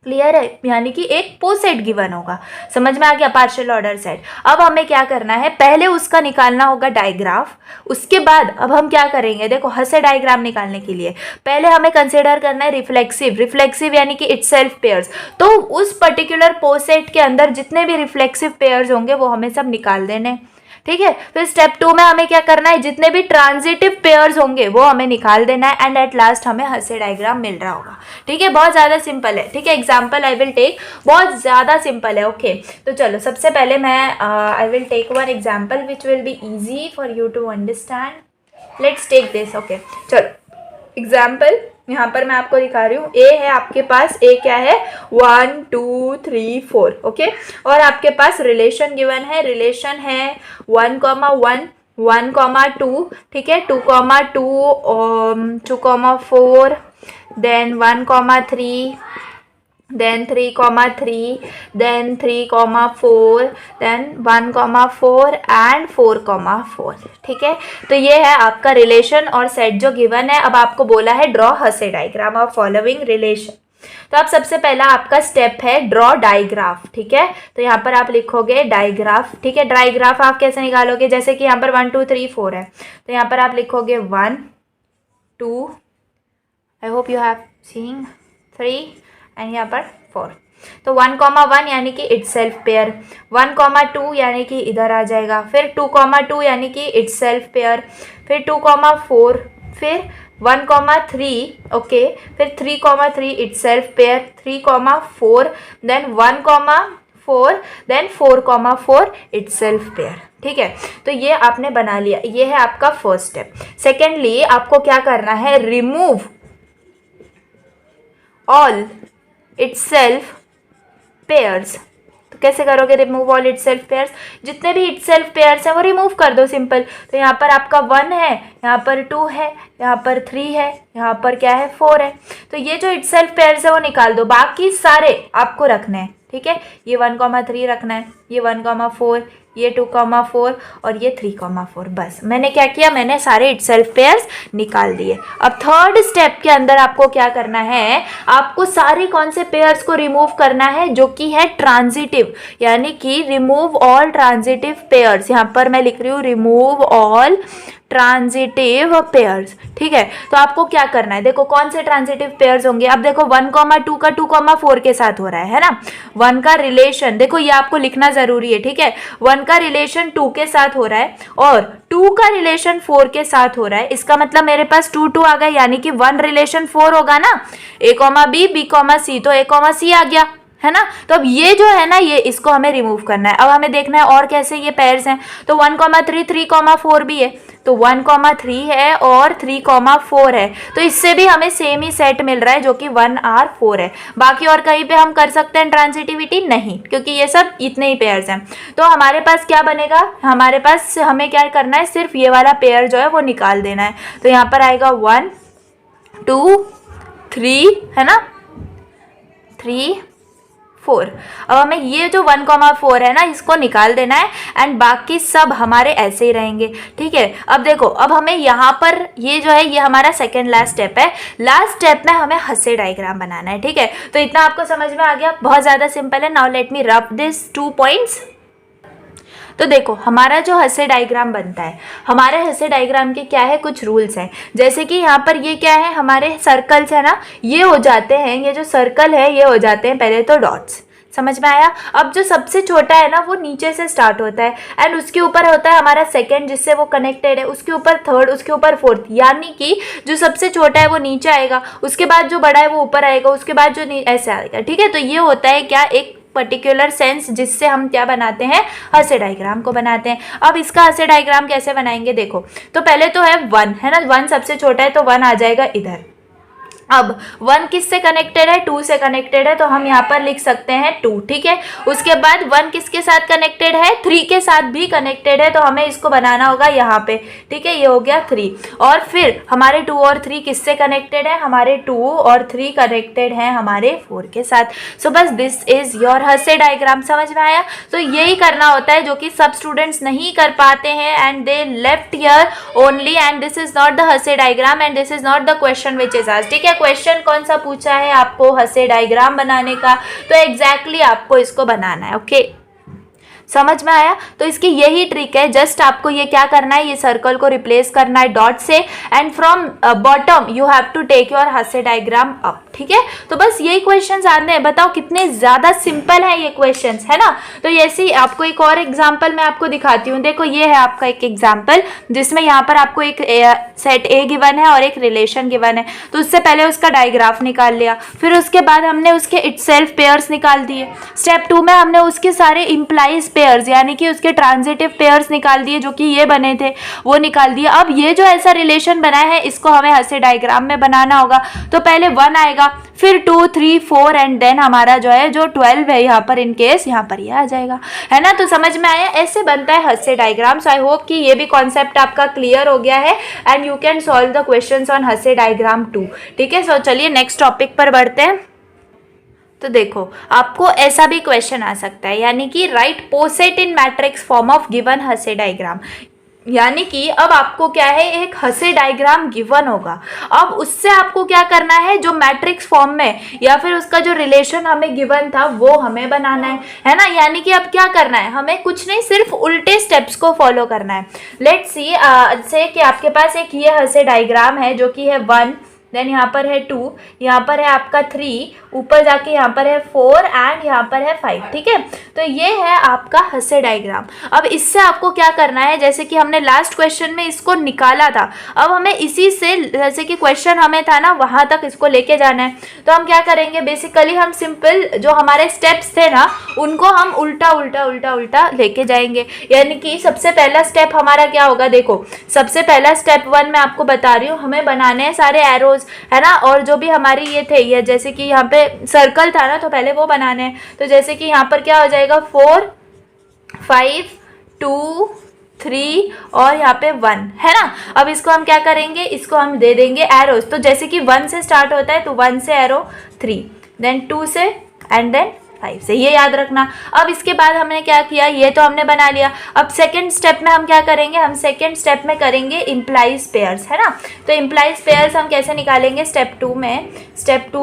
A: क्लियर है, यानी कि एक पोसेट गिवन होगा। समझ में आ गया, पार्शियल ऑर्डर सेट। अब हमें क्या करना है, पहले उसका निकालना होगा डायग्राफ, उसके बाद अब हम क्या करेंगे, देखो हसे डायग्राम निकालने के लिए पहले हमें कंसिडर करना है रिफ्लेक्सिव यानी कि इटसेल्फ पेयर्स। तो उस पर्टिकुलर पोसेट के अंदर जितने भी रिफ्लेक्सिव पेयर्स होंगे वो हमें सब निकाल देने, ठीक है। फिर स्टेप 2 में हमें क्या करना है, जितने भी ट्रांजिटिव पेयर्स होंगे वो हमें निकाल देना है, एंड एट लास्ट हमें हसे डायग्राम मिल रहा होगा, ठीक है। बहुत ज़्यादा सिंपल है, ठीक है। एग्जाम्पल आई विल टेक, बहुत ज़्यादा सिंपल है। ओके, तो चलो सबसे पहले मैं I will take one example which will be easy for you to understand. Let's take this. Okay, चलो एग्जाम्पल यहाँ पर मैं आपको दिखा रही हूँ। ए है आपके पास, ए क्या है, 1 2 3 4, ओके। और आपके पास रिलेशन गिवन है, रिलेशन है 1,1 1,2, ठीक है, 2,2 2,4, then 1,3, then 3,3, then 3,4, then 1,4 and 4,4, ठीक है। तो ये है आपका रिलेशन और सेट जो गिवन है। अब आपको बोला है ड्रॉ हसे डायग्राम ऑफ फॉलोइंग रिलेशन। तो अब सबसे पहला आपका स्टेप है ड्रॉ डायग्राफ, ठीक है। तो यहाँ पर आप लिखोगे डायग्राफ, ठीक है। डायग्राफ आप कैसे निकालोगे, जैसे कि यहाँ पर 1 2 3 4 है, तो यहाँ पर आप लिखोगे 1 2, आई hope you have scene 3 and यहाँ पर 4। तो 1,1 यानी कि इटसेल्फ पेयर, 1,2 यानी कि इधर आ जाएगा, फिर 2,2 यानी कि इटसेल्फ पेयर, फिर 2,4, फिर 1,3, ओके, फिर 3,3 itself pair, 3,4, then 1,4, then 4,4 itself pair. ठीक है, तो ये आपने बना लिया, ये है आपका फर्स्ट स्टेप। सेकेंडली आपको क्या करना है, रिमूव ऑल इटसेल्फ पेयर्स। तो कैसे करोगे रिमूव ऑल इटसेल्फ पेयर्स, जितने भी इटसेल्फ पेयर्स हैं वो रिमूव कर दो, सिंपल। तो यहाँ पर आपका 1 है, यहाँ पर 2 है, यहाँ पर 3 है, यहाँ पर क्या है 4 है। तो ये जो इटसेल्फ पेयर्स है वो निकाल दो, बाकी सारे आपको रखने हैं। ठीक है, ये 1,3 रखना है, ये 1,4, ये 2,4 और ये 3,4। बस मैंने क्या किया, मैंने सारे इटसेल्फ पेयर्स निकाल दिए। अब थर्ड स्टेप के अंदर आपको क्या करना है, आपको सारे कौन से पेयर्स को रिमूव करना है, जो कि है ट्रांजिटिव, यानी कि रिमूव ऑल ट्रांजिटिव पेयर्स। यहाँ पर मैं लिख रही हूँ रिमूव ऑल ट्रांजिटिव पेयर्स। ठीक है, तो आपको क्या करना है, देखो कौन से ट्रांजिटिव पेयर्स होंगे। अब देखो 1,2 का 2,4 के साथ हो रहा है ना, 1 का रिलेशन, देखो ये आपको लिखना जरूरी है। ठीक है, 1 का रिलेशन 2 के साथ हो रहा है और 2 का रिलेशन 4 के साथ हो रहा है। इसका मतलब मेरे पास 2 आ गया, यानी कि 1 रिलेशन 4 होगा ना, A, B, B, C, तो A, C आ गया, है ना। तो अब ये जो है ना, ये इसको हमें रिमूव करना है। अब हमें देखना है और कैसे ये पेयर्स हैं। तो 1,3, 3,4 भी है, तो 1,3 है और 3,4 है, तो इससे भी हमें सेम ही सेट मिल रहा है जो कि 1 R 4 है। बाकी और कहीं पे हम कर सकते हैं ट्रांजिटिविटी? नहीं, क्योंकि ये सब इतने ही पेयर्स हैं। तो हमारे पास क्या बनेगा, हमारे पास हमें क्या करना है, सिर्फ ये वाला पेयर जो है वो निकाल देना है। तो यहाँ पर आएगा 1, 2, 3, है ना, 3, 4। अब हमें ये जो 1,4 है ना, इसको निकाल देना है एंड बाकी सब हमारे ऐसे ही रहेंगे। ठीक है, अब देखो, अब हमें यहाँ पर ये जो है, ये हमारा सेकेंड लास्ट स्टेप है। लास्ट स्टेप में हमें हसे डायग्राम बनाना है। ठीक है, तो इतना आपको समझ में आ गया, बहुत ज़्यादा सिंपल है। Now let me rub this 2 points. तो देखो हमारा जो हसे डायग्राम बनता है, हमारे हसे डायग्राम के क्या है, कुछ रूल्स हैं। जैसे कि यहाँ पर ये क्या है, हमारे सर्कल्स है ना, ये हो जाते हैं, ये जो सर्कल है ये हो जाते हैं पहले तो डॉट्स। समझ में आया। अब जो सबसे छोटा है ना वो नीचे से स्टार्ट होता है एंड उसके ऊपर होता है हमारा सेकंड जिससे वो कनेक्टेड है, उसके ऊपर थर्ड, उसके ऊपर फोर्थ, यानी कि जो सबसे छोटा है वो नीचे आएगा, उसके बाद जो बड़ा है वो ऊपर आएगा, उसके बाद जो ऐसे आएगा। ठीक है, तो ये होता है क्या, एक पर्टिकुलर सेंस जिससे हम क्या बनाते हैं, हसे डायग्राम को बनाते हैं। अब इसका हसे डायग्राम कैसे बनाएंगे, देखो तो पहले तो है 1, है ना, 1 सबसे छोटा है तो 1 आ जाएगा इधर। अब 1 किससे कनेक्टेड है, 2 से कनेक्टेड है, तो हम यहाँ पर लिख सकते हैं 2। ठीक है, उसके बाद 1 किसके साथ कनेक्टेड है, 3 के साथ भी कनेक्टेड है, तो हमें इसको बनाना होगा यहाँ पे। ठीक है, ये हो गया 3। और फिर हमारे 2 और 3 किससे कनेक्टेड है, हमारे 2 और 3 कनेक्टेड हैं हमारे 4 के साथ। सो बस this is your Hasse diagram. समझ में आया। तो यही करना होता है जो कि सब स्टूडेंट्स नहीं कर पाते हैं and they left here only, and this is not the Hasse diagram and this is not the question which is asked. ठीक है, क्वेश्चन कौन सा पूछा है आपको, हसे डायग्राम बनाने का, तो एग्जैक्टली आपको इसको बनाना है। ओके, समझ में आया। तो इसकी यही ट्रिक है, जस्ट आपको ये क्या करना है, ये सर्कल को रिप्लेस करना है डॉट से and from bottom you have to take your Hasse diagram up. ठीक है, तो बस यही क्वेश्चंस आने हैं। बताओ कितने ज्यादा सिंपल है ये क्वेश्चंस, है ना। तो ऐसे ही आपको एक और एग्जांपल मैं आपको दिखाती हूँ। देखो ये है आपका एक एग्जांपल जिसमें यहाँ पर आपको एक सेट ए गिवन है और एक रिलेशन गिवन है। तो उससे पहले उसका डायग्राफ निकाल लिया, फिर उसके बाद हमने उसके इटसेल्फ पेयर्स निकाल दिए। स्टेप 2 में हमने उसके सारे इम्प्लाइज पेयर्स यानी कि उसके ट्रांजिटिव पेयर्स निकाल दिए, जो कि ये बने थे वो निकाल दिए। अब ये जो ऐसा रिलेशन बना है इसको हमें हसे डायग्राम में बनाना होगा। तो पहले 1 आएगा, फिर 2, 3, 4 एंड देन हमारा जो है जो 12 है यहाँ पर, इन केस यहाँ पर ये आ जाएगा, है ना। तो समझ में आया, ऐसे बनता है हसे डायग्राम। सो आई होप कि ये भी कॉन्सेप्ट आपका क्लियर हो गया है and you can solve the questions on हसे डायग्राम टू। ठीक है, सो चलिए नेक्स्ट टॉपिक पर बढ़ते हैं। तो देखो आपको ऐसा भी क्वेश्चन आ सकता है, यानी कि write poset in matrix form of given Hasse diagram. यानी कि अब आपको क्या है, एक हसे डायग्राम गिवन होगा, अब उससे आपको क्या करना है, जो मैट्रिक्स फॉर्म में या फिर उसका जो रिलेशन हमें गिवन था वो हमें बनाना है ना। यानी कि अब क्या करना है, हमें कुछ नहीं, सिर्फ उल्टे स्टेप्स को फॉलो करना है। लेट्स सी से कि आपके पास एक ये हसे डायग्राम है जो कि है 1, देन यहाँ पर है 2, यहाँ पर है आपका 3, ऊपर जाके यहाँ पर है 4 एंड यहाँ पर है 5, ठीक है। तो ये है आपका हसे डायग्राम। अब इससे आपको क्या करना है, जैसे कि हमने लास्ट क्वेश्चन में इसको निकाला था, अब हमें इसी से, जैसे कि क्वेश्चन हमें था ना वहाँ तक इसको लेके जाना है। तो हम क्या करेंगे, बेसिकली हम सिंपल जो हमारे स्टेप्स थे ना उनको हम उल्टा उल्टा उल्टा उल्टा लेके जाएंगे। यानी कि सबसे पहला स्टेप हमारा क्या होगा, देखो सबसे पहला स्टेप 1 मैं आपको बता रही हूँ, हमें बनाने हैं सारे एरोज, है ना। और जो भी हमारी ये थे, ये जैसे कि यहाँ पे सर्कल था ना तो पहले वो बनाने हैं। तो जैसे कि यहाँ पर क्या हो जाएगा 4 5 2 3 और यहाँ पे 1, है ना। अब इसको हम क्या करेंगे, इसको हम दे देंगे एरोज। तो जैसे कि 1 से स्टार्ट होता है तो 1 से एरो 3, देन 2 से एंड देन 5 से, ये याद रखना। अब इसके बाद हमने क्या किया, ये तो हमने बना लिया। अब सेकंड स्टेप में हम क्या करेंगे, हम सेकंड स्टेप में करेंगे इम्प्लाइज पेयर्स, है ना। तो इम्प्लाइज पेयर्स हम कैसे निकालेंगे, स्टेप 2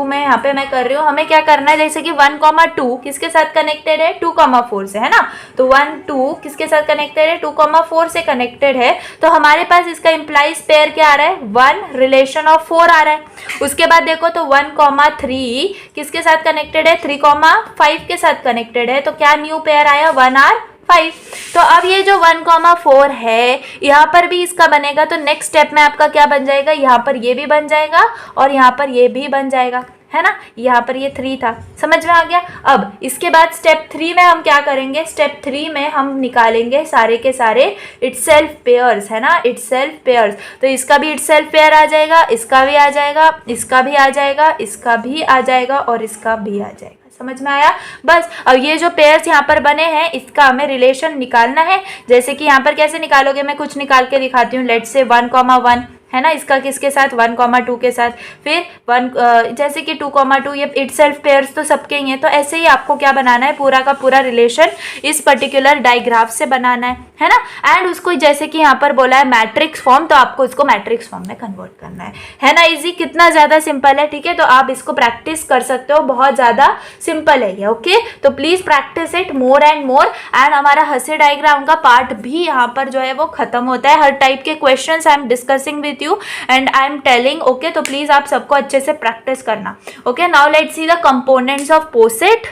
A: में यहाँ पे मैं कर रही हूँ, हमें क्या करना है, जैसे कि 1, 2 किसके साथ कनेक्टेड है, 2, 4 से, है ना। तो 1, 2 किसके साथ कनेक्टेड है, 2, 4 से कनेक्टेड है। तो हमारे पास इसका इम्प्लाइज पेयर क्या आ रहा है, 1 रिलेशन ऑफ 4 आ रहा है। उसके बाद देखो तो 1, 3 किसके साथ कनेक्टेड है, 3, 5 के साथ कनेक्टेड है। तो क्या न्यू पेयर आया, 1 और 5। तो अब ये जो 1, 4 है यहाँ पर भी इसका बनेगा। तो नेक्स्ट स्टेप में आपका क्या बन जाएगा, यहाँ पर ये भी बन जाएगा और यहाँ पर ये भी बन जाएगा, है ना। यहाँ पर ये 3 था, समझ में आ गया। अब इसके बाद स्टेप 3 में हम क्या करेंगे, स्टेप 3 में हम निकालेंगे सारे के सारे इटसेल्फ पेयर्स, है ना, इटसेल्फ पेयर्स। तो इसका भी इटसेल्फ पेयर आ जाएगा, इसका भी आ जाएगा, इसका भी आ जाएगा, इसका भी आ जाएगा और इसका भी आ जाएगा। समझ में आया। बस अब ये जो पेयर्स यहाँ पर बने हैं इसका हमें रिलेशन निकालना है। जैसे कि यहाँ पर कैसे निकालोगे, मैं कुछ निकाल के दिखाती हूँ। लेट्स से 1, 1 है ना, इसका किसके साथ, 1, 2 के साथ। फिर 1 जैसे कि 2, 2 ये इटसेल्फ पेयर्स तो सबके ही हैं। तो ऐसे ही आपको क्या बनाना है, पूरा का पूरा रिलेशन इस पर्टिकुलर डायग्राफ से बनाना है ना। एंड उसको जैसे कि यहाँ पर बोला है मैट्रिक्स फॉर्म, तो आपको इसको मैट्रिक्स फॉर्म में कन्वर्ट करना है ना। इजी, कितना ज़्यादा सिंपल है, ठीक है। तो आप इसको प्रैक्टिस कर सकते हो, बहुत ज़्यादा सिंपल है ये, ओके। तो please practice it more and more. And हमारा हसे डायग्राम का पार्ट भी यहाँ पर जो है वो खत्म होता है। हर टाइप के question I am discussing with you and I am telling, okay। तो प्लीज आप सबको अच्छे से प्रैक्टिस करना, okay. Now let's see the components of poset.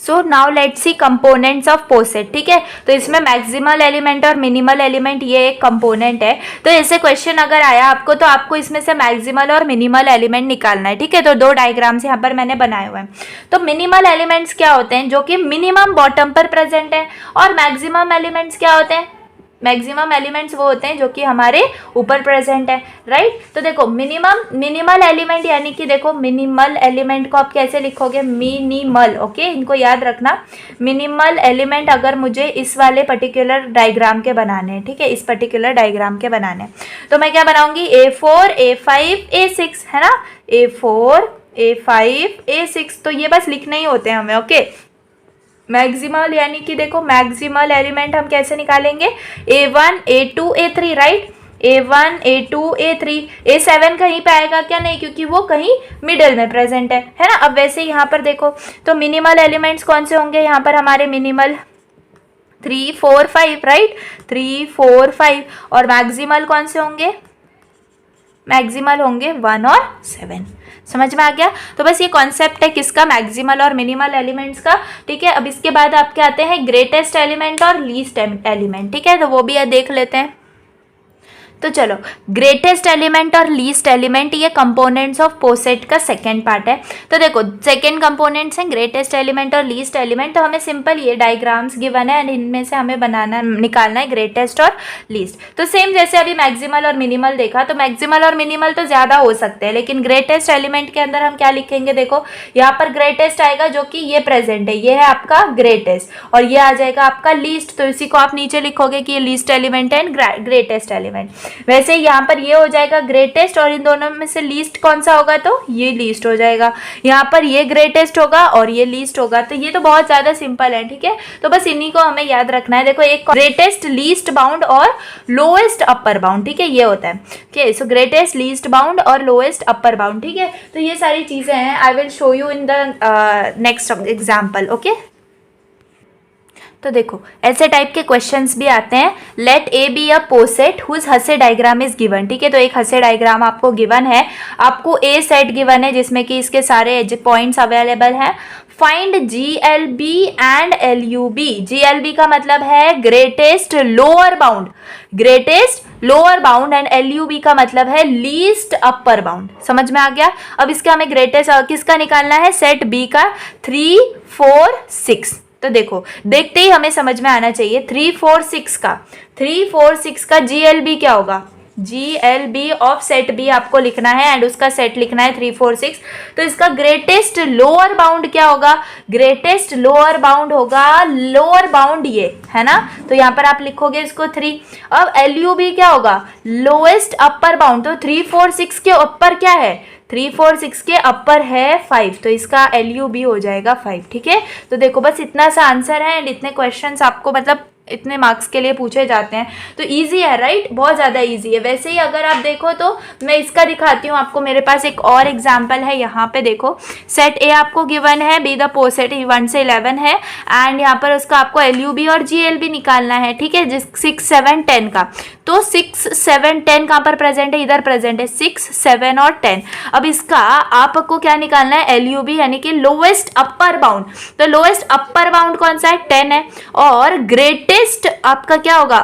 A: So now let's see components of poset, ठीक है। तो इसमें मैक्सिमल एलिमेंट और मिनिमल एलिमेंट ये एक कंपोनेंट है। तो ऐसे क्वेश्चन अगर आया आपको तो आपको इसमें से मैक्सिमल और मिनिमल एलिमेंट निकालना है, ठीक है। तो 2 डायग्राम्स यहाँ पर मैंने बनाए हुए हैं। तो मिनिमल एलिमेंट्स क्या होते हैं, जो कि मिनिमम बॉटम पर प्रेजेंट है। और मैक्सिमम एलिमेंट्स क्या होते हैं, मैक्सिमम एलिमेंट्स वो होते हैं जो कि हमारे ऊपर प्रेजेंट है, राइट। तो देखो मिनिमल एलिमेंट, यानी कि देखो मिनिमल एलिमेंट को आप कैसे लिखोगे, मिनिमल, ओके। इनको याद रखना। मिनिमल एलिमेंट अगर मुझे इस वाले पर्टिकुलर डायग्राम के बनाने हैं, ठीक है, इस पर्टिकुलर डायग्राम के बनाने हैं, तो मैं क्या बनाऊंगी, A4 A5 A6, है ना। A4 A5 A6, तो ये बस लिखने ही होते हैं हमें, ओके। मैक्सिमल यानी कि देखो मैक्सिमल एलिमेंट हम कैसे निकालेंगे, A1 A2 A3, right. A1 A2 A3, A7 कहीं पे आएगा क्या, नहीं, क्योंकि वो कहीं मिडिल में प्रेजेंट है ना। अब वैसे यहाँ पर देखो तो मिनिमल एलिमेंट्स कौन से होंगे, यहाँ पर हमारे मिनिमल 3 4 5, राइट, 3 4 5। और मैक्सिमल कौन से होंगे, मैक्सिमल होंगे 1 और 7। समझ में आ गया। तो बस ये कॉन्सेप्ट है किसका, मैक्सिमल और मिनिमल एलिमेंट्स का, ठीक है। अब इसके बाद आपके आते हैं ग्रेटेस्ट एलिमेंट और लीस्ट एलिमेंट, ठीक है। तो वो भी देख लेते हैं। तो चलो, ग्रेटेस्ट एलिमेंट और लीस्ट एलिमेंट ये कंपोनेंट्स ऑफ पोसेट का सेकेंड पार्ट है। तो देखो सेकेंड कंपोनेंट्स हैं ग्रेटेस्ट एलिमेंट और लीस्ट एलिमेंट। तो हमें सिंपल ये डायग्राम्स गिवन है एंड इनमें से हमें निकालना है ग्रेटेस्ट और लीस्ट। तो सेम जैसे अभी मैक्सिमल और मिनिमल देखा, तो मैक्सिमल और मिनिमल तो ज़्यादा हो सकते हैं, लेकिन ग्रेटेस्ट एलिमेंट के अंदर हम क्या लिखेंगे, देखो यहाँ पर ग्रेटेस्ट आएगा जो कि ये प्रेजेंट है, ये है आपका ग्रेटेस्ट, और ये आ जाएगा आपका लीस्ट। तो इसी को आप नीचे लिखोगे कि ये लीस्ट एलिमेंट है एंड ग्रेटेस्ट एलिमेंट। वैसे यहाँ पर ये हो जाएगा ग्रेटेस्ट, और इन दोनों में से लीस्ट कौन सा होगा, तो ये लीस्ट हो जाएगा। यहाँ पर ये ग्रेटेस्ट होगा और ये लीस्ट होगा। तो ये तो बहुत ज़्यादा सिंपल है, ठीक है। तो बस इन्हीं को हमें याद रखना है। देखो एक ग्रेटेस्ट लीस्ट बाउंड और लोएस्ट अपर बाउंड, ठीक है, ये होता है, ठीक है। सो ग्रेटेस्ट लीस्ट बाउंड और लोएस्ट अपर बाउंड, ठीक है। तो ये सारी चीज़ें हैं, I will show you in the next example, okay. तो देखो ऐसे टाइप के क्वेश्चंस भी आते हैं। Let A B a poset whose Hasse diagram is given, ठीक है। तो एक हसे डायग्राम आपको गिवन है, आपको ए सेट गिवन है जिसमें कि इसके सारे पॉइंट्स अवेलेबल हैं। Find GLB and LUB। GLB का मतलब है greatest lower bound, greatest lower bound, and LUB का मतलब है लीस्ट अपर बाउंड। समझ में आ गया। अब इसका हमें ग्रेटेस्ट किसका निकालना है, सेट B का 3, 4, 6। तो देखो देखते ही हमें समझ में आना चाहिए 3, 4, 6 का GLB क्या होगा। GLB ऑफ सेट बी आपको लिखना है एंड उसका सेट लिखना है 3, 4, 6। तो इसका ग्रेटेस्ट लोअर बाउंड क्या होगा, ग्रेटेस्ट लोअर बाउंड होगा, लोअर बाउंड ये है ना, तो यहाँ पर आप लिखोगे इसको 3। अब LUB क्या होगा, लोएस्ट अपर बाउंड। तो 3, 4, 6 के ऊपर क्या है, 3, 4, 6 के अपर है 5, तो इसका LUB हो जाएगा 5, ठीक है। तो देखो बस इतना सा आंसर है एंड इतने क्वेश्चंस आपको मतलब इतने मार्क्स के लिए पूछे जाते हैं, तो इजी है राइट, बहुत ज़्यादा इजी है। वैसे ही अगर आप देखो तो मैं इसका दिखाती हूँ आपको, मेरे पास एक और एग्जांपल है। यहाँ पे देखो सेट ए आपको गिवन है, बी द पोसेट 1 से 11 है एंड यहाँ पर उसका आपको LUB और GLB निकालना है, ठीक है, 6, 7, 10 का। तो 6, 7, 10 कहाँ पर प्रेजेंट है, इधर प्रेजेंट है 6, 7 और 10। अब इसका आपको क्या निकालना है, LUB यानी कि लोएस्ट अपर बाउंड। तो लोएस्ट अपर बाउंड कौन सा है, 10 है, और ग्रेटेस्ट आपका क्या होगा,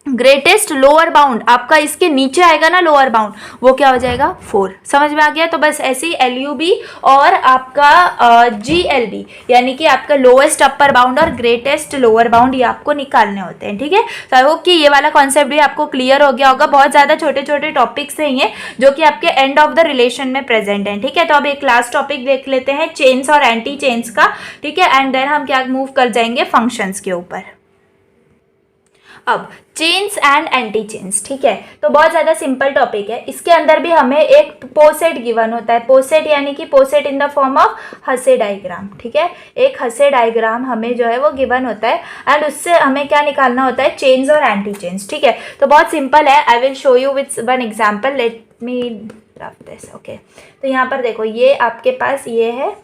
A: ग्रेटेस्ट लोअर बाउंड आपका इसके नीचे आएगा ना लोअर बाउंड, वो क्या हो जाएगा 4। समझ में आ गया। तो बस ऐसे ही LUB और आपका GLB यानी कि आपका लोएस्ट अपर बाउंड और ग्रेटेस्ट लोअर बाउंड ये आपको निकालने होते हैं, ठीक है। तो आई होप कि ये वाला कॉन्सेप्ट भी आपको क्लियर हो गया होगा। बहुत ज़्यादा छोटे छोटे टॉपिक्स हैं ये जो कि आपके एंड ऑफ द रिलेशन में प्रेजेंट हैं, ठीक है। तो अब एक लास्ट टॉपिक देख लेते हैं चेन्स और एंटी चेन्स का, ठीक है, एंड देन हम क्या मूव कर जाएंगे फंक्शंस के ऊपर। अब चेन्स एंड एंटी चेन्स, ठीक है, तो बहुत ज़्यादा सिंपल टॉपिक है। इसके अंदर भी हमें एक पोसेट गिवन होता है, पोसेट यानी कि पोसेट इन द फॉर्म ऑफ हसे डायग्राम, ठीक है। एक हसे डायग्राम हमें जो है वो गिवन होता है एंड उससे हमें क्या निकालना होता है, चेन्स और एंटी चेन्स, ठीक है। तो बहुत सिंपल है, I will show you with one example. Let me draft this, okay. तो यहाँ पर देखो ये आपके पास ये है,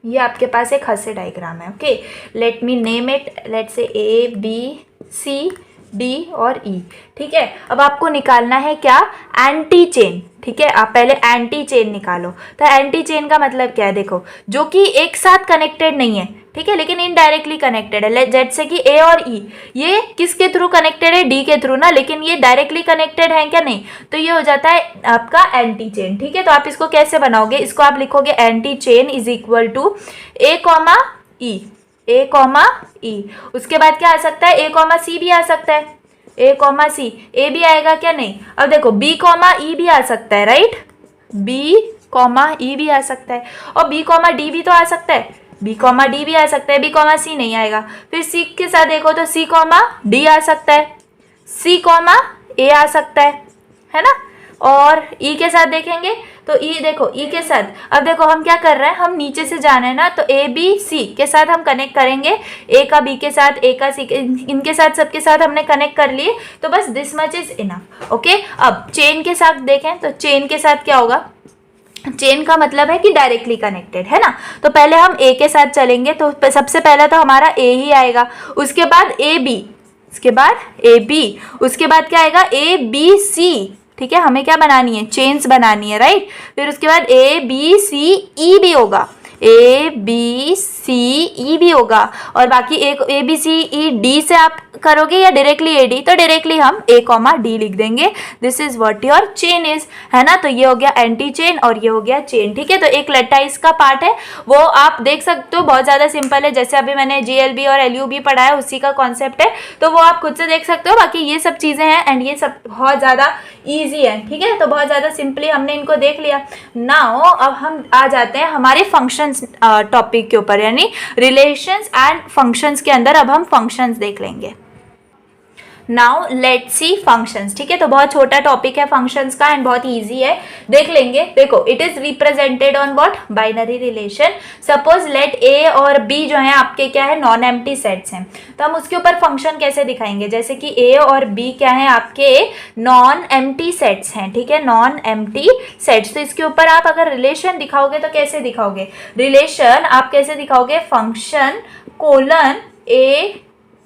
A: ये आपके पास एक हसे डायग्राम है, okay. Let me name it, let say ABCD और E, ठीक है। अब आपको निकालना है क्या, एंटी चेन, ठीक है। आप पहले एंटी चेन निकालो। तो एंटी चेन का मतलब क्या है, देखो जो कि एक साथ कनेक्टेड नहीं है, ठीक है, लेकिन इनडायरेक्टली कनेक्टेड है। जैसे कि A और E ये किसके थ्रू कनेक्टेड है, D के थ्रू ना, लेकिन ये डायरेक्टली कनेक्टेड है क्या, नहीं, तो ये हो जाता है आपका एंटी चेन, ठीक है। तो आप इसको कैसे बनाओगे, इसको आप लिखोगे anti chain is equal to A, E। उसके बाद क्या आ सकता है, A, C भी आ सकता है, A, C, A भी आएगा क्या, नहीं। अब देखो B, E भी आ सकता है, राइट, B, E भी आ सकता है, और B, D भी तो आ सकता है, B, D भी आ सकता है, B, C नहीं आएगा। फिर C के साथ देखो तो C, D आ सकता है, C, A आ सकता है ना। और E के साथ देखेंगे तो E देखो, E के साथ अब देखो हम क्या कर रहे हैं, हम नीचे से जाना है ना, तो A, B, C के साथ हम कनेक्ट करेंगे, A का B के साथ, A का C इनके साथ सबके साथ हमने कनेक्ट कर लिए, तो बस this much is enough, okay. अब चेन के साथ देखें तो चेन के साथ क्या होगा, चेन का मतलब है कि डायरेक्टली कनेक्टेड है ना। तो पहले हम A के साथ चलेंगे, तो सबसे पहले तो हमारा A ही आएगा, उसके बाद AB, उसके बाद AB, उसके बाद क्या आएगा ABC, ठीक है। हमें क्या बनानी है, चेन्स बनानी है, राइट। फिर उसके बाद ABCE भी होगा, ABCE भी होगा, और बाकी एक ABCED से आप करोगे या डायरेक्टली AD, तो डायरेक्टली हम A, D लिख देंगे। This is what your chain is, है ना। तो ये हो गया एंटी चेन और ये हो गया चेन, ठीक है। तो एक लेटाइस का पार्ट है वो आप देख सकते हो, बहुत ज़्यादा सिंपल है, जैसे अभी मैंने GLB और LUB पढ़ा है उसी का कॉन्सेप्ट है, तो वो आप खुद से देख सकते हो। बाकी ये सब चीज़ें हैं एंड ये सब बहुत ज़्यादा ईजी है, ठीक है। तो बहुत ज़्यादा सिंपली हमने इनको देख लिया। नाउ अब हम आ जाते हैं हमारे फंक्शंस टॉपिक के ऊपर, यानी रिलेशंस एंड फंक्शंस के अंदर अब हम फंक्शंस देख लेंगे। नाउ लेट्स सी फंक्शंस, ठीक है। तो बहुत छोटा टॉपिक है फंक्शंस का एंड बहुत इजी है, देख लेंगे। देखो it is represented on what, binary relation. Suppose let A और बी जो है आपके क्या है, नॉन एम्प्टी सेट्स हैं, तो हम उसके ऊपर फंक्शन कैसे दिखाएंगे, जैसे कि ए और बी क्या है आपके नॉन एम्प्टी सेट्स हैं, ठीक है, नॉन एम्प्टी सेट्स। तो इसके ऊपर आप अगर रिलेशन दिखाओगे तो कैसे दिखाओगे, रिलेशन आप कैसे दिखाओगे, function colon A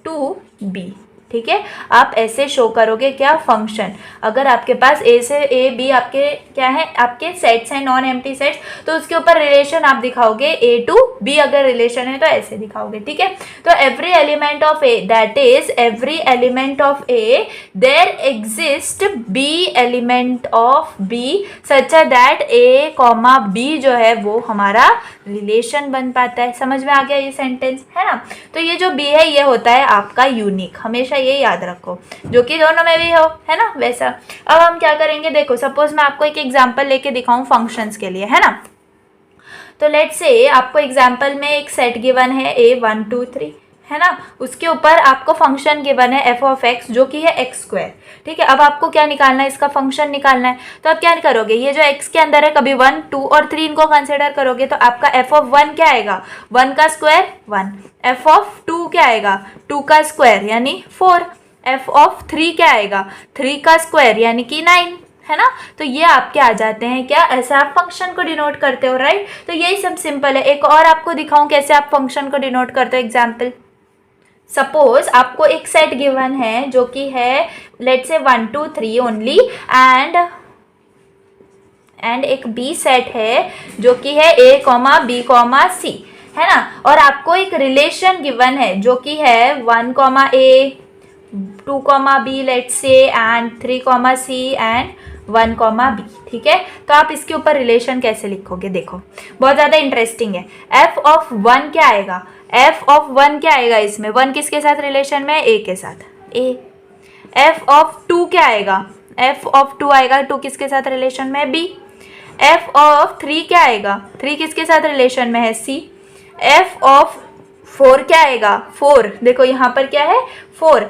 A: to B, ठीक है। आप ऐसे शो करोगे क्या, फंक्शन। अगर आपके पास ए से ए बी आपके क्या है, आपके सेट्स हैं, नॉन एम्प्टी सेट्स, तो उसके ऊपर रिलेशन आप दिखाओगे ए टू बी, अगर रिलेशन है तो ऐसे दिखाओगे, ठीक है। तो every element of A, that is every element of A, there exist B element of B such that A comma B जो है वो हमारा रिलेशन बन पाता है। समझ में आ गया ये सेंटेंस, है ना। तो ये जो बी है ये होता है आपका यूनिक, हमेशा ये याद रखो, जो कि दोनों में भी हो, है ना, वैसा। अब हम क्या करेंगे, देखो सपोज मैं आपको एक एग्जांपल लेके दिखाऊं फंक्शंस के लिए, है ना। तो लेट्स से आपको एग्जांपल में एक सेट गिवन है ए 1 2 3, है ना, उसके ऊपर आपको फंक्शन गिवन है एफ ऑफ एक्स जो कि है एक्स स्क्वायर, ठीक है। अब आपको क्या निकालना है, इसका फंक्शन निकालना है। तो आप क्या करोगे, ये जो एक्स के अंदर है कभी 1 2 और 3 इनको कंसिडर करोगे, तो आपका एफ ऑफ 1 क्या आएगा, 1 का स्क्वायर 1, एफ ऑफ 2 क्या आएगा, 2 का स्क्वायर यानी 4, एफ ऑफ 3 क्या आएगा, 3 का स्क्वायर यानी कि 9, है ना। तो ये आपके आ जाते हैं क्या, ऐसा आप फंक्शन को डिनोट करते हो, राइट। तो यही सब सिंपल है। एक और आपको दिखाऊं कैसे आप फंक्शन को डिनोट करते हो, एग्जाम्पल। सपोज आपको एक सेट गिवन है जो कि है लेट्स से 1 2 3 ओनली, एंड एक बी सेट है जो कि है ए कॉमा बी कॉमा सी, है ना। और आपको एक रिलेशन गिवन है जो कि है 1 comma A, 2 comma B let's say, and 3 comma C and 1 comma B, ठीक है। तो आप इसके ऊपर रिलेशन कैसे लिखोगे, देखो बहुत ज़्यादा इंटरेस्टिंग है। एफ ऑफ 1 क्या आएगा, एफ ऑफ 1 क्या आएगा, इसमें 1 किसके साथ रिलेशन में, ए के साथ, ए। एफ ऑफ 2 क्या आएगा, एफ ऑफ 2 आएगा 2 किसके साथ रिलेशन में, बी। एफ ऑफ 3 क्या आएगा, 3 किसके साथ रिलेशन में है, सी। एफ ऑफ 4 क्या आएगा, 4, देखो यहाँ पर क्या है 4,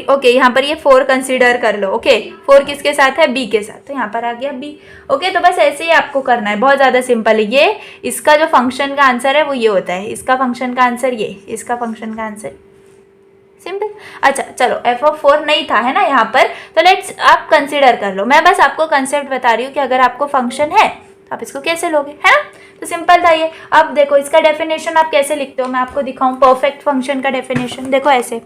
A: ओके यहाँ पर ये 4 कंसीडर कर लो, ओके 4 किसके साथ है, बी के साथ, तो यहाँ पर आ गया बी, ओके। तो बस ऐसे ही आपको करना है, बहुत ज़्यादा सिंपल है ये। इसका जो फंक्शन का आंसर है वो ये होता है, इसका फंक्शन का आंसर ये, इसका फंक्शन का आंसर सिंपल। अच्छा चलो एफ ऑफ 4 नहीं था, है ना यहाँ पर, तो लेट्स आप कंसीडर कर लो। मैं बस आपको कंसेप्ट बता रही हूँ कि अगर आपको फंक्शन है तो आप इसको कैसे लोगे, है ना। तो सिंपल था ये। अब देखो इसका डेफिनेशन आप कैसे लिखते हो, मैं आपको दिखाऊं परफेक्ट फंक्शन का डेफिनेशन। देखो ऐसे,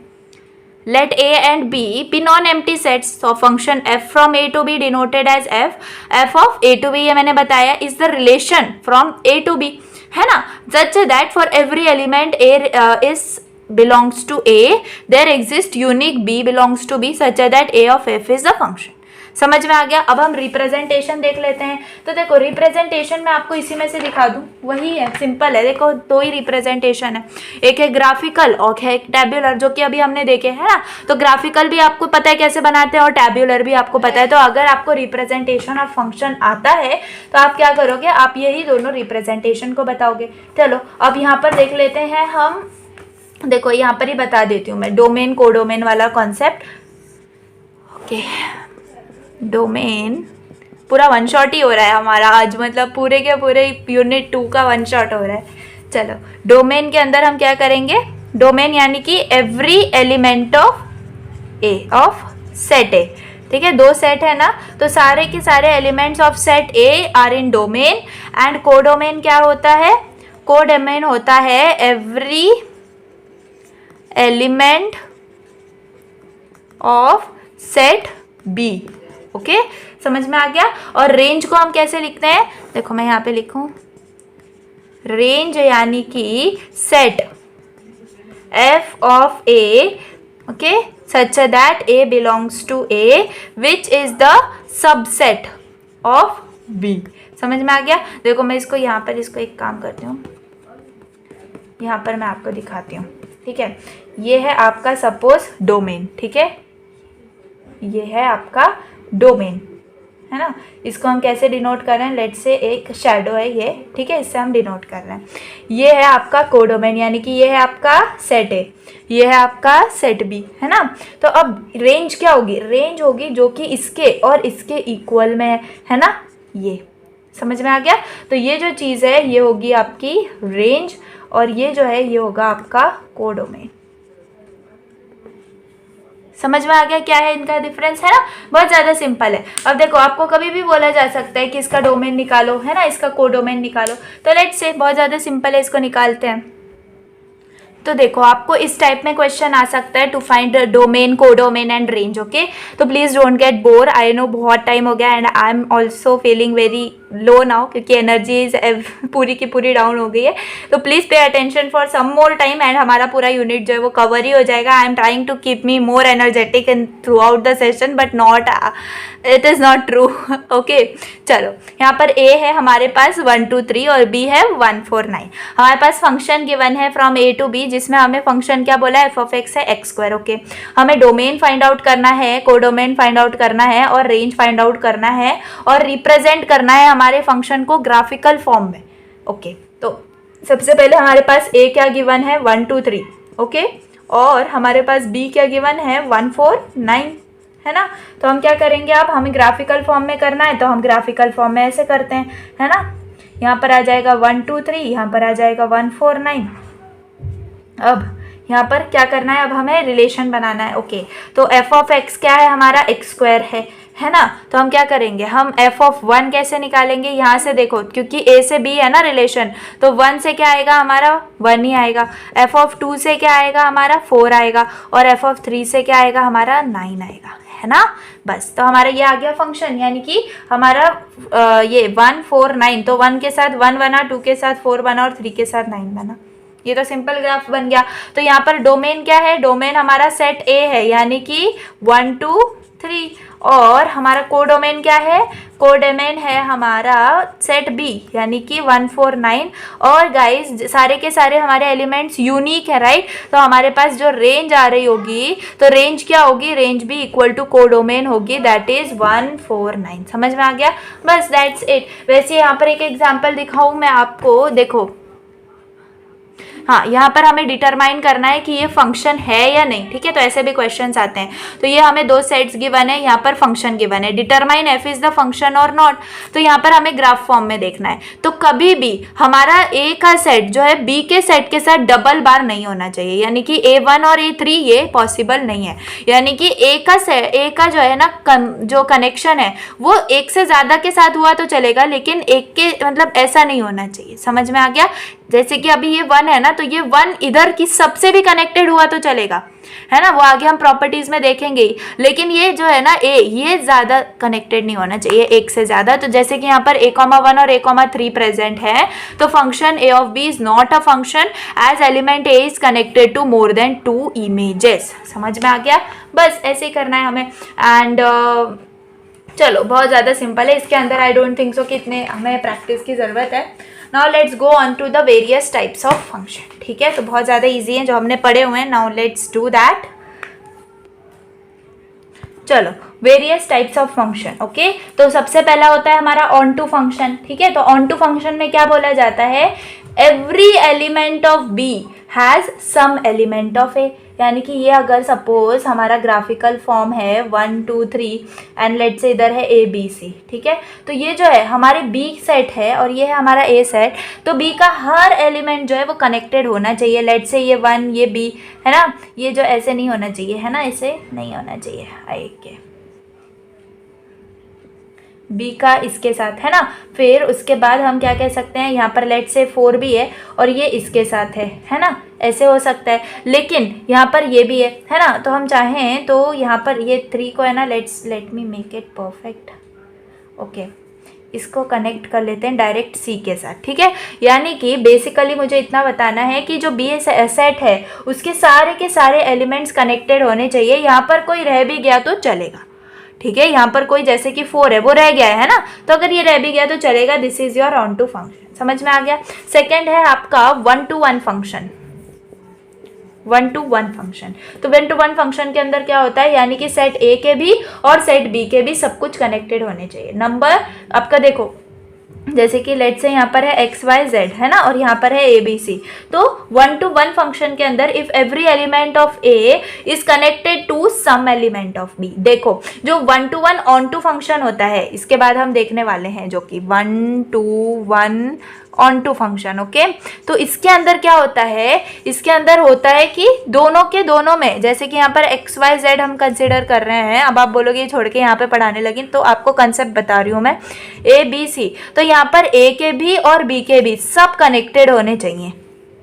A: let a and b be non-empty sets, so function f from a to b denoted as f of a to b, ये मैंने बताया is the relation from a to b, है ना, such that for every element a is belongs to a, there exists unique b belongs to b such that a of f is the function। समझ में आ गया। अब हम representation देख लेते हैं। तो देखो रिप्रेजेंटेशन मैं आपको इसी में से दिखा दूं, वही है, सिंपल है। देखो 2 ही रिप्रेजेंटेशन है, एक है ग्राफिकल और है एक टैब्यूलर, जो कि अभी हमने देखे, है ना। तो ग्राफिकल भी आपको पता है कैसे बनाते हैं और टैब्यूलर भी आपको पता है। तो अगर आपको रिप्रेजेंटेशन ऑफ फंक्शन आता है तो आप क्या करोगे, आप यही दोनों रिप्रेजेंटेशन को बताओगे। चलो अब यहाँ पर देख लेते हैं हम, देखो यहाँ पर ही बता देती हूँ मैं डोमेन कोडोमेन वाला कॉन्सेप्ट, ओके। डोमेन पूरा 1 शॉट ही हो रहा है हमारा आज, मतलब पूरे के पूरे यूनिट 2 का 1 शॉट हो रहा है। चलो डोमेन के अंदर हम क्या करेंगे, डोमेन यानी कि every element of A, of set ए, ठीक है। 2 सेट है ना, तो सारे के सारे elements of set A are in domain. And codomain क्या होता है, कोडोमेन होता है every element of set B, okay समझ में आ गया। और रेंज को हम कैसे लिखते हैं, देखो मैं यहाँ पे लिखूं, रेंज यानी कि set f of a, okay, such that a belongs to a which is the subset of b। समझ में आ गया। देखो मैं इसको यहाँ पर, इसको एक काम करती हूँ, यहाँ पर मैं आपको दिखाती हूँ, ठीक है। ये है आपका सपोज डोमेन, ठीक है, ये है आपका डोमेन, है ना। इसको हम कैसे डिनोट कर रहे हैं, लेट्स से एक शैडो है ये, ठीक है, इससे हम डिनोट कर रहे हैं। ये है आपका कोडोमेन, यानी कि ये है आपका सेट ए, ये है आपका सेट बी, है ना। तो अब रेंज क्या होगी, रेंज होगी जो कि इसके और इसके इक्वल में है ना, ये समझ में आ गया। तो ये जो चीज़ है ये होगी आपकी रेंज, और ये जो है ये होगा आपका कोडोमेन। समझ में आ गया क्या है इनका डिफरेंस, है ना। बहुत ज़्यादा सिंपल है। अब देखो आपको कभी भी बोला जा सकता है कि इसका डोमेन निकालो, है ना, इसका कोडोमेन निकालो। तो लेट्स से बहुत ज़्यादा सिंपल है, इसको निकालते हैं। तो देखो आपको इस टाइप में क्वेश्चन आ सकता है, to find domain, codomain and range. Okay, तो please don't get bore, I know बहुत टाइम हो गया and I am also feeling very low now, क्योंकि एनर्जी इज पूरी की पूरी डाउन हो गई है। तो please pay attention for some more time and हमारा पूरा यूनिट जो है वो कवर ही हो जाएगा। I am trying to keep me more energetic in throughout the session, but not, it is not true. Okay, चलो यहाँ पर ए है हमारे पास 1 2 3 और बी है 1 4 9। हमारे पास फंक्शन गिवन है फ्रॉम ए टू बी, जिसमें हमें फंक्शन क्या बोला है, एफ ऑफ एक्स है एक्स स्क्वायर। ओके, हमें डोमेन फाइंड आउट करना है, कोडोमेन फाइंड आउट करना है और रेंज फाइंड आउट करना है और रिप्रेजेंट करना है हमारे फंक्शन को ग्राफिकल फॉर्म में। ओके, तो सबसे पहले हमारे पास ए क्या गिवन है 1 2 3, ओके, और हमारे पास बी क्या गिवन है 1 4 9, है ना। तो हम क्या करेंगे, अब हमें ग्राफिकल फॉर्म में करना है तो हम ग्राफिकल फॉर्म में ऐसे करते हैं, है ना। यहाँ पर आ जाएगा 1 2 3, यहाँ पर आ जाएगा 1 4 9। अब यहाँ पर क्या करना है, अब हमें रिलेशन बनाना है। ओके, तो एफ ऑफ एक्स क्या है हमारा, एक्स स्क्वायर है ना। तो हम क्या करेंगे, हम एफ ऑफ 1 कैसे निकालेंगे, यहाँ से देखो, क्योंकि ए से बी है ना रिलेशन, तो 1 से क्या आएगा हमारा 1 ही आएगा, एफ ऑफ 2 से क्या आएगा हमारा 4 आएगा, और एफ ऑफ 3 से क्या आएगा हमारा 9 आएगा, है ना। बस, तो हमारा ये आ गया फंक्शन, यानी कि हमारा ये 1 4 9, तो 1 के साथ 1 बना, 2 के साथ 4 बना और 3 के साथ 9 बना। ये तो सिंपल ग्राफ बन गया। तो यहाँ पर डोमेन क्या है, डोमेन हमारा सेट ए है, यानी कि 1 2 3, और हमारा कोडोमेन क्या है, कोडोमेन है हमारा सेट बी, यानी कि 1 4 9। और गाइस सारे के सारे हमारे एलिमेंट्स यूनिक है, राइट। तो हमारे पास जो रेंज आ रही होगी, तो रेंज क्या होगी, रेंज भी इक्वल टू कोडोमेन होगी, दैट इज 1 4 9। समझ में आ गया, बस दैट्स इट। वैसे यहाँ पर एक एग्जाम्पल दिखाऊँ मैं आपको, देखो, हाँ, यहाँ पर हमें डिटरमाइन करना है कि ये फंक्शन है या नहीं, ठीक है। तो ऐसे भी क्वेश्चंस आते हैं। तो ये हमें 2 सेट्स गिवन है, यहाँ पर फंक्शन गिवन है, determine F is the function और नॉट। तो यहाँ पर हमें ग्राफ फॉर्म में देखना है। तो कभी भी हमारा ए का सेट जो है बी के सेट के साथ डबल बार नहीं होना चाहिए, यानी कि A1 और A3 ये पॉसिबल नहीं है। यानी कि ए का जो है ना जो कनेक्शन है वो एक से ज़्यादा के साथ हुआ तो चलेगा, लेकिन एक के मतलब ऐसा नहीं होना चाहिए। समझ में आ गया। जैसे कि अभी ये 1 है ना, तो ये 1 इधर की सबसे भी कनेक्टेड हुआ तो चलेगा, है ना, वो आगे हम प्रॉपर्टीज में देखेंगे ही। लेकिन ये जो है ना ए, ये ज़्यादा कनेक्टेड नहीं होना चाहिए एक से ज़्यादा। तो जैसे कि यहाँ पर A,1 और A,3 प्रेजेंट है, तो function A of B is not a function as element A is connected to more than 2 images. समझ में आ गया, बस ऐसे ही करना है हमें। एंड चलो, बहुत ज़्यादा सिंपल है, इसके अंदर आई डोंट थिंक सो कि इतने हमें प्रैक्टिस की ज़रूरत है। Now let's go on to the various types of function, ठीक है। तो बहुत ज़्यादा इजी है जो हमने पढ़े हुए हैं। Now let's do that. चलो, various types of function, okay. तो सबसे पहला होता है हमारा ऑन टू फंक्शन, ठीक है। तो ऑन टू फंक्शन में क्या बोला जाता है, every element of B has some element of A. यानी कि ये अगर सपोज हमारा ग्राफिकल फॉर्म है 1 2 3 एंड लेट से इधर है ए बी सी, ठीक है। तो ये जो है हमारे बी सेट है और ये है हमारा ए सेट। तो बी का हर एलिमेंट जो है वो कनेक्टेड होना चाहिए। लेट से ये 1 ये बी है ना, ये जो ऐसे नहीं होना चाहिए, है ना, ऐसे नहीं होना चाहिए आई के बी का इसके साथ, है ना। फिर उसके बाद हम क्या कह सकते हैं, यहाँ पर लेट से 4 भी है और ये इसके साथ है ना, ऐसे हो सकता है। लेकिन यहाँ पर ये भी है ना। तो हम चाहें तो यहाँ पर ये 3 को है ना, let me make it perfect, okay, इसको कनेक्ट कर लेते हैं डायरेक्ट सी के साथ, ठीक है। यानी कि बेसिकली मुझे इतना बताना है कि जो बी सेट है उसके सारे के सारे एलिमेंट्स कनेक्टेड होने चाहिए। यहाँ पर कोई रह भी गया तो चलेगा, ठीक है। यहाँ पर कोई जैसे कि 4 है वो रह गया है ना, तो अगर ये रह भी गया तो चलेगा। This is your onto function. समझ में आ गया। सेकेंड है आपका 1 to 1 फंक्शन। 1-to-1 function. तो 1-to-1 फंक्शन के अंदर क्या होता है, यानी कि सेट ए के भी और सेट बी के भी सब कुछ कनेक्टेड होने चाहिए। नंबर आपका देखो, जैसे कि लेट से यहाँ पर है एक्स वाई जेड, है ना, और यहाँ पर है ए बी सी। तो 1-to-1 फंक्शन के अंदर if every element of A is connected to some element of B. देखो जो 1-to-1 ऑन टू फंक्शन होता है, इसके बाद हम देखने वाले हैं, जो कि 1-to-1 on to function. Okay, तो इसके अंदर क्या होता है, इसके अंदर होता है कि दोनों के दोनों में, जैसे कि यहाँ पर एक्स वाई जेड हम कंसिडर कर रहे हैं। अब आप बोलोगे छोड़ के यहाँ पे पढ़ाने लगी, तो आपको कंसेप्ट बता रही हूँ मैं, ए बी सी। तो यहाँ पर ए के भी और बी के भी सब कनेक्टेड होने चाहिए,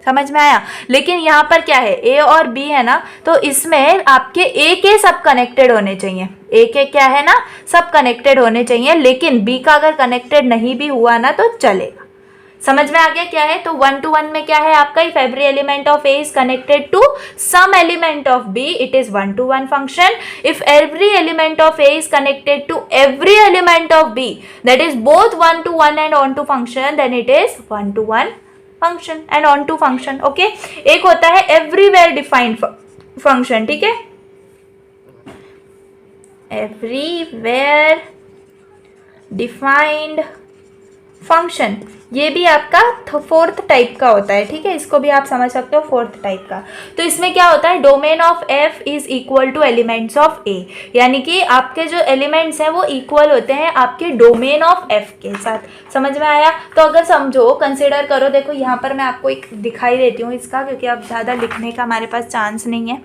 A: समझ में आया। लेकिन यहाँ पर क्या है, ए और बी है ना, तो इसमें आपके ए के सब कनेक्टेड होने चाहिए, ए के क्या है ना, सब कनेक्टेड होने चाहिए। लेकिन बी का अगर कनेक्टेड नहीं भी हुआ ना तो चलेगा। समझ में आ गया क्या है। तो 1-to-1 में क्या है आपका, if every element of A is connected to some element of B, it is 1-to-1 function. If every element of A is connected to every element of B, that is both 1-to-1 and onto function, then it is 1-to-1 function and onto function. Okay, एक होता है everywhere defined function, ठीक है, everywhere defined function, ये भी आपका fourth type का होता है, ठीक है, इसको भी आप समझ सकते हो फोर्थ टाइप का। तो इसमें क्या होता है, domain of F is equal to elements of A, यानी कि आपके जो एलिमेंट्स हैं वो इक्वल होते हैं आपके डोमेन ऑफ एफ के साथ। समझ में आया। तो अगर समझो, कंसिडर करो, देखो यहाँ पर मैं आपको एक दिखाई देती हूँ इसका, क्योंकि अब ज़्यादा लिखने का हमारे पास चांस नहीं है।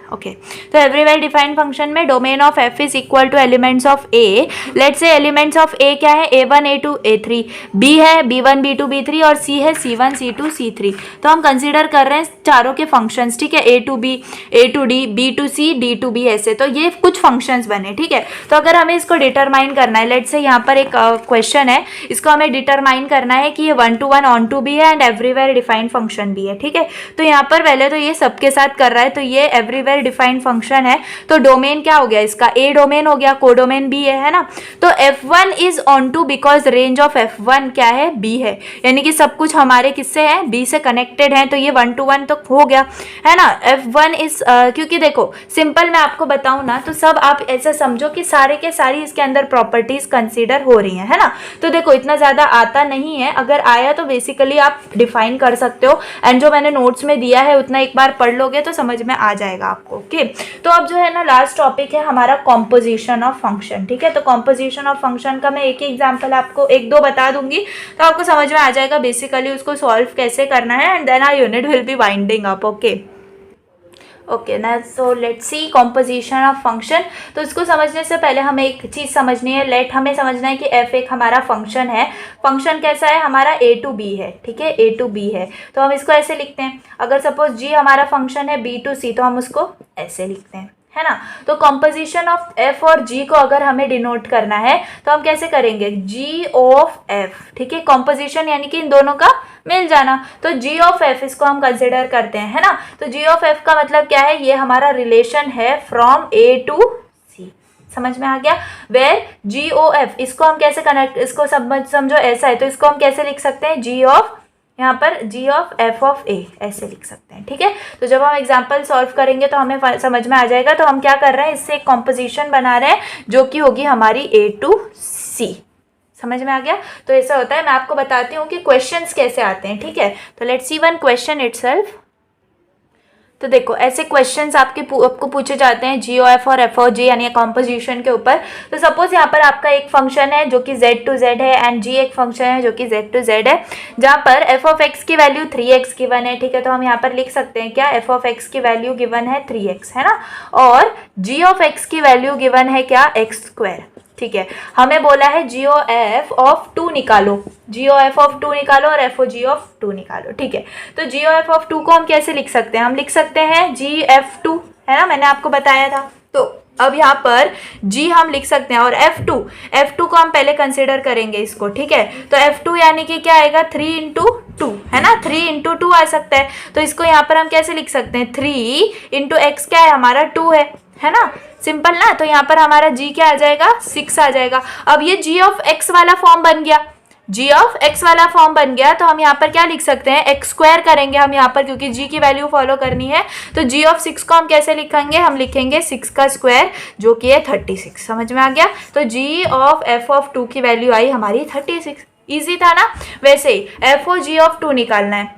A: ओके, तो एवरीवेयर डिफाइंड फंक्शन में domain of F is equal to elements of A. Let's say elements of A क्या है, a1 a2 a3, b है b1 b2 b3 और c है c1 c2 c3। तो हम कंसीडर कर रहे हैं चारों के फंक्शंस, ठीक है, a to b a to d b to c d to b, ऐसे। तो ये कुछ फंक्शंस बने, ठीक है। तो अगर हमें इसको डिटरमाइन करना है, लेट्स से यहाँ पर एक क्वेश्चन है, इसको हमें डिटरमाइन करना है कि ये 1-to-1 ऑन टू भी है एंड एवरीवेयर डिफाइंड फंक्शन भी है, ठीक है। तो यहाँ पर पहले तो ये सबके साथ कर रहा है, तो ये एवरीवेयर डिफाइंड फंक्शन है। तो डोमेन क्या हो गया इसका, ए डोमेन हो गया, कोडोमेन बी है ना। तो f1 is onto because range of f1 क्या है, b है, यानी कि सब कुछ हमारे किससे है, b से कनेक्टेड है। तो ये 1-to-1 तो हो गया, है ना। f1 इज क्योंकि देखो सिंपल मैं आपको बताऊं ना, तो सब आप ऐसा समझो कि सारे के सारी इसके अंदर प्रॉपर्टीज कंसीडर हो रही है ना। तो देखो इतना ज्यादा आता नहीं है, अगर आया तो बेसिकली आप डिफाइन कर सकते हो, एंड जो मैंने नोट्स में दिया है उतना एक बार पढ़ लोगे तो समझ में आ जाएगा आपको। ओके, तो अब जो है ना लास्ट टॉपिक है हमारा कॉम्पोजिशन ऑफ फंक्शन, ठीक है। तो कॉम्पोजिशन ऑफ फंक्शन का मैं एक ही एग्जांपल आपको एक दो बता दूंगी, तो आपको समझ में आ जाएगा बेसिकली उसको सॉल्व कैसे करना है, and then our unit will be winding up. Okay ना, so let's see composition of function. तो इसको समझने से पहले हमें एक चीज़ समझनी है, हमें समझना है कि एफ एक हमारा फंक्शन है। फंक्शन कैसा है हमारा, a to b है, ठीक है, a to b है। तो हम इसको ऐसे लिखते हैं, अगर सपोज g हमारा फंक्शन है b to c, तो हम उसको ऐसे लिखते हैं, है ना। तो कॉम्पोजिशन ऑफ f और g को अगर हमें डिनोट करना है तो हम कैसे करेंगे, g ऑफ f, ठीक है। कॉम्पोजिशन यानी कि इन दोनों का मिल जाना, तो g ऑफ f इसको हम कंसिडर करते हैं, है ना। तो g ऑफ f का मतलब क्या है, ये हमारा रिलेशन है फ्रॉम a टू c, समझ में आ गया। वेयर g ओ f, इसको हम कैसे कनेक्ट, इसको समझो ऐसा है, तो इसको हम कैसे लिख सकते हैं, g ऑफ, यहाँ पर g of f of a ऐसे लिख सकते हैं, ठीक है। तो जब हम एग्जाम्पल सॉल्व करेंगे तो हमें समझ में आ जाएगा। तो हम क्या कर रहे हैं, इससे एक कॉम्पोजिशन बना रहे हैं जो कि होगी हमारी a टू c, समझ में आ गया। तो ऐसा होता है, मैं आपको बताती हूँ कि क्वेश्चंस कैसे आते हैं, ठीक है। तो let's see one question itself. तो देखो ऐसे क्वेश्चंस आपको पूछे जाते हैं जी ओ एफ और एफ ओ जी यानी कॉम्पोजिशन के ऊपर। तो सपोज यहाँ पर आपका एक फंक्शन है जो कि z टू z है एंड g एक फंक्शन है जो कि z टू z है, जहाँ पर f ऑफ x की वैल्यू 3x गिवन है, ठीक है। तो हम यहाँ पर लिख सकते हैं क्या, f ऑफ x की वैल्यू गिवन है 3x, है ना, और g ऑफ x की वैल्यू गिवन है क्या, x स्क्वायर, ठीक है। हमें बोला है जी ओ एफ ऑफ 2 निकालो, जी ओ एफ ऑफ 2 निकालो और एफ ओ जी ऑफ 2 निकालो, ठीक है। तो जी ओ एफ ऑफ 2 को हम कैसे लिख सकते हैं, हम लिख सकते हैं जी एफ 2, है ना, मैंने आपको बताया था। तो अब यहाँ पर g हम लिख सकते हैं और f2 को हम पहले कंसिडर करेंगे इसको, ठीक है। तो f2 यानी कि क्या आएगा, 3 इंटू 2, है ना, 3 इंटू 2 आ सकता है। तो इसको यहाँ पर हम कैसे लिख सकते हैं, 3 इंटू एक्स क्या है हमारा 2 है ना, सिंपल ना। तो यहाँ पर हमारा g क्या आ जाएगा, 6 आ जाएगा। अब ये g ऑफ x वाला फॉर्म बन गया, जी ऑफ एक्स वाला फॉर्म बन गया, तो हम यहाँ पर क्या लिख सकते हैं, एक्स स्क्वायर करेंगे हम यहाँ पर, क्योंकि जी की वैल्यू फॉलो करनी है। तो जी ऑफ 6 को हम कैसे लिखेंगे, हम लिखेंगे 6 का स्क्वायर जो कि है 36। समझ में आ गया। तो जी ऑफ एफ ऑफ 2 की वैल्यू आई हमारी 36। ईजी था ना। वैसे ही एफ ओ जी ऑफ 2 निकालना है,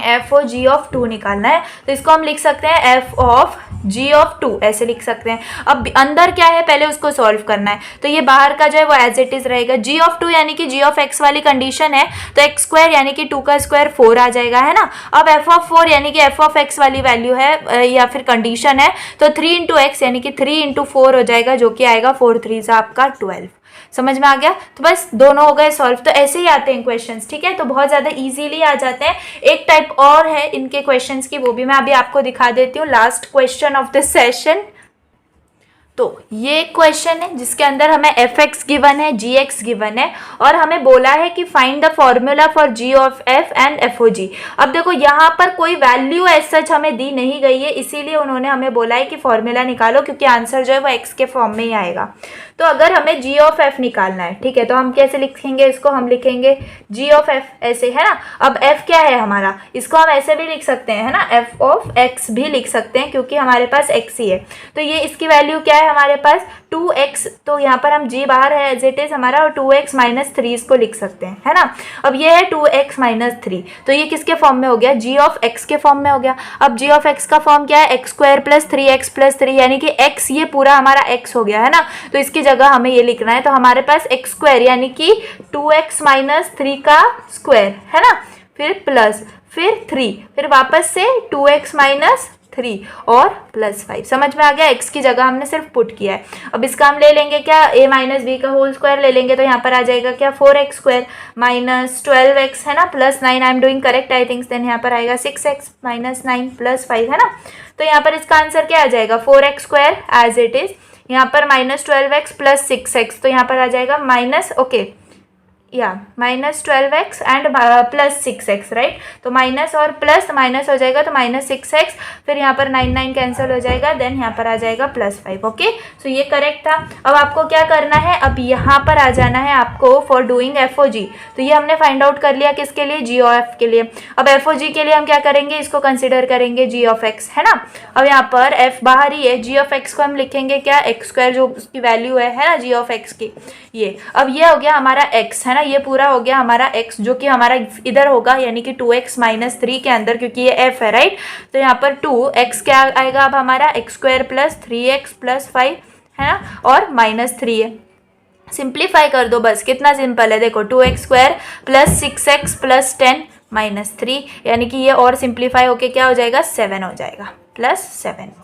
A: एफ ओ जी ऑफ 2 निकालना है, तो इसको हम लिख सकते हैं एफ ऑफ जी ऑफ 2, ऐसे लिख सकते हैं। अब अंदर क्या है, पहले उसको सॉल्व करना है, तो ये बाहर का जो है वो एज इट इज रहेगा। जी ऑफ 2 यानी कि जी ऑफ एक्स वाली कंडीशन है, तो एक्स स्क्वायर यानी कि 2 का स्क्वायर 4 आ जाएगा, है ना। अब एफ ऑफ 4 यानी कि एफ ऑफ एक्स वाली वैल्यू है या फिर कंडीशन है, तो 3 इंटू एक्स यानी कि 3 इंटू 4 हो जाएगा, जो कि आएगा 4 3 से आपका 12। समझ में आ गया। तो बस दोनों हो गए सॉल्व। तो ऐसे ही आते हैं क्वेश्चंस, ठीक है, तो बहुत ज़्यादा इजीली आ जाते हैं। एक टाइप और है इनके क्वेश्चंस की, वो भी मैं अभी आपको दिखा देती हूँ। Last question of this session. तो ये क्वेश्चन है जिसके अंदर हमें एफ एक्स गिवन है, जी एक्स गिवन है, और हमें बोला है कि find the formula for G of F and F O G. अब देखो यहाँ पर कोई वैल्यू एज सच हमें दी नहीं गई है, इसीलिए उन्होंने हमें बोला है कि फॉर्मूला निकालो, क्योंकि आंसर जो है वो एक्स के फॉर्म में ही आएगा। तो अगर हमें जी ऑफ एफ निकालना है, ठीक है, तो हम कैसे लिखेंगे इसको, हम लिखेंगे जी ऑफ एफ ऐसे, है ना। अब एफ क्या है हमारा, इसको हम ऐसे भी लिख सकते हैं, है ना, एफ ऑफ एक्स भी लिख सकते हैं, क्योंकि हमारे पास एक्स ही है। तो ये इसकी वैल्यू क्या है हमारे पास 2x, तो यहाँ पर हम g बाहर है एज इट इज हमारा, और 2x माइनस 3 इसको लिख सकते हैं, है ना। अब ये है 2x माइनस 3, तो ये किसके फॉर्म में हो गया, g ऑफ x के फॉर्म में हो गया। अब g ऑफ x का फॉर्म क्या है, x square plus 3x plus 3, यानी कि x ये पूरा हमारा x हो गया, है ना। तो इसकी जगह हमें ये लिखना है, तो हमारे पास एक्स स्क्वायर यानी कि 2x माइनस 3 का स्क्वायर, है ना, फिर प्लस, फिर 3, फिर वापस से 2x माइनस 3 और प्लस 5। समझ में आ गया। x की जगह हमने सिर्फ पुट किया है। अब इसका हम ले लेंगे क्या, a माइनस बी का होल स्क्वायर ले लेंगे, तो यहाँ पर आ जाएगा क्या 4x स्क्वायर माइनस 12x, है ना, plus 9, I am doing correct I think. Then यहाँ पर आएगा 6x माइनस 9 प्लस 5, है ना। तो यहाँ पर इसका आंसर क्या आ जाएगा, 4x square as it is, यहाँ पर माइनस 12x प्लस 6x, तो यहाँ पर आ जाएगा माइनस, ओके या minus 12x and plus 6x, right. तो माइनस और प्लस माइनस हो जाएगा, तो माइनस 6x, फिर यहाँ पर 9 9 कैंसिल हो जाएगा, देन यहाँ पर आ जाएगा प्लस 5। ओके, सो ये करेक्ट था। अब आपको क्या करना है, अब यहाँ पर आ जाना है आपको फॉर डूइंग एफ ओ जी। तो ये हमने फाइंड आउट कर लिया किसके लिए, जी ओ एफ के लिए। अब एफ ओ जी के लिए हम क्या करेंगे, इसको कंसिडर करेंगे जी ऑफ एक्स, है ना। अब यहाँ पर एफ बाहर ही है, जी ऑफ एक्स को हम लिखेंगे क्या, एक्स स्क्वायर जो उसकी वैल्यू है ना, जी ऑफ एक्स की ये। अब ये हो गया हमारा एक्स, है ना, ये पूरा हो गया हमारा x, जो कि हमारा इधर होगा, यानी कि 2x माइनस 3 के अंदर, क्योंकि ये f है, राइट। तो यहाँ पर 2x क्या आएगा अब हमारा, x square plus 3x plus 5, है ना, और माइनस 3 है। सिंप्लीफाई कर दो बस, कितना सिंपल है, देखो 2x square plus 6x plus 10 minus 3, यानी कि ये और सिंप्लीफाई होके क्या हो जाएगा, 7 हो जाएगा, प्लस 7।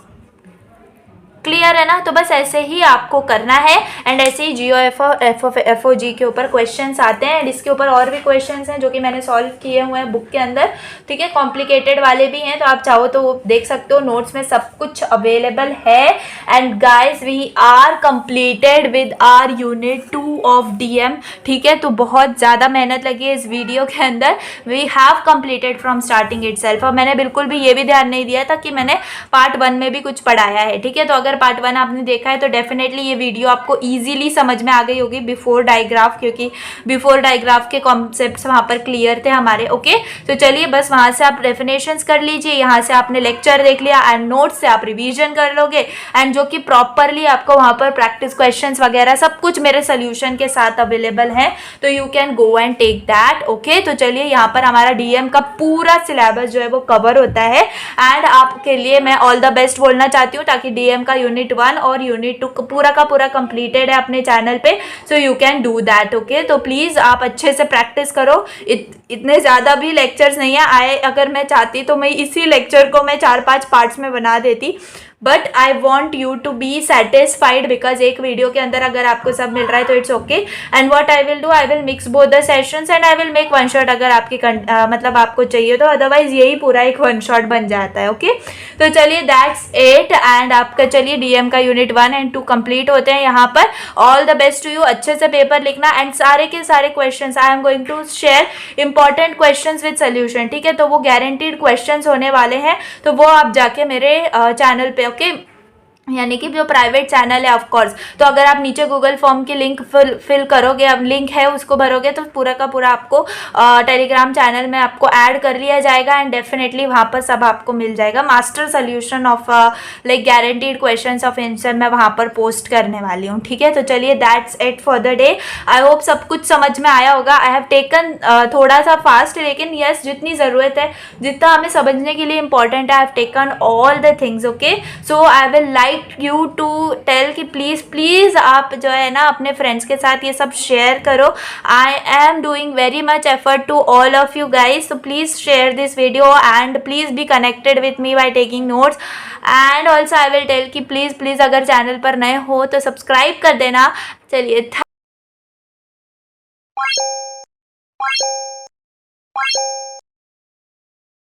A: क्लियर है ना। तो बस ऐसे ही आपको करना है, एंड ऐसे ही जी ओ एफ ओ जी के ऊपर क्वेश्चंस आते हैं, एंड इसके ऊपर और भी क्वेश्चंस हैं जो कि मैंने सॉल्व किए हुए हैं बुक के अंदर, ठीक है, कॉम्प्लिकेटेड वाले भी हैं, तो आप चाहो तो वो देख सकते हो, नोट्स में सब कुछ अवेलेबल है। And guys we are completed with our unit 2 ऑफ डीएम, ठीक है। तो बहुत ज़्यादा मेहनत लगी है इस वीडियो के अंदर, we have completed from starting itself. और मैंने बिल्कुल भी ये भी ध्यान नहीं दिया था कि मैंने पार्ट 1 में भी कुछ पढ़ाया है, ठीक है। तो अगर पार्ट 1 आपने देखा है तो डेफिनेटली ये वीडियो आपको इजीली समझ में आ गई होगी बिफोर डायग्राफ, क्योंकि बिफोर डायग्राफ के कॉन्सेप्ट्स वहाँ पर क्लियर थे हमारे। ओके, तो चलिए बस वहाँ से आप डेफिनेशंस कर लीजिए, यहाँ से आपने लेक्चर देख लिया, एंड नोट्स से आप रिवीजन कर लोगे, एंड जो कि प्रॉपरली आपको वहाँ पर प्रैक्टिस क्वेश्चंस वगैरह सब कुछ मेरे सोल्यूशन के साथ अवेलेबल है, तो you can go and take that. Okay, तो चलिए यहाँ पर हमारा डीएम का पूरा सिलेबस जो है वो कवर होता है, एंड आपके लिए मैं ऑल द बेस्ट बोलना चाहती हूँ, ताकि डीएम का यूनिट 1 और यूनिट 2 पूरा का पूरा कंप्लीटेड है अपने चैनल पे, so you can do that. Okay, तो प्लीज़ आप अच्छे से प्रैक्टिस करो। इतने ज़्यादा भी लेक्चर्स नहीं है आए, अगर मैं चाहती तो मैं इसी लेक्चर को मैं 4-5 पार्ट्स में बना देती, but I want you to be satisfied, because एक वीडियो के अंदर अगर आपको सब मिल रहा है तो it's okay. And what I will do, I will mix both the sessions and I will make one shot अगर आपकी मतलब आपको चाहिए तो, अदरवाइज यही पूरा एक वन शॉट बन जाता है। ओके, तो चलिए दैट्स इट, एंड आपका चलिए डीएम का यूनिट 1 एंड 2 कंप्लीट होते हैं यहाँ पर। All the best to you, अच्छे से पेपर लिखना, एंड सारे के सारे questions I am going to share important questions with solution, ठीक है। तो वो गारंटीड क्वेश्चंस होने वाले हैं, तो वो आप जाके मेरे चैनल पे ओके यानी कि जो प्राइवेट चैनल है ऑफ कोर्स। तो अगर आप नीचे गूगल फॉर्म की लिंक फिल करोगे, अब लिंक है उसको भरोगे तो पूरा का पूरा आपको टेलीग्राम चैनल में आपको ऐड कर लिया जाएगा एंड डेफिनेटली वहाँ पर सब आपको मिल जाएगा। Master solution of like guaranteed questions of answer मैं वहाँ पर पोस्ट करने वाली हूँ, ठीक है। तो चलिए that's it for the day. I hope सब कुछ समझ में आया होगा। आई हैव टेकन थोड़ा सा फास्ट, लेकिन यस जितनी ज़रूरत है, जितना हमें समझने के लिए इंपॉर्टेंट है, I have taken all the things, okay. So I will like you to tell कि प्लीज़ आप जो है ना अपने फ्रेंड्स के साथ ये सब शेयर करो। I am doing very much effort to all of you guys, so please share this video and please be connected with me by taking notes. And also I will tell कि please अगर channel पर नए हो तो subscribe कर देना। चलिए